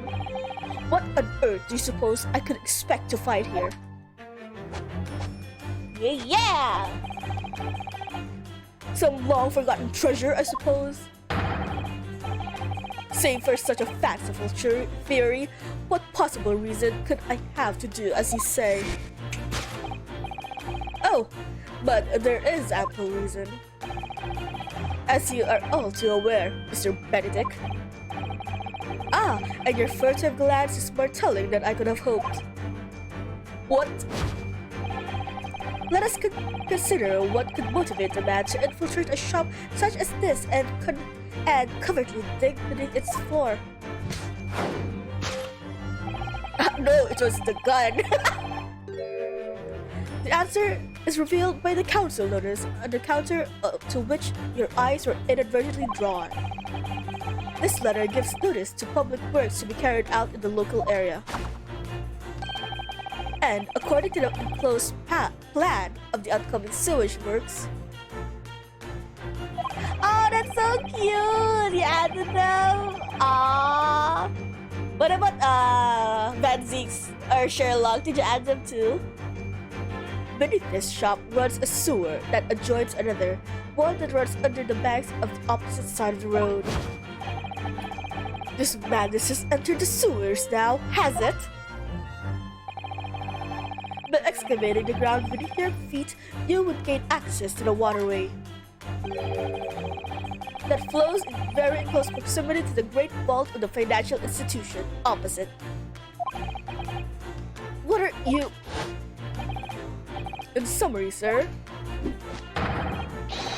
What on earth do you suppose I could expect to find here? Yeah! Some long-forgotten treasure, I suppose? Save for such a fanciful theory, what possible reason could I have to do as you say? Oh, but there is ample reason. As you are all too aware, Mr. Benedict. Ah, and your furtive glance is more telling than I could have hoped. What? Let us consider what could motivate a man to infiltrate a shop such as this and covertly dig beneath its floor. No, it was the gun. The answer is revealed by the council notice on the counter to which your eyes were inadvertently drawn. This letter gives notice to public works to be carried out in the local area. And according to the enclosed plan of the upcoming sewage works. Oh, that's so cute! You added them! Aww! What about Van Zeeks or Sherlock? Did you add them too? Beneath this shop runs a sewer that adjoins another, one that runs under the banks of the opposite side of the road. This madness has entered the sewers now, has it? By excavating the ground beneath your feet, you would gain access to the waterway that flows in very close proximity to the great vault of the financial institution opposite. What are you... In summary, sir,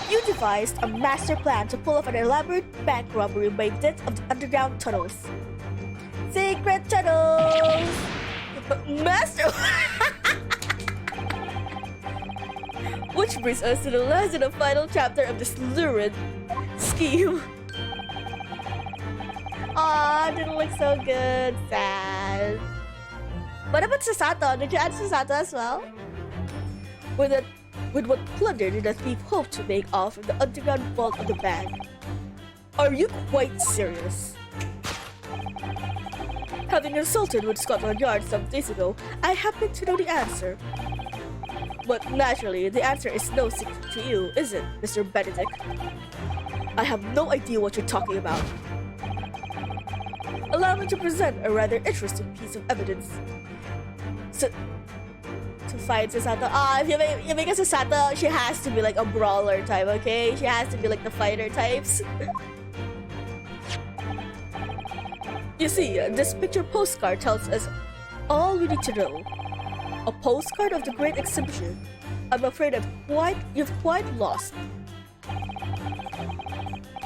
you devised a master plan to pull off an elaborate bank robbery by dint of the underground tunnels. Secret channels! Master! Which brings us to the last and the final chapter of this lurid scheme. Aw, didn't look so good. Sad. What about Sasato? Did you add Sasato as well? With what plunder did the thief hope to make off from the underground vault of the bank? Are you quite serious? Having consulted with Scotland Yard some days ago, I happen to know the answer. But naturally, the answer is no secret to you, is it, Mr. Benedict? I have no idea what you're talking about. Allow me to present a rather interesting piece of evidence. To fight Sasato. If you make a Sasato, she has to be like a brawler type, okay? She has to be like the fighter types. You see, this picture postcard tells us all we need to know. A postcard of the Great Exhibition. I'm afraid you've quite lost.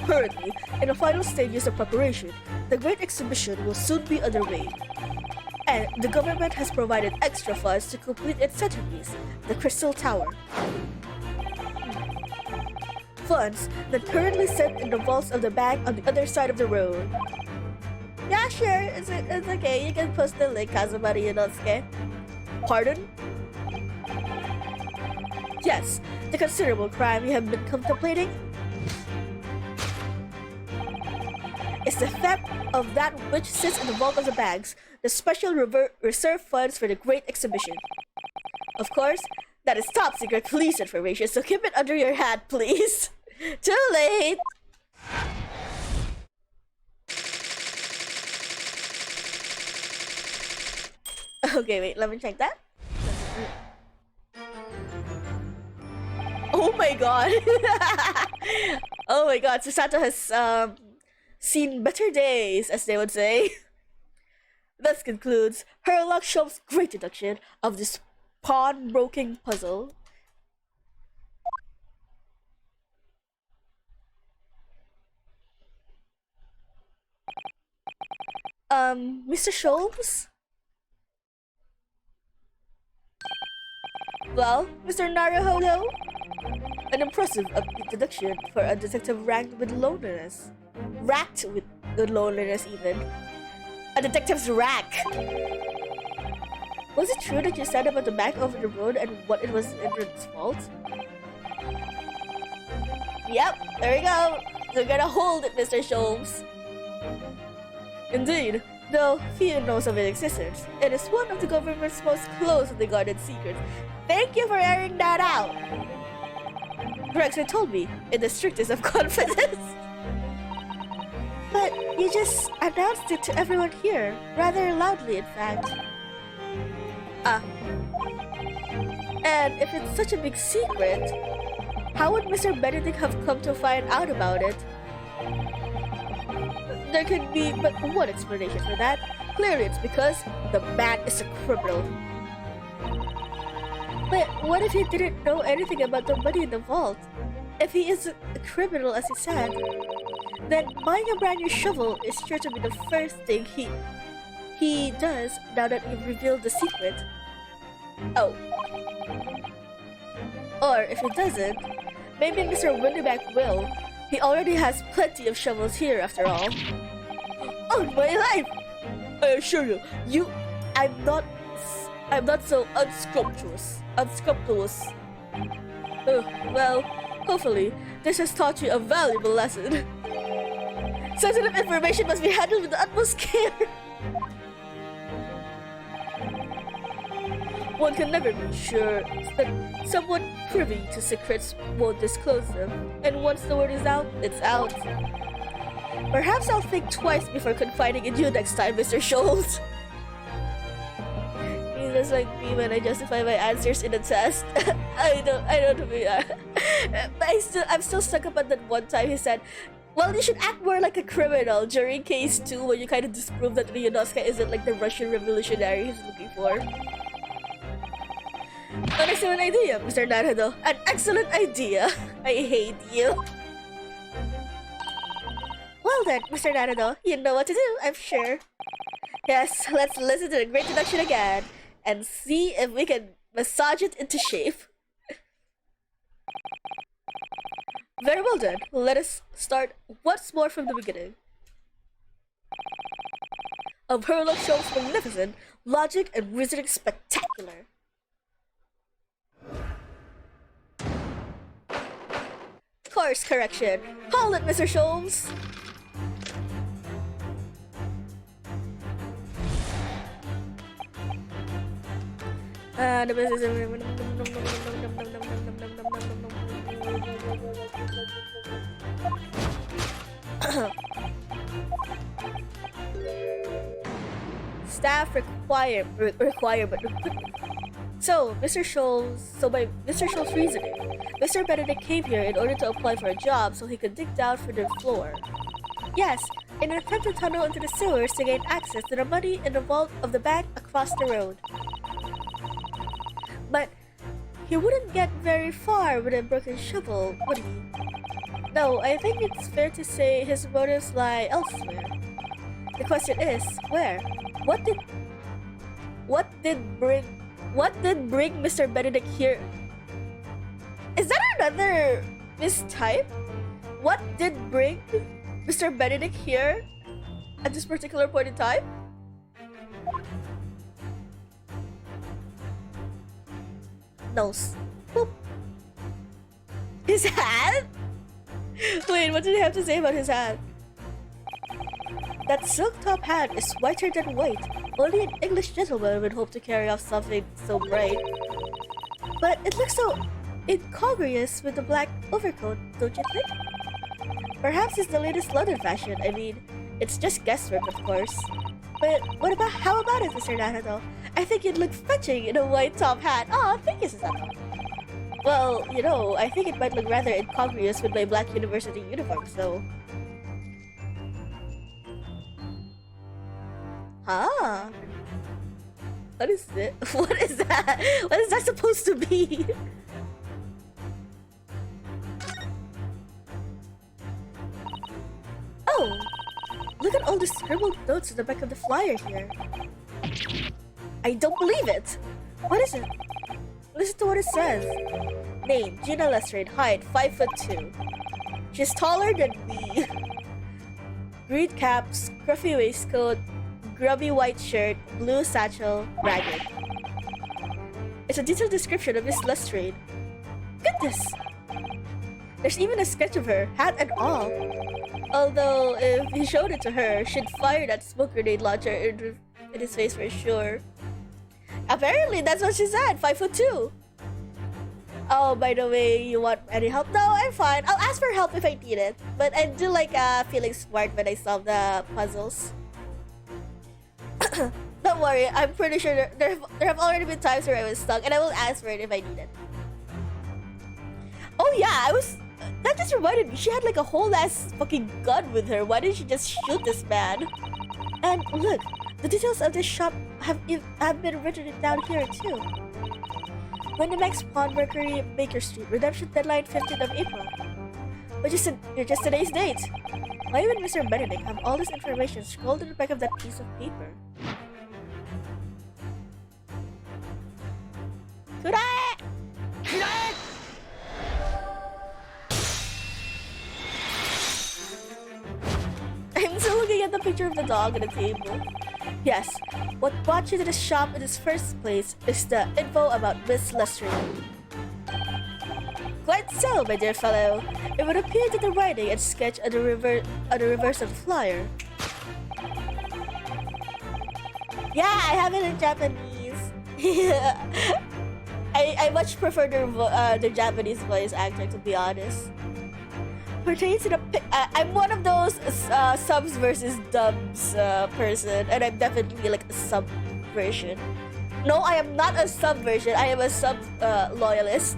Currently, in the final stages of preparation, the Great Exhibition will soon be underway. And the government has provided extra funds to complete its centerpiece, the Crystal Tower. Funds that currently sit in the vaults of the bank on the other side of the road. Yeah, sure, it's okay. You can post the link, Kazumari Inosuke. Pardon? Yes, the considerable crime you have been contemplating is the theft of that which sits in the vault of the banks, the special reserve funds for the Great Exhibition. Of course, that is top secret police information, so keep it under your hat, please. Too late! Okay, wait, let me check that. Oh my god! Oh my god, Susato has seen better days, as they would say. Thus concludes Herlock Shop's great deduction of this pawn-broking puzzle. Mr. Sholmes? Well, Mr. Naruhodo? An impressive deduction for a detective racked with loneliness. Racked with loneliness, even. A detective's rack! Was it true that you said about the bank over the road and what it was its fault? Yep, there we go. You're gonna hold it, Mr. Sholmes. Indeed, though few knows of its existence, it is one of the government's most closely guarded secrets. Thank you for airing that out! Drexler told me, in the strictest of confidence. But you just announced it to everyone here, rather loudly in fact. And if it's such a big secret, how would Mr. Benedict have come to find out about it? There can be but one explanation for that. Clearly it's because the man is a criminal. But what if he didn't know anything about the money in the vault? If he is a criminal as he said, then buying a brand new shovel is sure to be the first thing he does now that you've revealed the secret. Oh. Or if he doesn't, maybe Mr. Windyback will. He already has plenty of shovels here after all. On my life! I assure you, I'm not so unscrupulous. Well, hopefully, this has taught you a valuable lesson. Sensitive information must be handled with the utmost care. One can never be sure that someone privy to secrets won't disclose them, and once the word is out, it's out. Perhaps I'll think twice before confiding in you next time, Mr. Scholes. He's just like me when I justify my answers in a test. I don't but I'm still stuck up on that one time he said, well, you should act more like a criminal during case 2 when you kind of disprove that Ryunosuke isn't like the Russian revolutionary he's looking for. An excellent idea, Mr. Naruto. An excellent idea. I hate you. Well then, Mr. Naruto, you know what to do, I'm sure. Yes, let's listen to the great deduction again and see if we can massage it into shape. Very well done. Let us start once more from the beginning. Of Herlock shows magnificent, logic and reasoning spectacular. Course correction. Hold it, Mr. Sholmes. Staff requirement. So, Mr. Scholl's, by Mr. Scholl's reasoning, Mr. Benedict came here in order to apply for a job so he could dig down for the floor. Yes, in an attempt to tunnel into the sewers to gain access to the money in the vault of the bank across the road. But he wouldn't get very far with a broken shovel, would he? No, I think it's fair to say his motives lie elsewhere. The question is, where? What did bring Mr. Benedict here? Is that another mistype? What did bring Mr. Benedict here at this particular point in time? Nose. Boop. His hat? Wait, what did he have to say about his hat? That silk top hat is whiter than white. Only an English gentleman would hope to carry off something so bright. But it looks so incongruous with the black overcoat, don't you think? Perhaps it's the latest London fashion. I mean, it's just guesswork, of course. But how about it, Mr. Nanato? I think you'd look fetching in a white top hat. Aw, thank you, Susanoo. Well, you know, I think it might look rather incongruous with my black university uniform, so... Huh? What is it? What is that? What is that supposed to be? Oh! Look at all the scribbled notes in the back of the flyer here. I don't believe it! What is it? Listen to what it says. Name, Gina Lestrade, height, 5'2". She's taller than me. Green cap, scruffy waistcoat, grubby white shirt, blue satchel, ragged. It's a detailed description of Miss Lestrade. Goodness! There's even a sketch of her, hat and all. Although, if he showed it to her, she'd fire that smoke grenade launcher in his face for sure. Apparently, that's what she said, 5'2". Oh, by the way, you want any help? No, I'm fine. I'll ask for help if I need it. But I do like feeling smart when I solve the puzzles. Don't worry, I'm pretty sure there have already been times where I was stuck, and I will ask for it if I need it. Oh yeah, that just reminded me, she had like a whole ass fucking gun with her. Why didn't she just shoot this man? And look, the details of this shop have been written down here too. Winamax Pawnbrokery, Baker Street, redemption deadline 15th of April. But just today's date. Why would Mr. Benedict have all this information scrolled in the back of that piece of paper? Kurae! Kurae! I'm still looking at the picture of the dog on the table. Yes, what brought you to the shop in this first place is the info about Miss Lestrade. Quite so, my dear fellow. It would appear that the writing and sketch on the reverse of the flyer. Yeah, I have it in Japanese. I much prefer the Japanese voice actor, to be honest. Pertains to the I'm one of those subs versus dubs person, and I'm definitely like a sub version. No, I am not a sub version. I am a sub loyalist.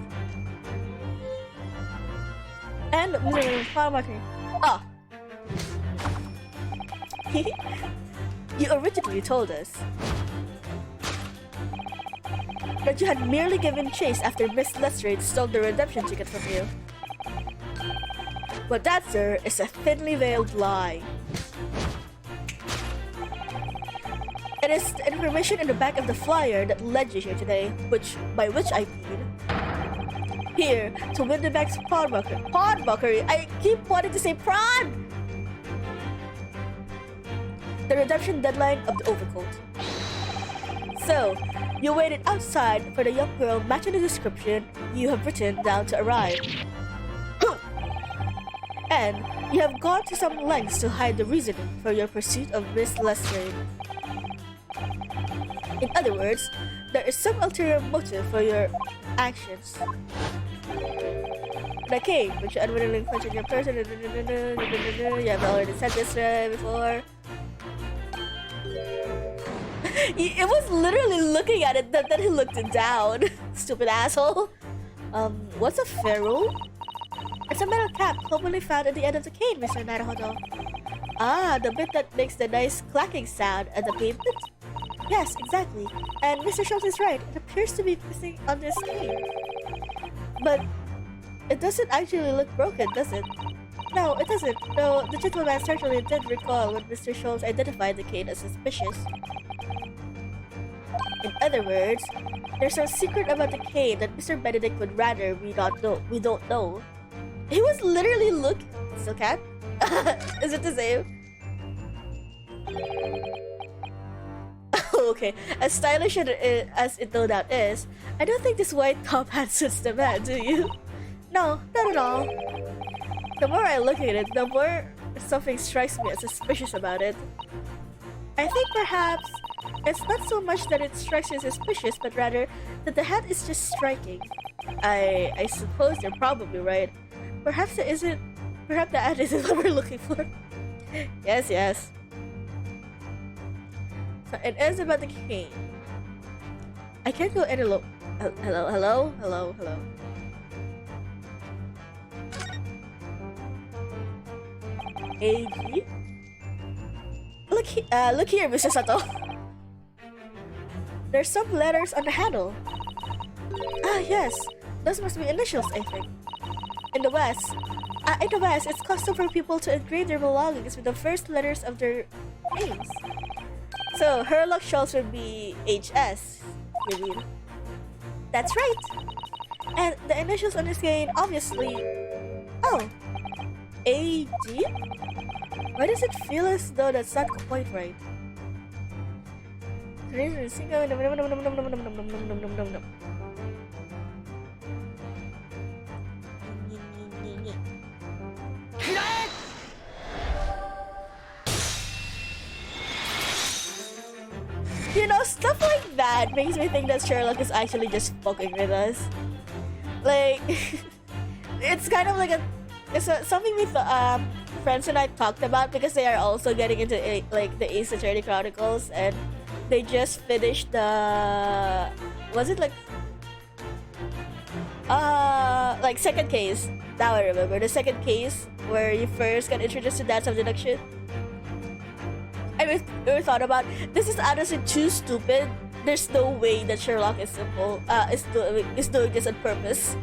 And oh, you originally told us that you had merely given chase after Miss Lestrade stole the redemption ticket from you. But that, sir, is a thinly veiled lie. It is the information in the back of the flyer that led you here today, by which I mean here to win the bank's Pawnbuckery. I keep wanting to say prawn. The redemption deadline of the overcoat. So, you waited outside for the young girl matching the description you have written down to arrive. And you have gone to some lengths to hide the reasoning for your pursuit of Miss Lestrade. In other words, there is some ulterior motive for your actions. Okay, which unwittingly punch your person. You have already said this before. It was literally looking at it, then he looked it down. Stupid asshole. What's a ferrule? It's a metal cap commonly found at the end of the cane, Mr. Naruhodo. Ah, the bit that makes the nice clacking sound at the pavement? Yes, exactly. And Mr. Schultz is right. It appears to be missing on this cane. But it doesn't actually look broken, does it? No, it doesn't. Though the gentleman certainly did recall when Mr. Schultz identified the cane as suspicious. In other words, there's some secret about the cane that Mr. Benedict would rather we don't know. He was literally looking. Still cat? Is it the same? Okay, as stylish as it no doubt is, I don't think this white top hat suits the man, do you? No, not at all. The more I look at it, the more something strikes me as suspicious about it. I think perhaps it's not so much that it strikes you as suspicious, but rather that the hat is just striking. I suppose you're probably right. Perhaps the hat isn't what we're looking for. Yes. So it is about the cane. I can't go any low. Hello. AG? Look here, Mr. Sato. There's some letters on the handle. Ah, yes. Those must be initials, I think. In the West, it's custom for people to engrave their belongings with the first letters of their names. So, Herlock Schultz would be HS, you mean? That's right. And the initials on this cane, obviously... Oh. AG? Why does it feel as though that's not quite right? You know, stuff like that makes me think that Sherlock is actually just fucking with us. Like, it's kind of like something with friends and I talked about because they are also getting into the Ace Attorney Chronicles, and they just finished the second case. Now I remember the second case where you first got introduced to that subdeduction. I really thought about this is honestly too stupid. There's no way that Sherlock is doing this on purpose.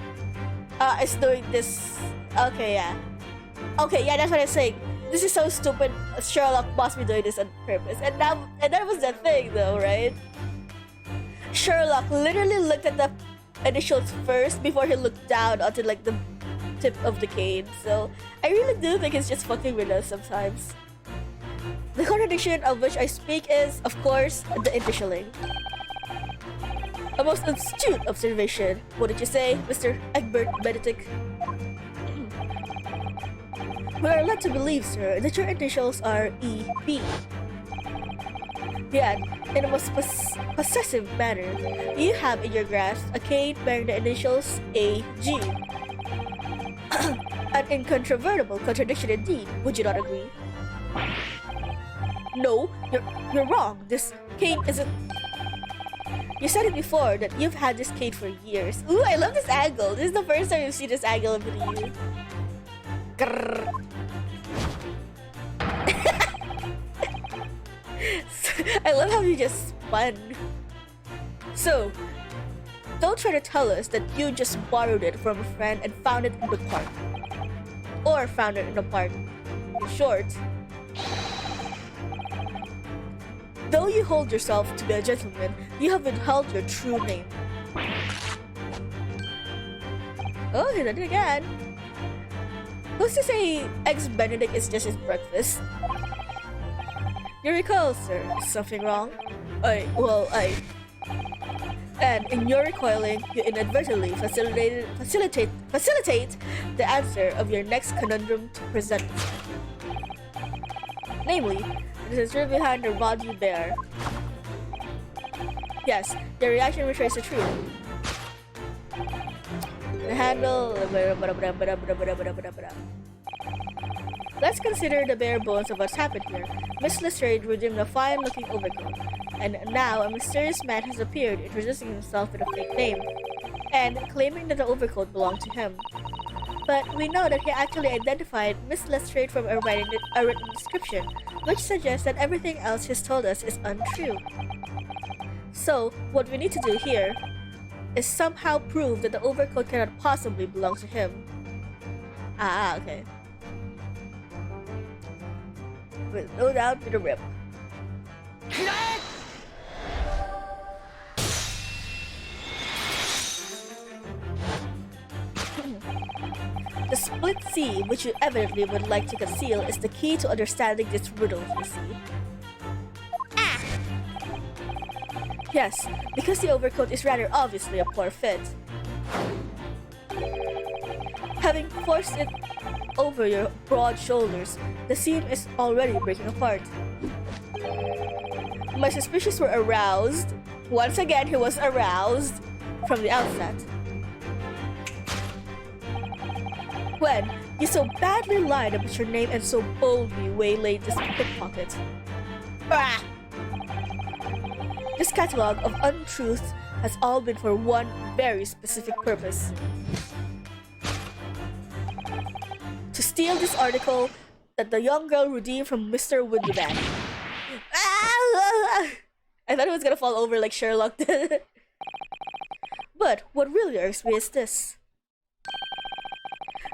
Is doing this. Okay, yeah, that's what I'm saying. This is so stupid. Sherlock must be doing this on purpose. And that was the thing, though, right? Sherlock literally looked at the initials first before he looked down onto like the tip of the cane. So I really do think he's just fucking with us sometimes. The contradiction of which I speak is, of course, the initialing. A most astute observation. What did you say, Mr. Egbert Benedict? We are led to believe, sir, that your initials are E.B. Yet, in a most possessive manner, you have in your grasp a cane bearing the initials A.G. An incontrovertible contradiction indeed, would you not agree? No, you're wrong. This cane isn't... You said it before that you've had this cane for years. Ooh, I love this angle. This is the first time you've seen this angle of the video. Grrr. I love how you just spun. So, don't try to tell us that you just borrowed it from a friend and found it in the park. Or found it in the park. In short, Though you hold yourself to be a gentleman, you have withheld your true name. Oh, he did it again. Who's to say Eggs Benedict is just his breakfast? You recall, sir, is something wrong? And in your recoiling, you inadvertently facilitate the answer of your next conundrum to present. Namely, it is right behind the rod you bear. Yes, your reaction betrays the truth. The handle. Let's consider the bare bones of what's happened here. Miss Lestrade redeemed a fine-looking overcoat, and now a mysterious man has appeared, introducing himself with a fake name, and claiming that the overcoat belonged to him. But we know that he actually identified Miss Lestrade from a written description, which suggests that everything else he's told us is untrue. So, what we need to do here is somehow prove that the overcoat cannot possibly belong to him. Okay. With no doubt to the rip. The split C, which you evidently would like to conceal, is the key to understanding this riddle, you see. Yes, because the overcoat is rather obviously a poor fit. Having forced it over your broad shoulders, the seam is already breaking apart. My suspicions were aroused. Once again, he was aroused from the outset. When you so badly lied about your name and so boldly waylaid this pickpocket. Ah! This catalogue of untruths has all been for one very specific purpose. To steal this article that the young girl redeemed from Mr. Windybank. I thought it was gonna fall over like Sherlock did. But what really irks me is this.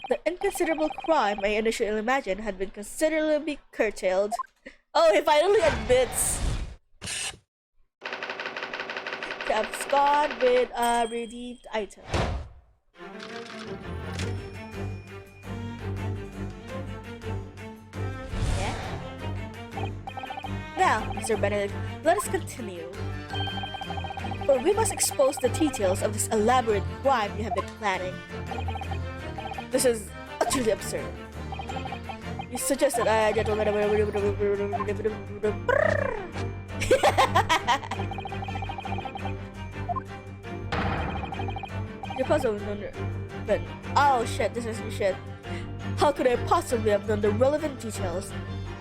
The inconsiderable crime I initially imagined had been considerably curtailed. Oh, he finally admits. To abscond with a redeemed item. Yeah? Now, Mr. Benedict, let us continue. For we must expose the details of this elaborate crime you have been planning. This is utterly absurd. You suggest that I, gentlemen, you're possibly but oh shit, this is shit. How could I possibly have known the relevant details?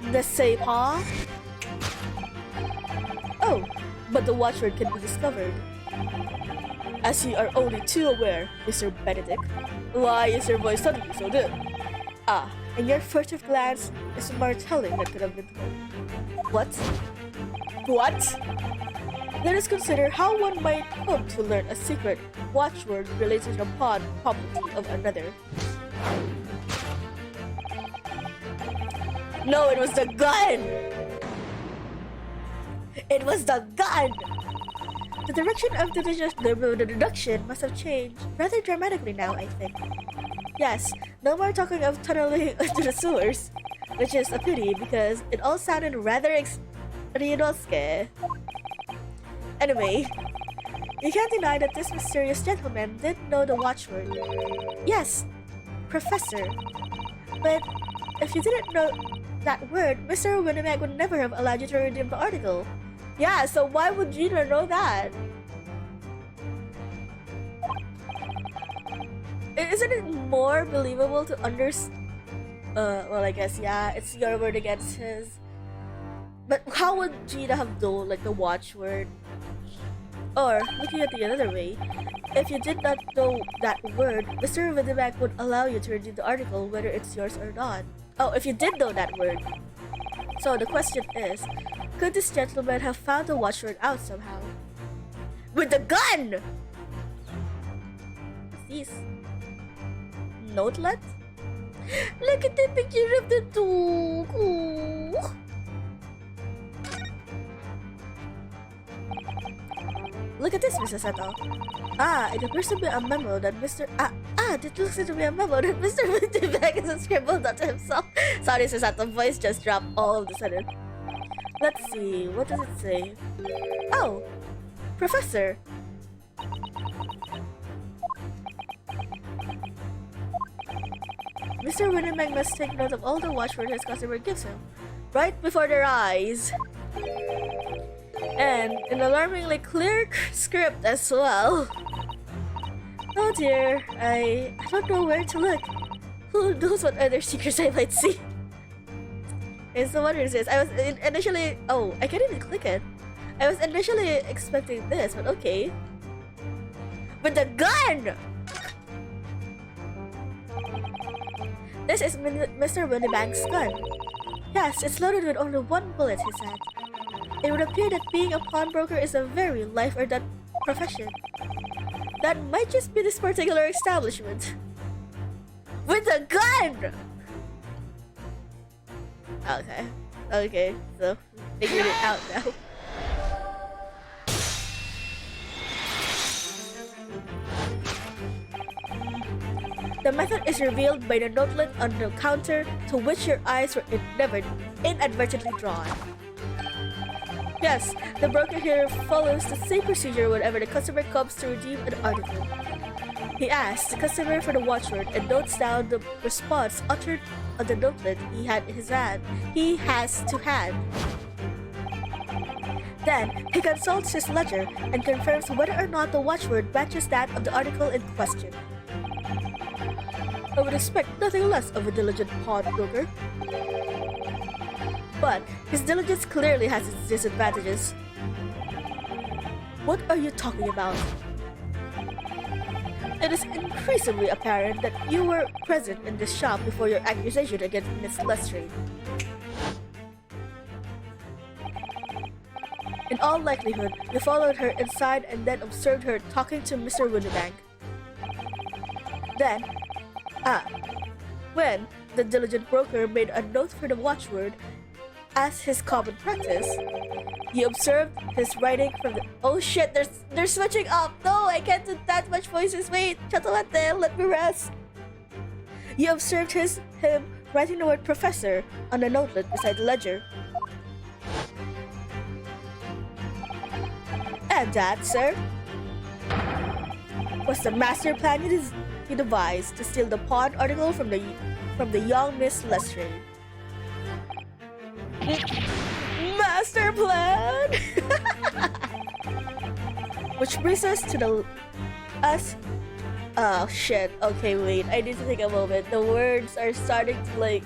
N'est-ce pas? Oh, but the watchword can be discovered. As you are only too aware, Mr. Benedict. Why is your voice suddenly so deep? Ah, and your furtive glance is more telling than could have been told. What? What? Let us consider how one might hope to learn a secret watchword related upon property of another. No, it was the gun! It was the gun! The direction of the deduction must have changed rather dramatically now, I think. Yes, no more talking of tunneling into the sewers, which is a pity because it all sounded rather Rionosque. Anyway, you can't deny that this mysterious gentleman did know the watchword. Yes, Professor. But if you didn't know that word, Mr. Windybank would never have allowed you to redeem the article. Yeah, so why would Gina know that? Isn't it more believable to well, I guess, yeah, it's your word against his. But how would Gina have known, like, the watchword? Or, looking at it the other way, if you did not know that word, Mr. Windybank would allow you to redeem the article whether it's yours or not. Oh, if you did know that word. So the question is, could this gentleman have found the watchword out somehow? With the gun! What's this? Notelet? Look at the picture of the dog! look at this, Mr. Sato. It appears to be a memo that Mr. It looks to be a memo that Mr. Winterberg has scribbled out to himself. Sorry, Mr. Sato, voice just dropped all of a sudden. Let's see, what does it say? Oh, Professor. Mr. Winterberg must take note of all the watchwords his customer gives him, right before their eyes. And an alarmingly clear script as well. Oh dear, I don't know where to look. Who knows what other secrets I might see? And so what is this? I was initially... Oh, I can't even click it. I was initially expecting this, but okay. But the gun! This is Mr. Winterberg's gun. Yes, it's loaded with only one bullet, he said. It would appear that being a pawnbroker is a very life or death profession. That might just be this particular establishment. With a gun! Okay, so figured it out now. The method is revealed by the notelet on the counter to which your eyes were inadvertently drawn. Yes, the broker here follows the same procedure whenever the customer comes to redeem an article. He asks the customer for the watchword and notes down the response uttered on the notelet he has to hand. Then, he consults his ledger and confirms whether or not the watchword matches that of the article in question. I would expect nothing less of a diligent pawnbroker. But his diligence clearly has its disadvantages. What are you talking about? It is increasingly apparent that you were present in this shop before your accusation against Miss Lestrade. In all likelihood, you followed her inside and then observed her talking to Mr. Winterberg. Then, when the diligent broker made a note for the watchword, as his common practice, you observed his writing from the... Oh shit, they're switching up! No, I can't do that much voices! Wait, Chatomate, let me rest! You observed him writing the word professor on the notelet beside the ledger. And that, sir, was the master plan he devised to steal the pawn article from the young Miss Lestrade. Master plan! Which brings us to oh shit, okay wait, I need to take a moment. The words are starting to like...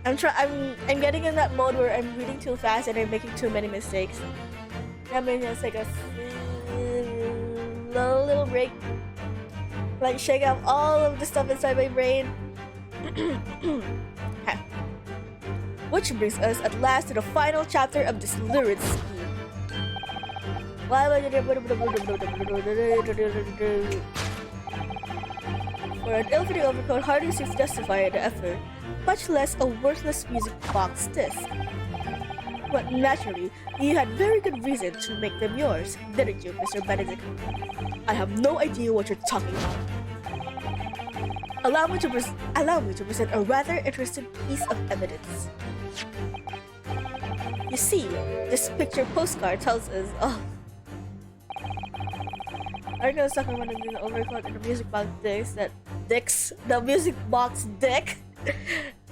I'm getting in that mode where I'm reading too fast and I'm making too many mistakes. I'm gonna just take a slow little break. Like shake out all of the stuff inside my brain. Which brings us at last to the final chapter of this lurid scheme. For an ill-fitting overcoat hardly seems to justify the effort, much less a worthless music box disc. But naturally, you had very good reason to make them yours, didn't you, Mr. Benedict? I have no idea what you're talking about. Allow me to present a rather interesting piece of evidence. You see, this picture postcard tells us, I know talking about the overcoat and the music box the music box dick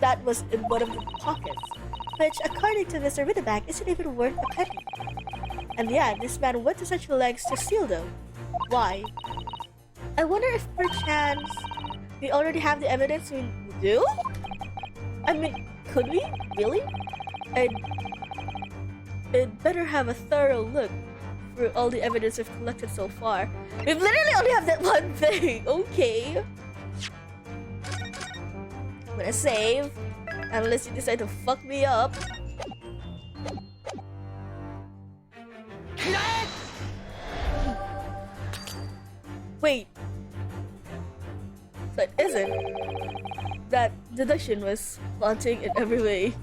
that was in one of the pockets, which, according to Mr. Winterberg, isn't even worth a penny. And yeah, this man went to such lengths to steal them. Why? I wonder if perchance we already have the evidence we do? I mean, could we? Really? I'd better have a thorough look through all the evidence we've collected so far. We literally only have that one thing! Okay. I'm gonna save. Unless you decide to fuck me up. Wait. So it isn't. That deduction was wanting in every way.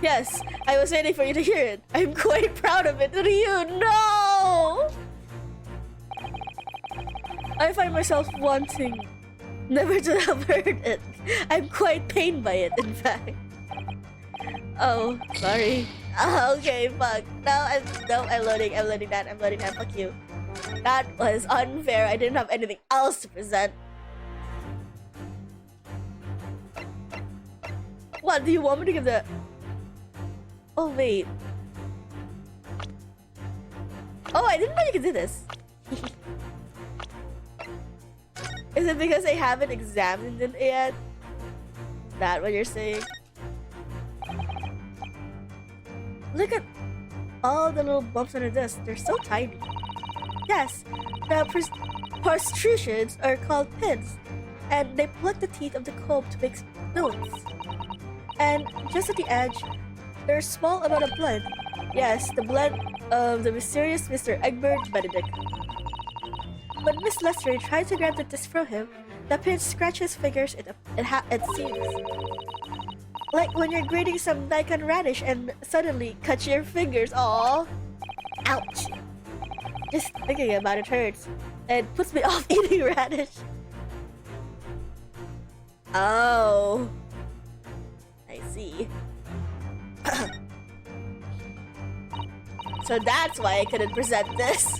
Yes, I was waiting for you to hear it. I'm quite proud of it. Do you? No! No! I find myself wanting never to have heard it. I'm quite pained by it, in fact. Oh, sorry. Okay, fuck. I'm loading that. Fuck you. That was unfair. I didn't have anything else to present. What, do you want me to give the... Oh, wait. Oh, I didn't know you could do this. Is it because I haven't examined it yet? Is that what you're saying? Look at all the little bumps on the disc. They're so tiny. Yes, the protrusions are called pins, and they pluck the teeth of the comb to make notes. And just at the edge, there's a small amount of blood. Yes, the blood of the mysterious Mr. Egbert Benedict. When Miss Lester tried to grab the disc from him, the pin scratches fingers, it seems. Like when you're grating some daikon radish and suddenly cut your fingers. Aww. Ouch. Just thinking about it hurts. It puts me off eating radish. Oh. I see. So that's why I couldn't present this.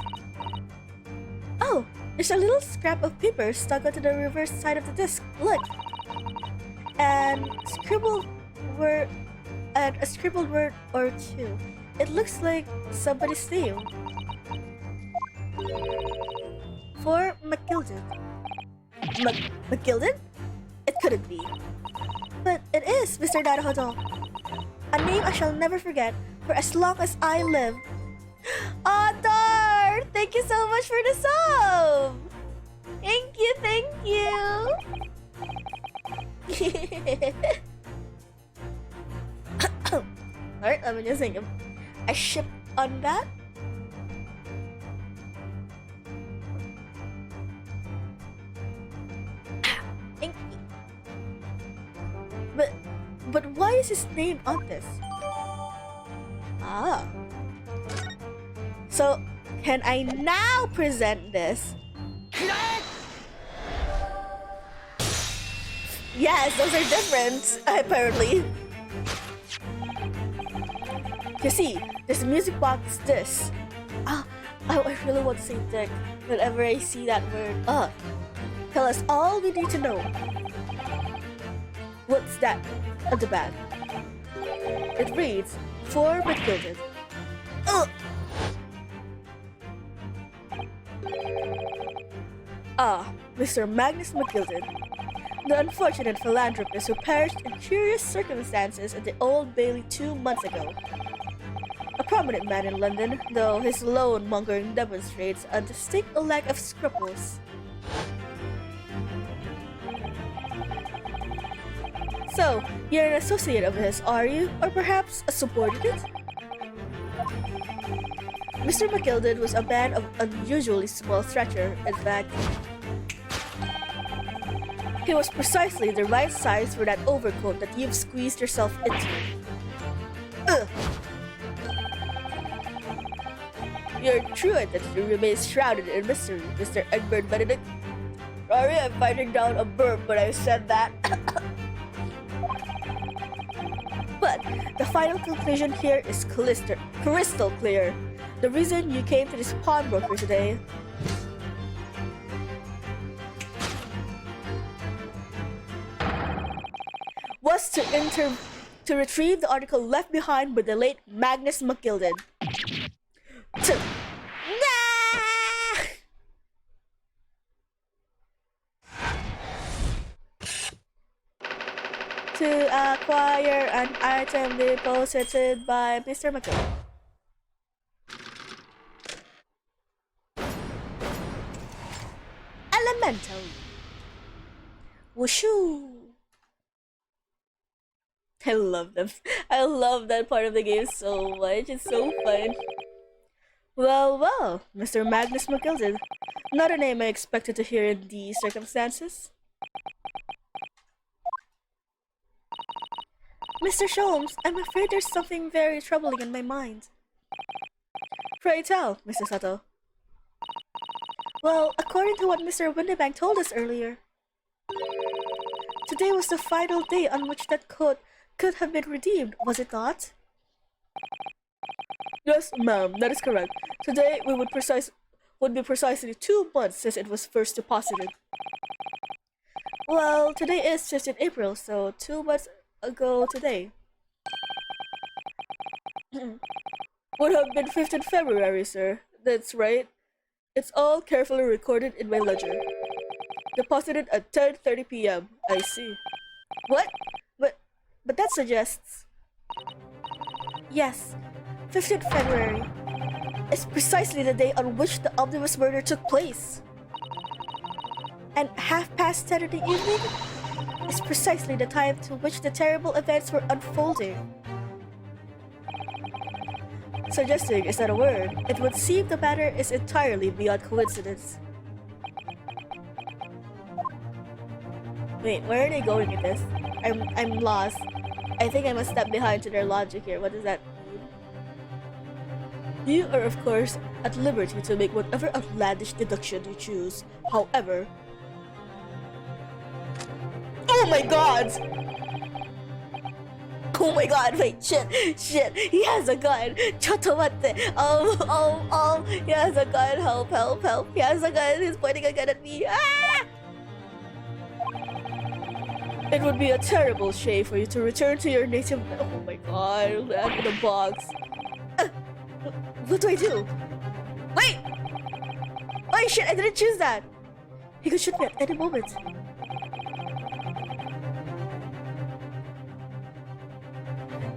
Oh, there's a little scrap of paper stuck onto the reverse side of the disc. Look. And a scribbled word or two. It looks like somebody's name. For McGilden. McGilden? It couldn't be. But it is, Mr. Naruhodo. A name I shall never forget for as long as I live. Oh, darn! Thank you so much for the sub! Thank you! Alright, let me just think of a ship on that. Thank you. But why is his name on this? Ah. So, can I now present this? Yes, those are different, apparently. You see, this music box disc. I really want to say dick whenever I see that word. Tell us all we need to know. What's that at the back? It reads, For McGilden. Mr. Magnus McGilden, the unfortunate philanthropist who perished in curious circumstances at the Old Bailey 2 months ago. A prominent man in London, though his loan-mongering demonstrates a distinct lack of scruples. So, you're an associate of his, are you? Or perhaps a subordinate? Mr. McGilden was a man of unusually small stature. In fact, he was precisely the right size for that overcoat that you've squeezed yourself into. Your true identity remains shrouded in mystery, Mr. Egbert Benedict. Sorry, I'm fighting down a burp when I said that. But the final conclusion here is crystal clear. The reason you came to this pawnbroker today was to retrieve the article left behind by the late Magnus McGilden. To acquire an item deposited by Mr. McGilden. Elemental. Wooshoo! I love them. I love that part of the game so much. It's so fun. Well, Mr. Magnus McGilden. Not a name I expected to hear in these circumstances. Mr. Sholmes, I'm afraid there's something very troubling in my mind. Pray tell, Mr. Sato. Well, according to what Mr. Windybank told us earlier, today was the final day on which that code could have been redeemed, was it not? Yes, ma'am, that is correct. Today would be precisely 2 months since it was first deposited. Well, today is 15 April, so 2 months ago today. Would have been 15 February, sir. That's right. It's all carefully recorded in my ledger. Deposited at 10:30 p.m. I see. What? But that suggests... Yes, 15th February is precisely the day on which the omnibus murder took place. And 10:30 in the evening is precisely the time to which the terrible events were unfolding. Suggesting is not a word. It would seem the matter is entirely beyond coincidence. Wait, where are they going with this? I'm lost. I think I must step behind to their logic here. What does that mean? You are, of course, at liberty to make whatever outlandish deduction you choose. However... Oh my god! Oh my god, wait, shit, he has a gun! Chotomate! He has a gun, help! He has a gun, he's pointing a gun at me! Ah! It would be a terrible shame for you to return to your native... Oh my god, land in a box. What do I do? Wait! Oh shit, I didn't choose that! He could shoot me at any moment.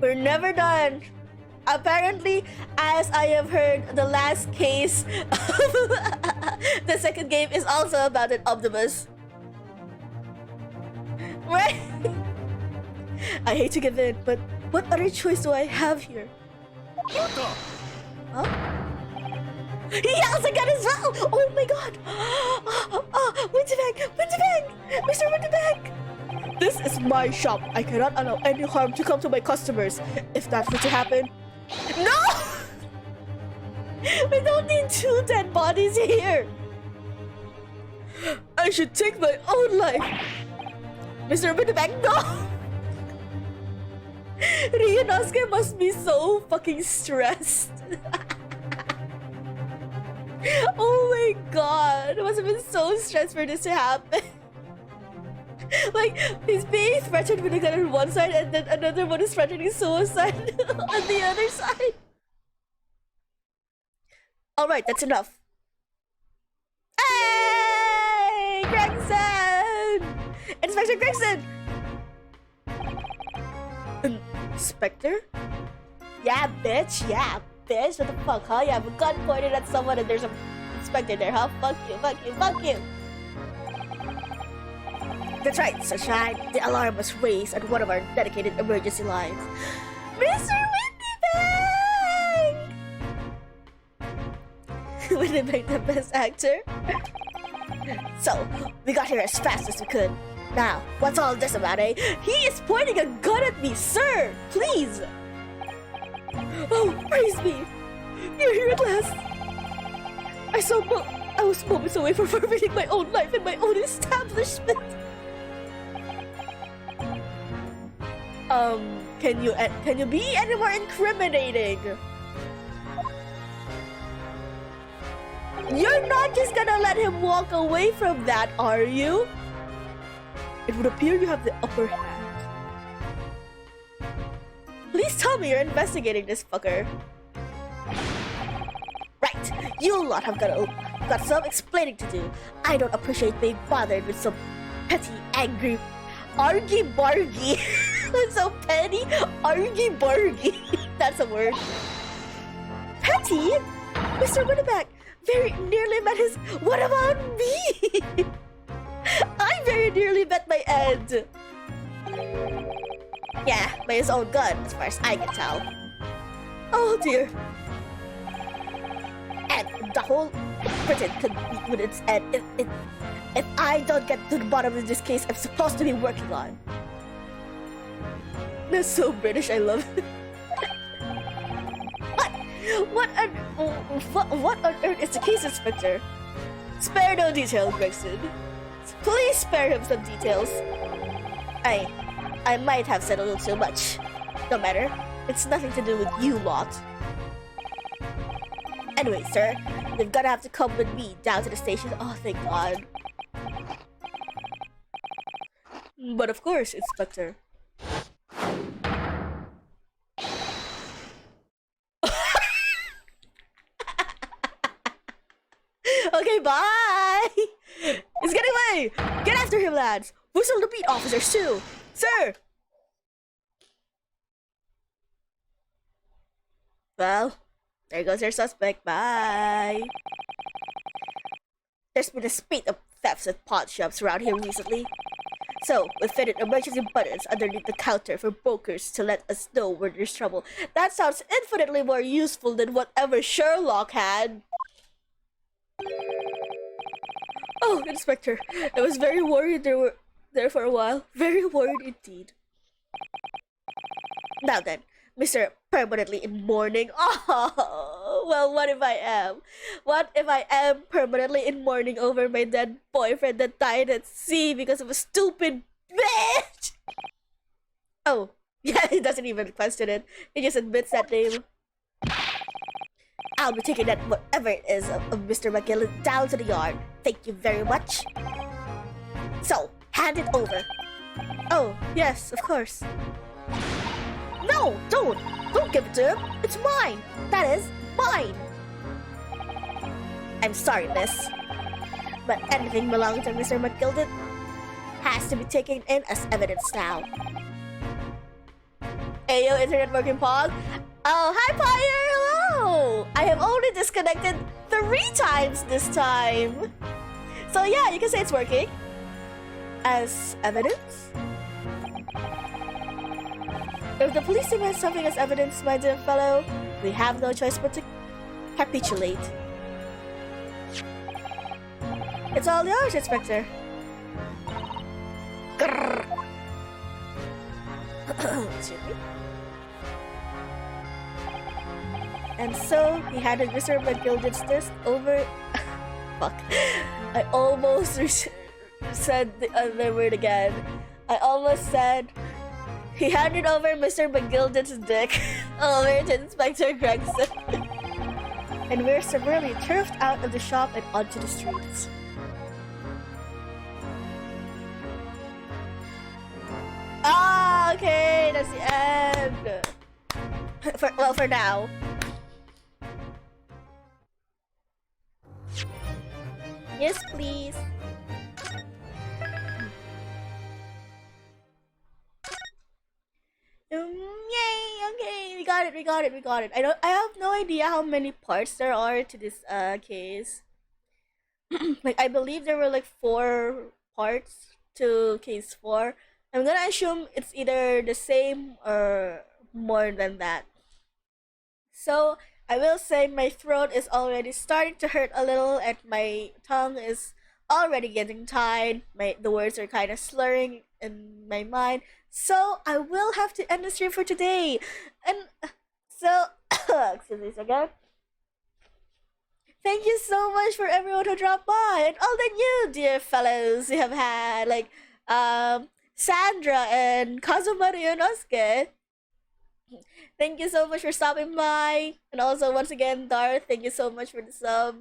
We're never done. Apparently, as I have heard, the last case of the second game is also about an omnibus. Right? I hate to give in, but what other choice do I have here? Huh? He yells again as well! Oh my god! Winterbank! Mr. Winterbank! This is my shop. I cannot allow any harm to come to my customers. If that were to happen... No! We don't need 2 dead bodies here! I should take my own life! Mr. Winterbank, no! Ryunosuke must be so fucking stressed. Oh my god, it must have been so stressed for this to happen. Like, he's being threatened with a gun on one side and then another one is threatening suicide on the other side. Alright, that's enough. Hey! Gregson! Inspector Gregson! Inspector? Yeah, bitch. What the fuck, huh? You have a gun pointed at someone and there's an inspector there, huh? Fuck you. That's right, Sunshine. The alarm was raised on one of our dedicated emergency lines. Mr. Windybank! Windybank, the best actor? So, we got here as fast as we could. Now, what's all this about, eh? He is pointing a gun at me, sir! Please! Oh, praise me! You're here at last! I was moments away from forfeiting my own life and my own establishment! Can you be any more incriminating? You're not just gonna let him walk away from that, are you? It would appear you have the upper hand. Please tell me you're investigating this fucker. Right, you lot have got some explaining to do. I don't appreciate being bothered with some petty, angry, argy-bargy. So petty, argy-bargy. That's a word. Petty? Mr. Winterbank very nearly met his... What about me? I very nearly met my end. Yeah, by his own gun, as far as I can tell. Oh dear. And the whole Britain could be with its end if I don't get to the bottom of this case I'm supposed to be working on. That's so British, I love it. But What on earth is the case, Inspector? Spare no details, Gregson. Please spare him some details. I might have said a little too much. No matter. It's nothing to do with you lot. Anyway, sir, you're gonna have to come with me down to the station. Oh, thank God. But of course, Inspector. Okay, bye! He's getting away! Get after him, lads! Whistle the beat officers, too! Sir! Well, there goes your suspect. Bye! There's been a spate of thefts at pawn shops around here recently. So, we fitted emergency buttons underneath the counter for brokers to let us know where there's trouble. That sounds infinitely more useful than whatever Sherlock had. Oh, Inspector, I was very worried there for a while. Very worried indeed. Now then, Mr. Permanently in mourning. Oh, well, what if I am? What if I am permanently in mourning over my dead boyfriend that died at sea because of a stupid bitch? Oh, yeah, he doesn't even question it. He just admits that name. I'll be taking that whatever it is of Mr. McGillen down to the yard. Thank you very much. So, hand it over. Oh, yes, of course. No, don't give it to him. It's mine. That is mine. I'm sorry, miss, but anything belonging to Mr. McGilden has to be taken in as evidence now. Ayo, internet working Pog. Oh, hi, Pyre. Hello. I have only disconnected 3 times this time. So yeah, you can say it's working as evidence. If the police demand something as evidence, my dear fellow, we have no choice but to capitulate. It's all yours, Inspector. Excuse me. And so he handed Mr. McGilden's disc over. Fuck. I almost said the other word again. I almost said he handed over Mr. McGilden's dick over to Inspector Gregson. And we're summarily turfed out of the shop and onto the streets. Ah, okay, that's the end. For now. Yes, please. Yay! Okay, we got it. I have no idea how many parts there are to this case. Like, I believe there were like 4 parts to case 4. I'm gonna assume it's either the same or more than that. So I will say my throat is already starting to hurt a little and my tongue is already getting tired. The words are kind of slurring in my mind. So I will have to end the stream for today. And so, excuse me a second. Thank you so much for everyone who dropped by and all the new dear fellows we have had, like Sandra and Kazuma Ryunosuke. Thank you so much for stopping by. And also, once again, Darth, thank you so much for the sub.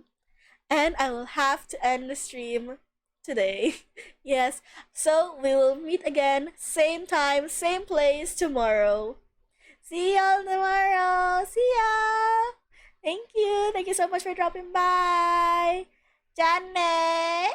And I will have to end the stream today. Yes, so we will meet again, same time, same place tomorrow. See y'all tomorrow. See ya. Thank you so much for dropping by. Janne.